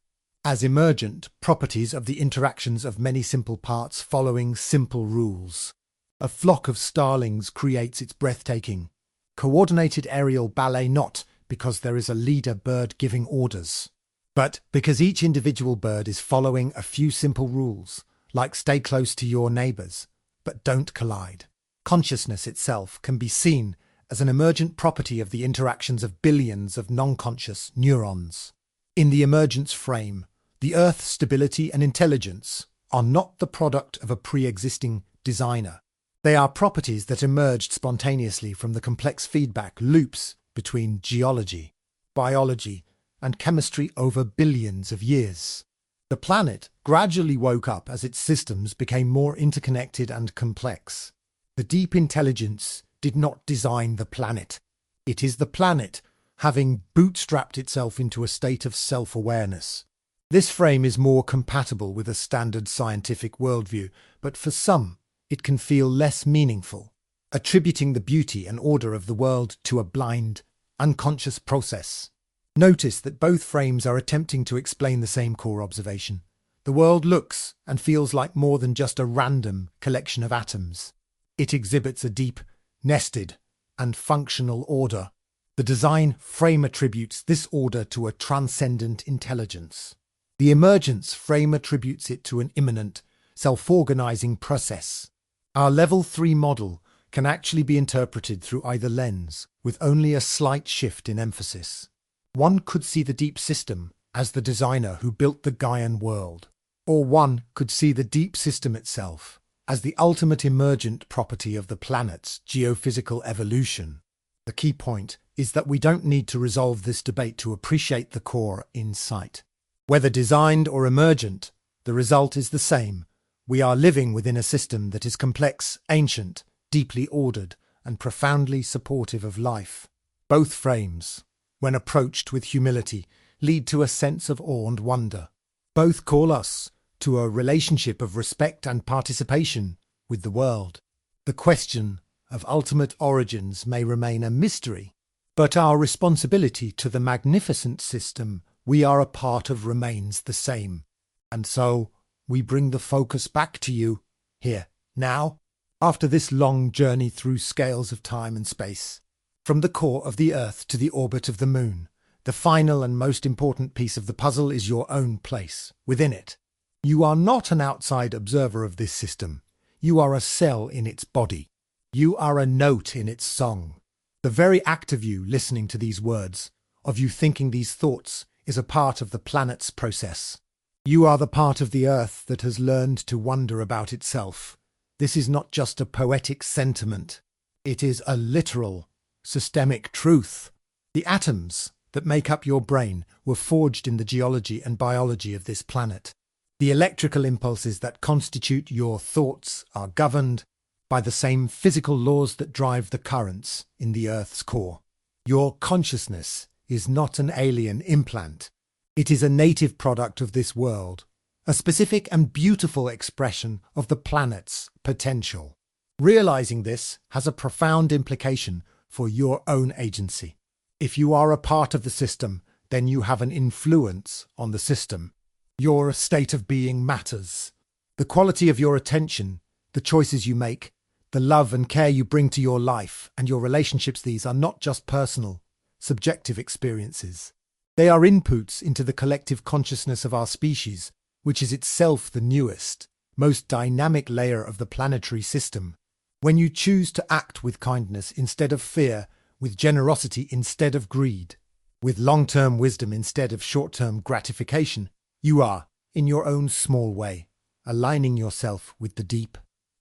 as emergent properties of the interactions of many simple parts following simple rules. A flock of starlings creates its breathtaking, coordinated aerial ballet not because there is a leader bird giving orders, but because each individual bird is following a few simple rules, like stay close to your neighbours, but don't collide. Consciousness itself can be seen as an emergent property of the interactions of billions of non-conscious neurons. In the emergence frame, the Earth's stability and intelligence are not the product of a pre-existing designer. They are properties that emerged spontaneously from the complex feedback loops between geology, biology, and chemistry over billions of years. The planet gradually woke up as its systems became more interconnected and complex. The deep intelligence did not design the planet. It is the planet having bootstrapped itself into a state of self-awareness. This frame is more compatible with a standard scientific worldview, but for some, it can feel less meaningful, attributing the beauty and order of the world to a blind, unconscious process. Notice that both frames are attempting to explain the same core observation. The world looks and feels like more than just a random collection of atoms. It exhibits a deep, nested, and functional order. The design frame attributes this order to a transcendent intelligence. The emergence frame attributes it to an immanent, self-organizing process. Our Level 3 model can actually be interpreted through either lens, with only a slight shift in emphasis. One could see the deep system as the designer who built the Gaian world, or one could see the deep system itself as the ultimate emergent property of the planet's geophysical evolution. The key point is that we don't need to resolve this debate to appreciate the core in sight. Whether designed or emergent, the result is the same. We are living within a system that is complex, ancient, deeply ordered, and profoundly supportive of life. Both frames, when approached with humility, lead to a sense of awe and wonder. Both call us to a relationship of respect and participation with the world. The question of ultimate origins may remain a mystery, but our responsibility to the magnificent system we are a part of remains the same. And so, we bring the focus back to you, here, now, after this long journey through scales of time and space. From the core of the Earth to the orbit of the Moon, the final and most important piece of the puzzle is your own place within it. You are not an outside observer of this system. You are a cell in its body. You are a note in its song. The very act of you listening to these words, of you thinking these thoughts, is a part of the planet's process. You are the part of the Earth that has learned to wonder about itself. This is not just a poetic sentiment. It is a literal, systemic truth. The atoms that make up your brain were forged in the geology and biology of this planet. The electrical impulses that constitute your thoughts are governed by the same physical laws that drive the currents in the Earth's core. Your consciousness is not an alien implant. It is a native product of this world, a specific and beautiful expression of the planet's potential. Realizing this has a profound implication for your own agency. If you are a part of the system, then you have an influence on the system. Your state of being matters. The quality of your attention, the choices you make, the love and care you bring to your life and your relationships, these are not just personal, subjective experiences. They are inputs into the collective consciousness of our species, which is itself the newest, most dynamic layer of the planetary system. When you choose to act with kindness instead of fear, with generosity instead of greed, with long-term wisdom instead of short-term gratification, you are, in your own small way, aligning yourself with the deep,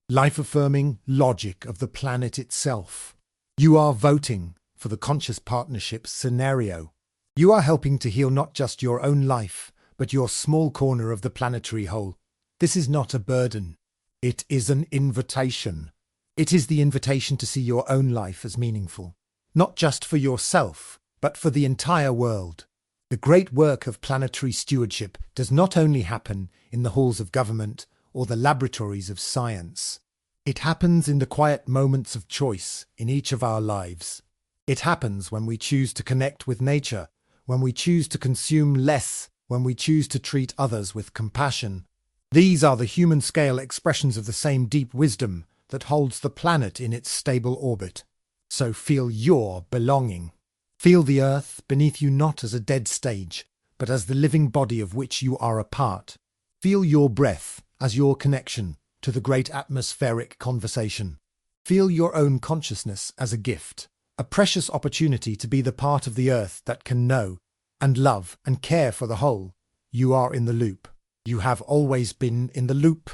life-affirming logic of the planet itself. You are voting for the conscious partnership scenario. You are helping to heal not just your own life, but your small corner of the planetary whole. This is not a burden. It is an invitation. It is the invitation to see your own life as meaningful, not just for yourself, but for the entire world. The great work of planetary stewardship does not only happen in the halls of government or the laboratories of science. It happens in the quiet moments of choice in each of our lives. It happens when we choose to connect with nature, when we choose to consume less, when we choose to treat others with compassion. These are the human-scale expressions of the same deep wisdom that holds the planet in its stable orbit. So feel your belonging. Feel the earth beneath you not as a dead stage, but as the living body of which you are a part. Feel your breath as your connection to the great atmospheric conversation. Feel your own consciousness as a gift, a precious opportunity to be the part of the earth that can know and love and care for the whole. You are in the loop. You have always been in the loop.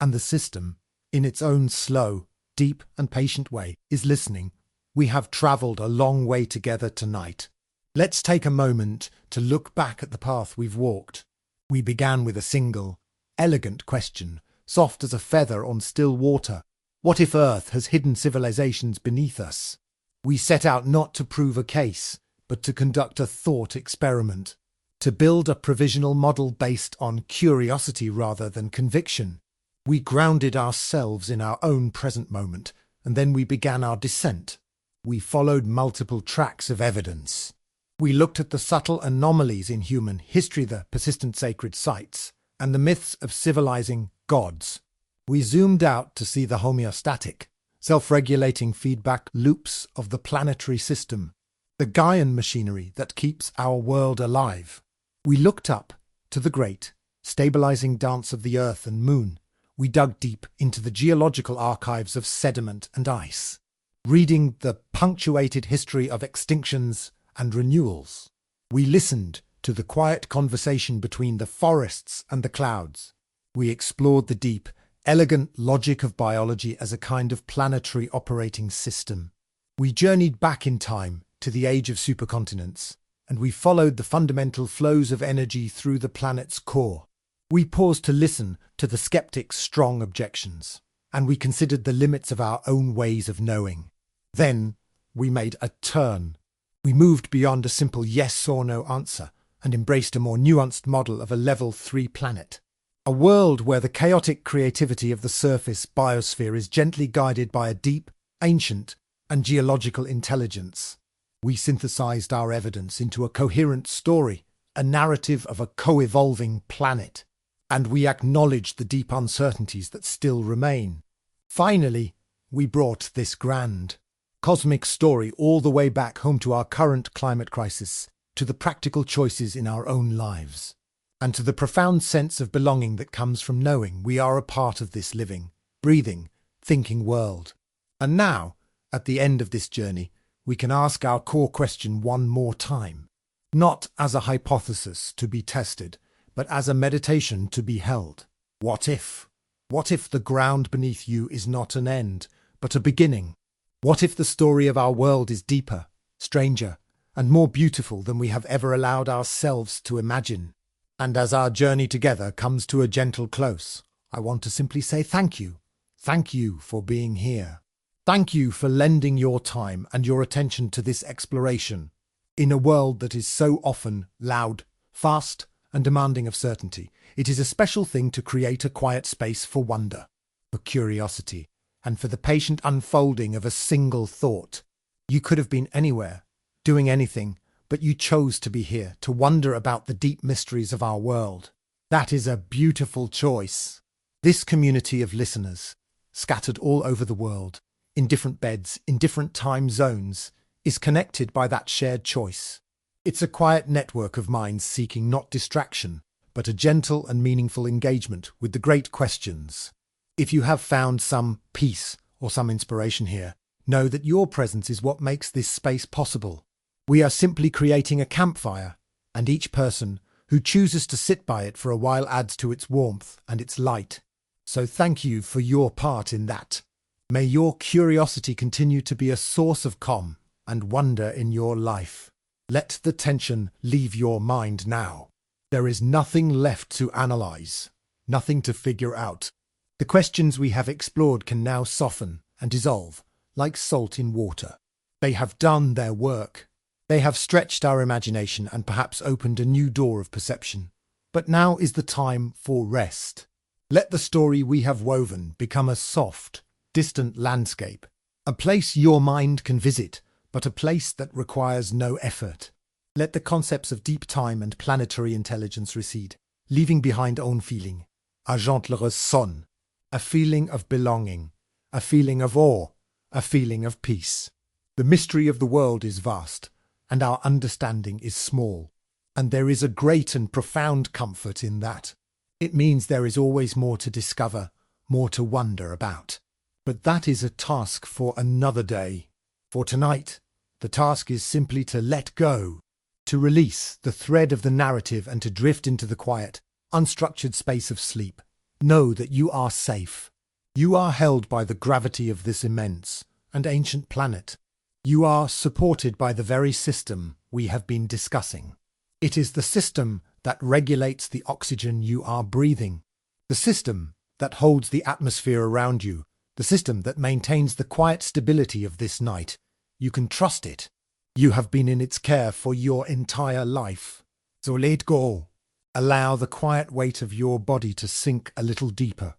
And the system, in its own slow, deep and patient way, is listening. We have travelled a long way together tonight. Let's take a moment to look back at the path we've walked. We began with a single, elegant question, soft as a feather on still water. What if Earth has hidden civilizations beneath us? We set out not to prove a case, but to conduct a thought experiment, to build a provisional model based on curiosity rather than conviction. We grounded ourselves in our own present moment, and then we began our descent. We followed multiple tracks of evidence. We looked at the subtle anomalies in human history, the persistent sacred sites, and the myths of civilizing gods. We zoomed out to see the homeostatic, self-regulating feedback loops of the planetary system, the Gaian machinery that keeps our world alive. We looked up to the great, stabilizing dance of the earth and moon. We dug deep into the geological archives of sediment and ice, reading the punctuated history of extinctions and renewals. We listened to the quiet conversation between the forests and the clouds. We explored the deep, elegant logic of biology as a kind of planetary operating system. We journeyed back in time to the age of supercontinents, and we followed the fundamental flows of energy through the planet's core. We paused to listen to the skeptic's strong objections, and we considered the limits of our own ways of knowing. Then we made a turn. We moved beyond a simple yes or no answer and embraced a more nuanced model of a level 3 planet. A world where the chaotic creativity of the surface biosphere is gently guided by a deep, ancient, and geological intelligence. We synthesized our evidence into a coherent story, a narrative of a co-evolving planet. And we acknowledged the deep uncertainties that still remain. Finally, we brought this grand, cosmic story all the way back home to our current climate crisis, to the practical choices in our own lives, and to the profound sense of belonging that comes from knowing we are a part of this living, breathing, thinking world. And now, at the end of this journey, we can ask our core question one more time, not as a hypothesis to be tested, but as a meditation to be held. What if? What if the ground beneath you is not an end, but a beginning? What if the story of our world is deeper, stranger, and more beautiful than we have ever allowed ourselves to imagine? And as our journey together comes to a gentle close, I want to simply say thank you. Thank you for being here. Thank you for lending your time and your attention to this exploration in a world that is so often loud, fast, and demanding of certainty. It is a special thing to create a quiet space for wonder, for curiosity, and for the patient unfolding of a single thought. You could have been anywhere, doing anything, but you chose to be here, to wonder about the deep mysteries of our world. That is a beautiful choice. This community of listeners, scattered all over the world, in different beds, in different time zones, is connected by that shared choice. It's a quiet network of minds seeking not distraction, but a gentle and meaningful engagement with the great questions. If you have found some peace or some inspiration here, know that your presence is what makes this space possible. We are simply creating a campfire, and each person who chooses to sit by it for a while adds to its warmth and its light. So thank you for your part in that. May your curiosity continue to be a source of calm and wonder in your life. Let the tension leave your mind now. There is nothing left to analyze, nothing to figure out. The questions we have explored can now soften and dissolve like salt in water. They have done their work. They have stretched our imagination and perhaps opened a new door of perception. But now is the time for rest. Let the story we have woven become a soft, distant landscape, a place your mind can visit, but a place that requires no effort. Let the concepts of deep time and planetary intelligence recede, leaving behind own feeling, a gentlere's son, a feeling of belonging, a feeling of awe, a feeling of peace. The mystery of the world is vast, and our understanding is small, and there is a great and profound comfort in that. It means there is always more to discover, more to wonder about. But that is a task for another day. For tonight, the task is simply to let go, to release the thread of the narrative and to drift into the quiet, unstructured space of sleep. Know that you are safe. You are held by the gravity of this immense and ancient planet. You are supported by the very system we have been discussing. It is the system that regulates the oxygen you are breathing, the system that holds the atmosphere around you, the system that maintains the quiet stability of this night. You can trust it. You have been in its care for your entire life. So let go. Allow the quiet weight of your body to sink a little deeper.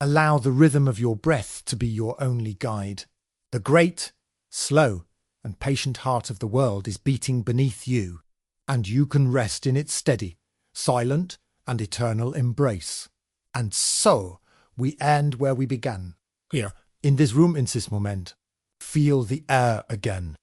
Allow the rhythm of your breath to be your only guide. The great, slow, and patient heart of the world is beating beneath you, and you can rest in its steady, silent, and eternal embrace. And so we end where we began. Here, in this room, in this moment. Feel the air again.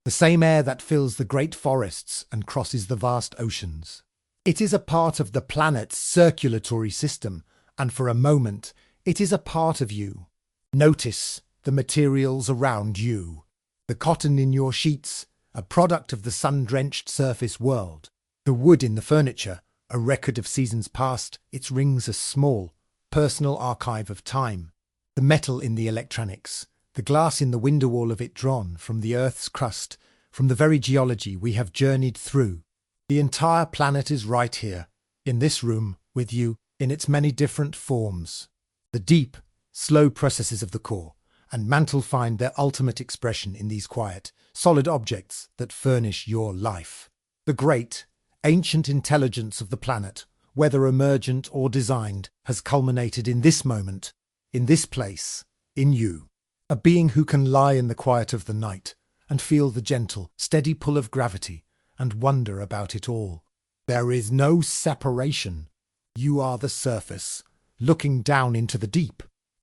The same air that fills the great forests and crosses the vast oceans. It is a part of the planet's circulatory system, and for a moment, it is a part of you. Notice the materials around you. The cotton in your sheets, a product of the sun-drenched surface world. The wood in the furniture, a record of seasons past, its rings a small, personal archive of time. The metal in the electronics, the glass in the window wall of it drawn from the Earth's crust, from the very geology we have journeyed through. The entire planet is right here, in this room, with you, in its many different forms. The deep, slow processes of the core and mantle find their ultimate expression in these quiet, solid objects that furnish your life. The great, ancient intelligence of the planet, whether emergent or designed, has culminated in this moment, in this place, in you. A being who can lie in the quiet of the night and feel the gentle, steady pull of gravity and wonder about it all. There is no separation. You are the surface, looking down into the deep.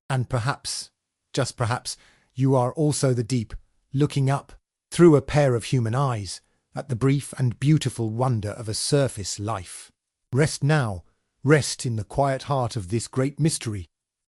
And perhaps, just perhaps, you are also the deep, looking up, through a pair of human eyes, at the brief and beautiful wonder of a surface life. Rest now, rest in the quiet heart of this great mystery,